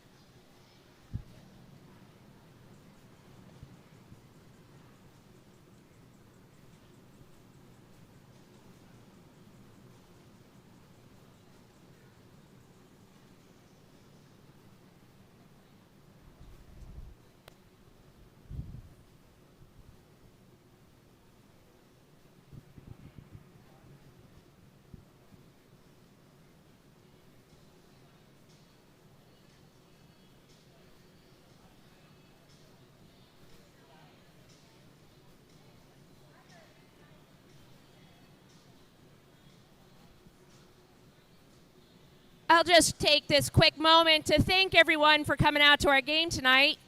[SPEAKER 2] I'll just take this quick moment to thank everyone for coming out to our game tonight.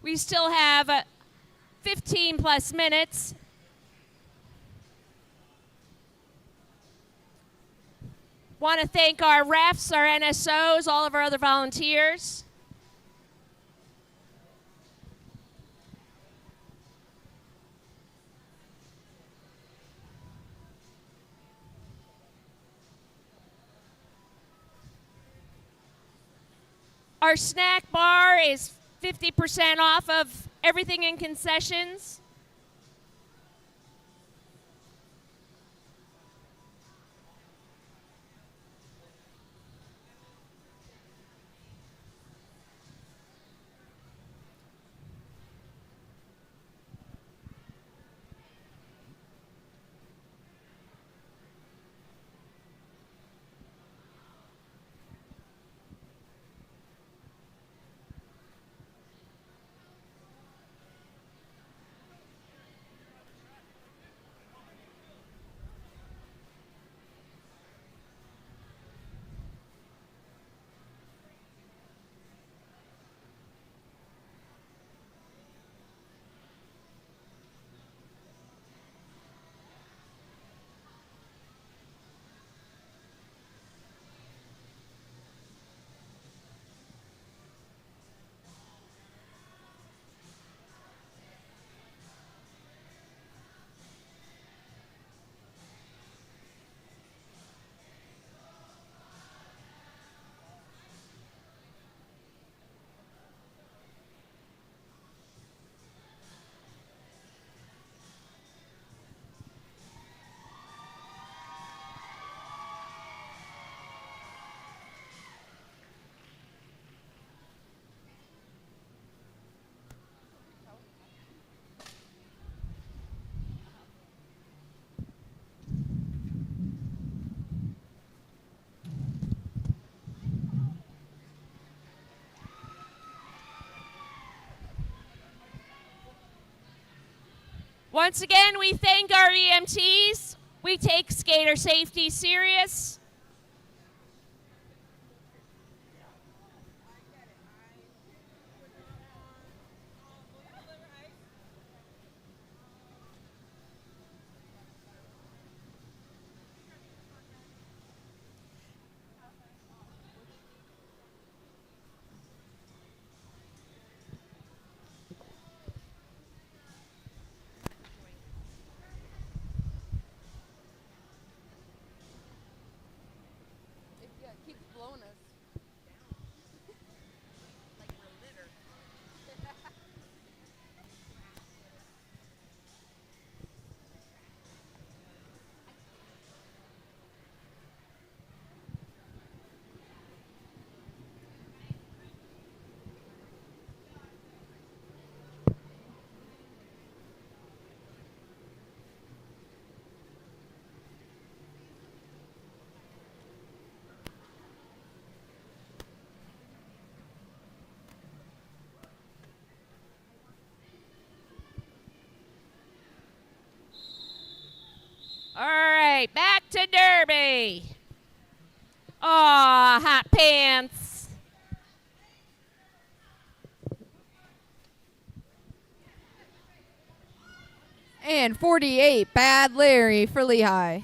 [SPEAKER 2] We still have 15 plus minutes. Want to thank our refs, our NSOs, all of our other volunteers. Our snack bar is 50% off of everything in concessions. Once again, we thank our EMTs. We take skater safety serious. All right, back to Derby. Aw, hot pants.
[SPEAKER 5] And 48, Bad Larry for Lehigh.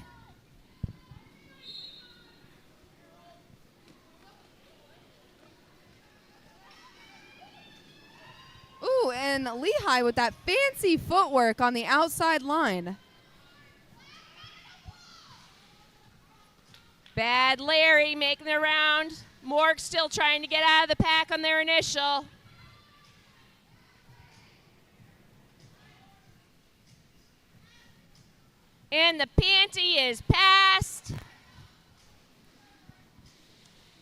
[SPEAKER 5] Ooh, and Lehigh with that fancy footwork on the outside line.
[SPEAKER 2] Bad Larry making the round. Morg still trying to get out of the pack on their initial. And the panty is passed.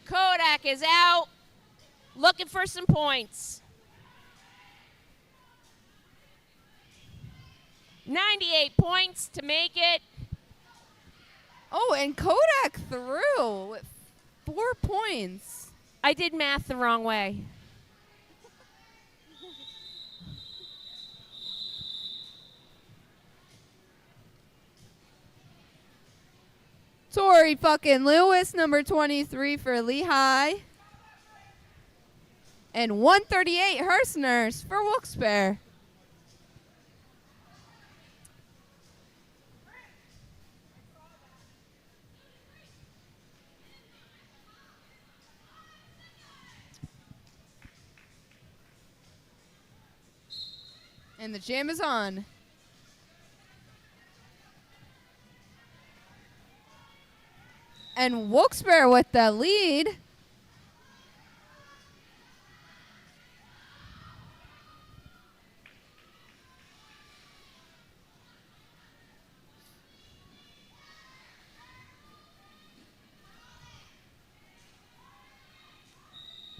[SPEAKER 2] Kodak is out, looking for some points. 98 points to make it.
[SPEAKER 5] Oh, and Kodak threw with 4 points.
[SPEAKER 2] I did math the wrong way.
[SPEAKER 5] Tori fucking Lewis, number 23 for Lehigh. And 138 Herstners for Wilkes-Barre. And the jam is on. And Wilkes-Barre with the lead.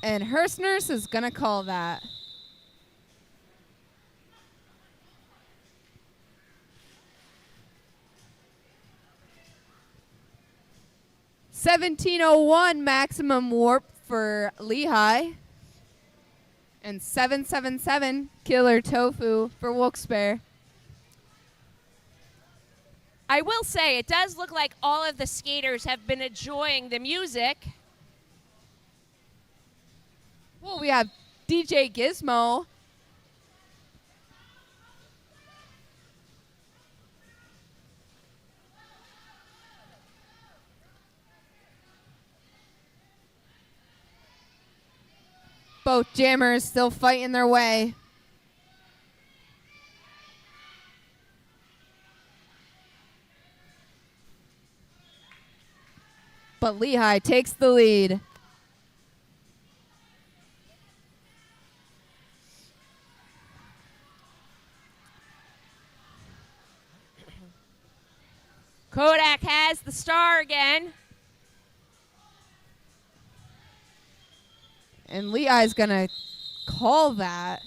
[SPEAKER 5] And Herstners is going to call that. $17.01 maximum warp for Lehigh. And 777 killer tofu for Wilkes-Barre.
[SPEAKER 2] I will say, it does look like all of the skaters have been enjoying the music.
[SPEAKER 5] Well, we have DJ Gizmo. Both jammers still fighting their way. But Lehigh takes the lead.
[SPEAKER 2] Kodak has the star again.
[SPEAKER 5] And Lehigh's going to call that.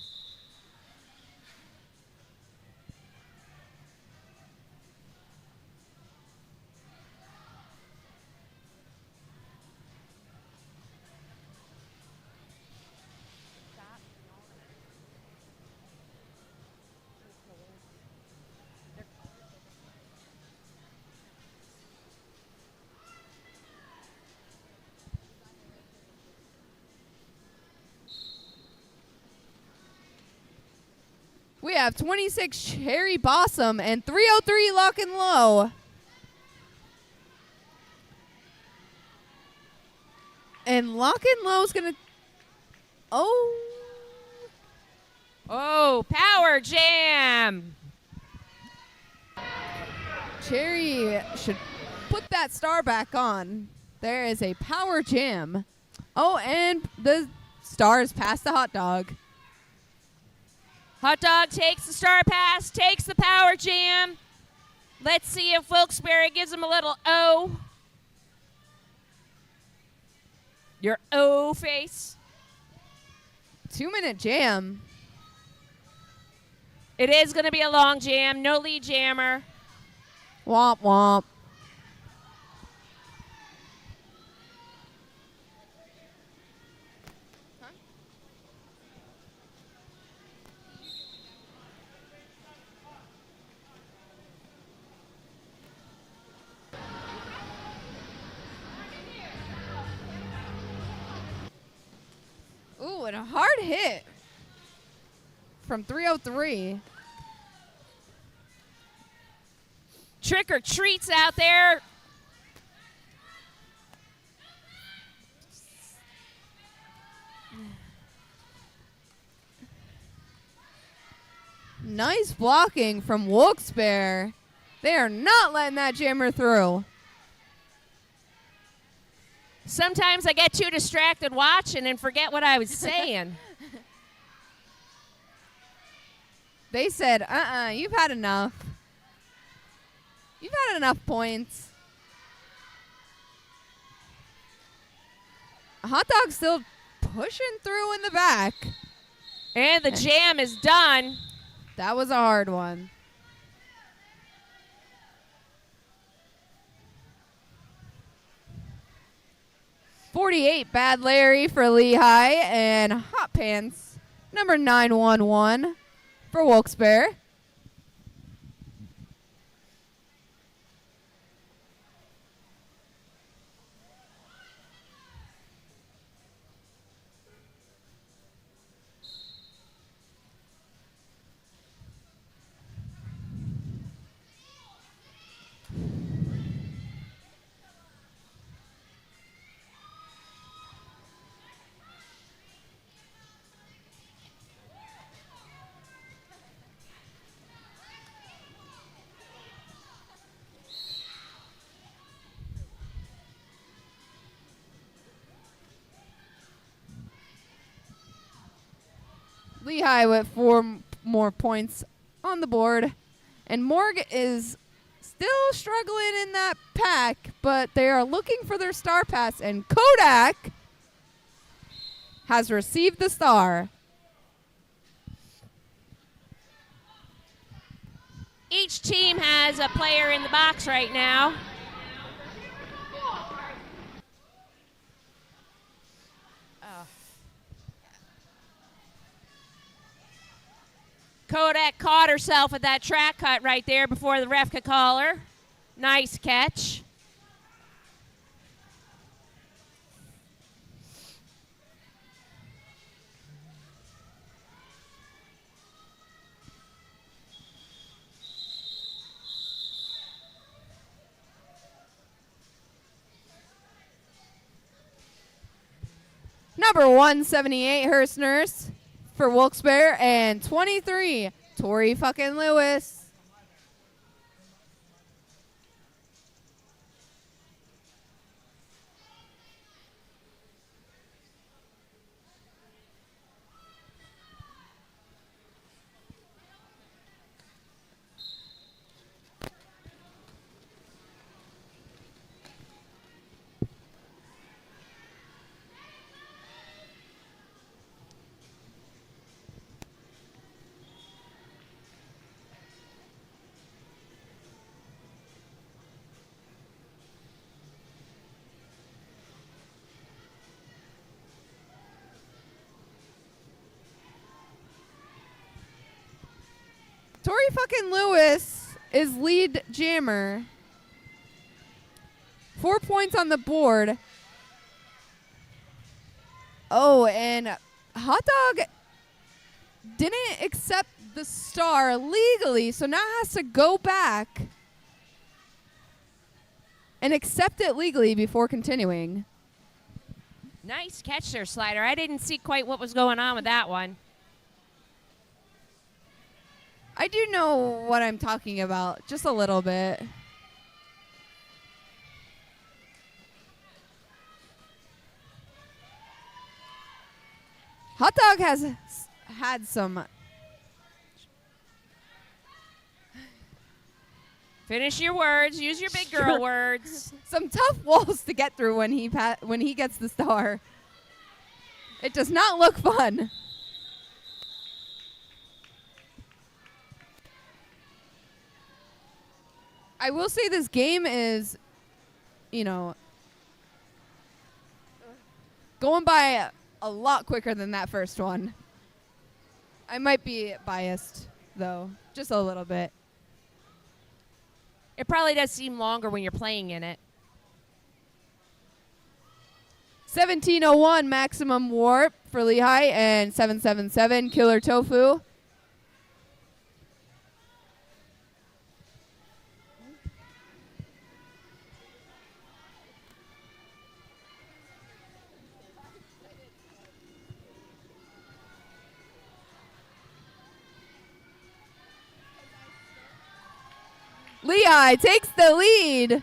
[SPEAKER 5] We have 26 Cherry Blossom and 303 Lock and Low. And Lock and Low is going to...
[SPEAKER 2] Oh, Power Jam.
[SPEAKER 5] Cherry should put that star back on. There is a Power Jam. Oh, and the star is past the hot dog.
[SPEAKER 2] Hot Dog takes the star pass, takes the Power Jam. Let's see if Wilkes-Barre gives him a little O. Your O face.
[SPEAKER 5] 2-minute jam.
[SPEAKER 2] It is going to be a long jam. No lead jammer.
[SPEAKER 5] Womp womp. Ooh, and a hard hit from 303.
[SPEAKER 2] Trick or treats out there.
[SPEAKER 5] Nice blocking from Wilkes-Barre. They are not letting that jammer through.
[SPEAKER 2] Sometimes I get too distracted watching and forget what I was saying.
[SPEAKER 5] They said, you've had enough. You've had enough points. Hot Dog still pushing through in the back.
[SPEAKER 2] And the jam is done.
[SPEAKER 5] That was a hard one. .48 Bad Larry for Lehigh and Hot Pants number 911 for Wilkes-Barre. Lehigh with 4 more points on the board. And Morg is still struggling in that pack, but they are looking for their star pass. And Kodak has received the star.
[SPEAKER 2] Each team has a player in the box right now. Kodak caught herself at that track cut right there before the ref could call her. Nice catch.
[SPEAKER 5] Number 178 Hearst Nurse for Wilkes-Barre and 23 Tori fucking Lewis. Tori fucking Lewis is lead jammer. 4 points on the board. Oh, and Hot Dog didn't accept the star legally, so now has to go back and accept it legally before continuing.
[SPEAKER 2] Nice catch there, Slider. I didn't see quite what was going on with that one.
[SPEAKER 5] I do know what I'm talking about, just a little bit. Hot Dog has had some.
[SPEAKER 2] Finish your words. Use your big girl words.
[SPEAKER 5] Some tough walls to get through when he gets the star. It does not look fun. I will say this game is, going by a lot quicker than that first one. I might be biased, though, just a little bit.
[SPEAKER 2] It probably does seem longer when you're playing in it.
[SPEAKER 5] 1701 maximum warp for Lehigh and 777 killer tofu. Lehigh takes the lead.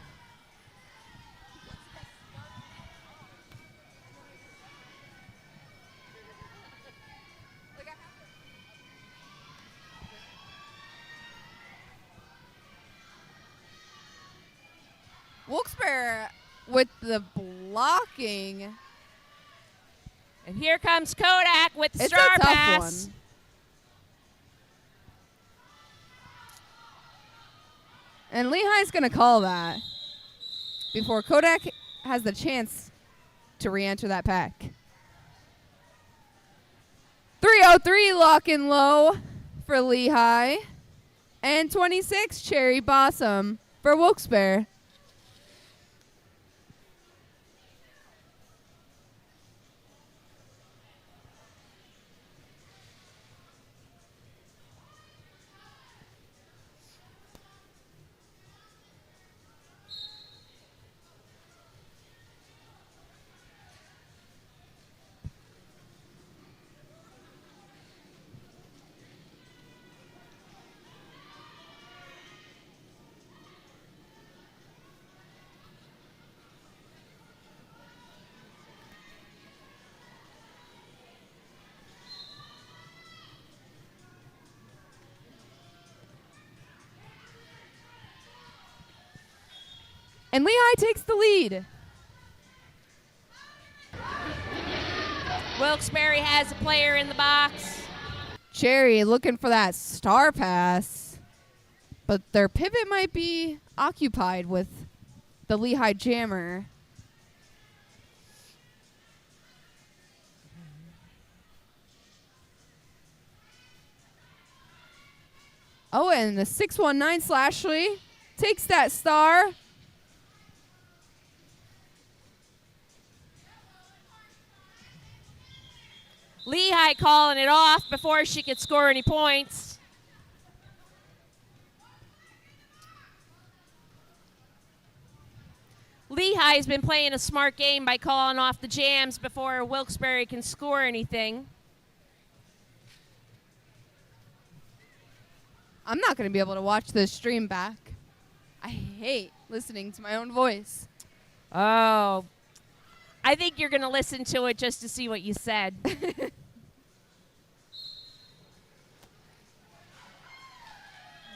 [SPEAKER 5] Wilkes-Barre with the blocking.
[SPEAKER 2] And here comes Kodak with
[SPEAKER 5] It's
[SPEAKER 2] Star
[SPEAKER 5] a tough
[SPEAKER 2] Pass.
[SPEAKER 5] one. And Lehigh's going to call that before Kodak has the chance to re-enter that pack. 303 lock and low for Lehigh. And 26 Cherry Blossom for Wilkes-Barre. And Lehigh takes the lead.
[SPEAKER 2] Wilkes-Barre has a player in the box.
[SPEAKER 5] Cherry looking for that star pass, but their pivot might be occupied with the Lehigh jammer. Oh, and the 619 Slashley takes that star.
[SPEAKER 2] Lehigh calling it off before she could score any points. Lehigh's been playing a smart game by calling off the jams before Wilkes-Barre can score anything.
[SPEAKER 5] I'm not going to be able to watch this stream back. I hate listening to my own voice.
[SPEAKER 2] Oh, I think you're going to listen to it just to see what you said.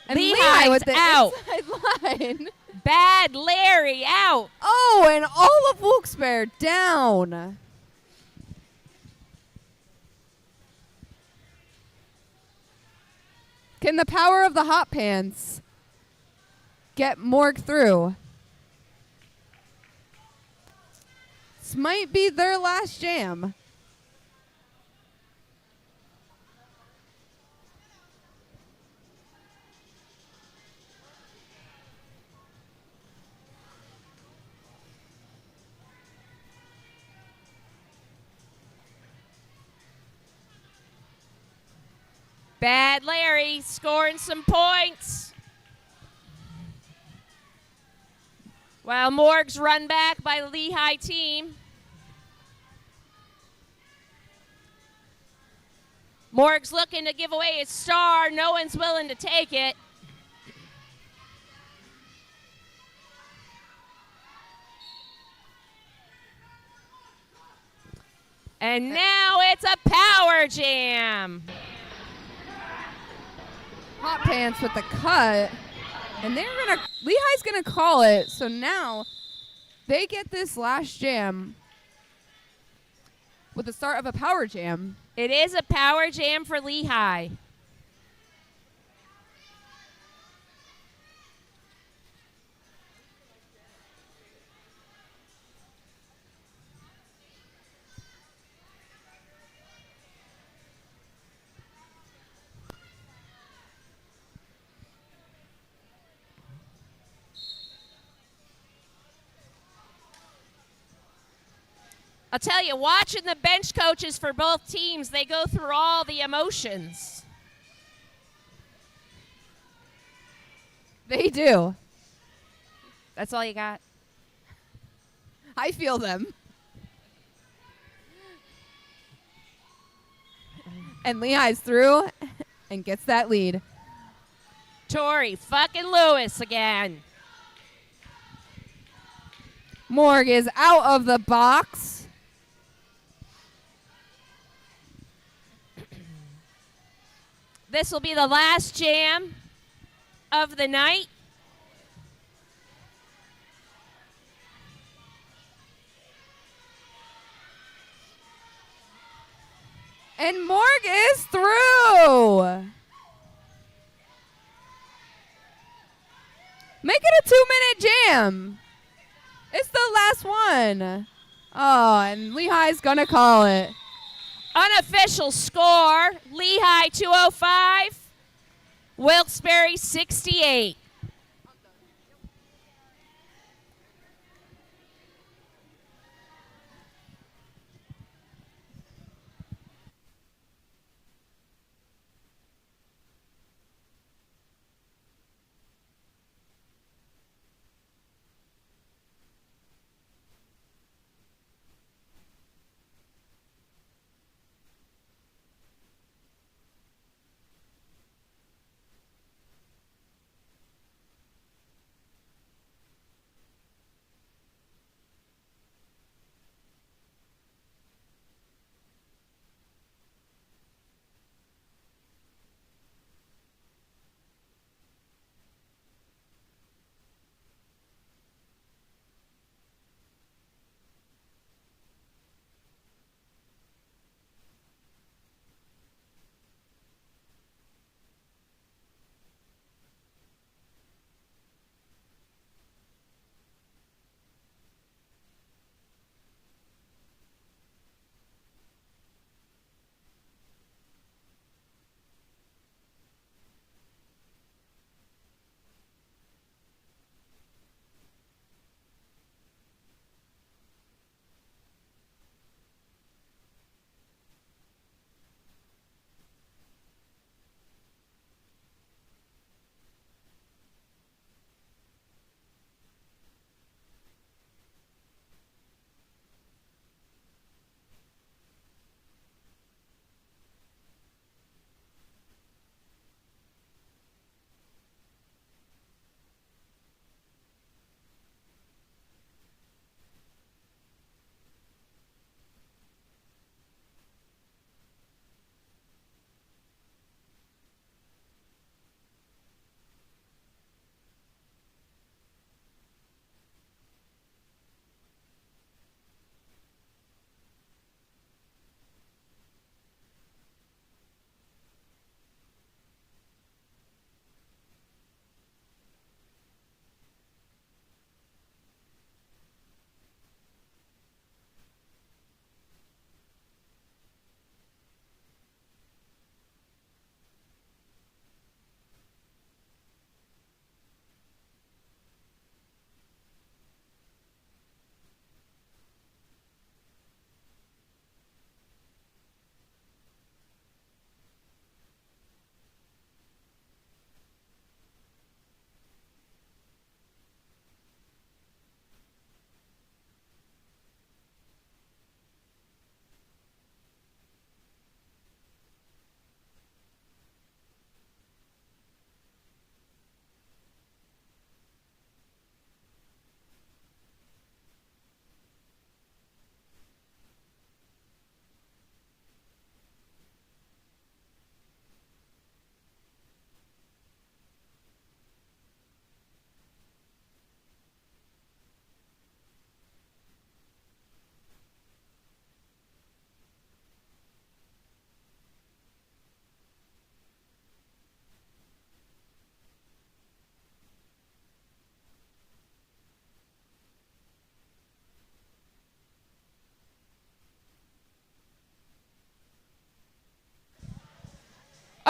[SPEAKER 5] And
[SPEAKER 2] Lehigh's
[SPEAKER 5] with the
[SPEAKER 2] out.
[SPEAKER 5] inside line.
[SPEAKER 2] Bad Larry out.
[SPEAKER 5] Oh, and all of Wilkes-Barre down. Can the power of the hot pants get Morg through? This might be their last jam.
[SPEAKER 2] Bad Larry scoring some points. While Morg's run back by the Lehigh team. Morg's looking to give away his star. No one's willing to take it. And now it's a power jam.
[SPEAKER 5] Hot Pants with the cut. And Lehigh's gonna call it. So now they get this last jam with the start of a power jam.
[SPEAKER 2] It is a power jam for Lehigh. I'll tell you, watching the bench coaches for both teams, they go through all the emotions.
[SPEAKER 5] They do.
[SPEAKER 2] That's all you got?
[SPEAKER 5] I feel them. And Lehigh's through and gets that lead.
[SPEAKER 2] Tori fucking Lewis again.
[SPEAKER 5] Morg is out of the box.
[SPEAKER 2] This will be the last jam of the night.
[SPEAKER 5] And Morg is through. Make it a 2-minute jam. It's the last one. Oh, and Lehigh's gonna call it.
[SPEAKER 2] Unofficial score, Lehigh 205, Wilkes-Barre 68.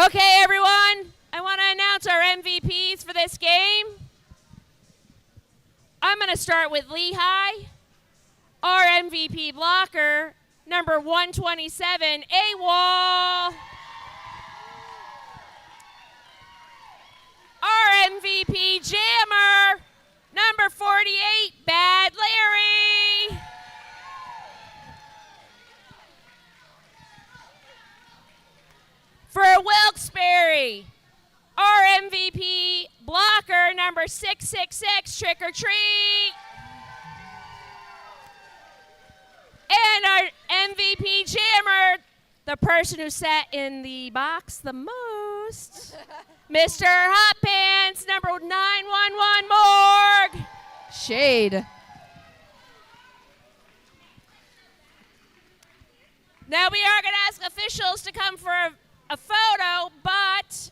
[SPEAKER 2] Okay, everyone, I want to announce our MVPs for this game. I'm going to start with Lehigh. Our MVP blocker, number 127, AWOL. Our MVP jammer, number 48, Bad Larry. For Wilkes-Barre, our MVP blocker, number 666, Trick or Treat. And our MVP jammer, the person who sat in the box the most, Mr. Hot Pants, number 911 Morgue.
[SPEAKER 5] Shade.
[SPEAKER 2] Now we are going to ask officials to come for a photo, but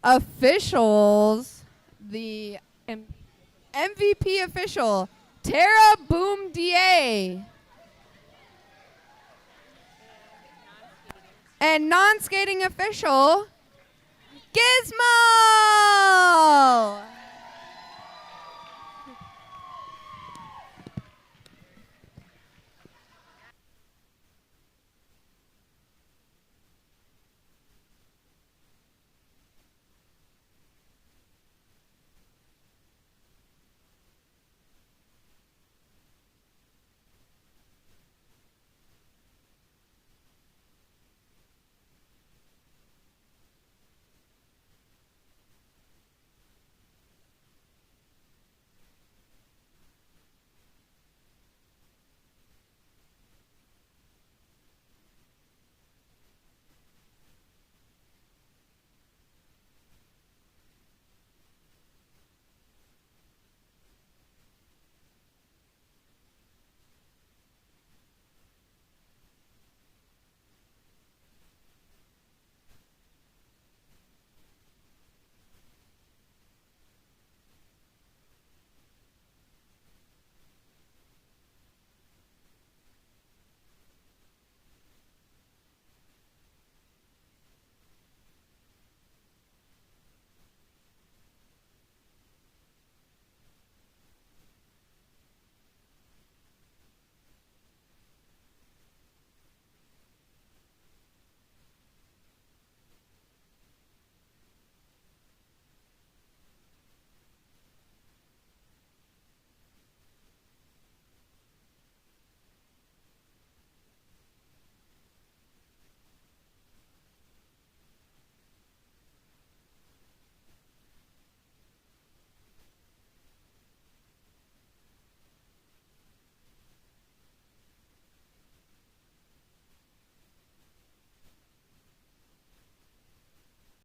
[SPEAKER 5] Officials, the MVP official, Tara Boom DA. And non-skating official, Gizmo!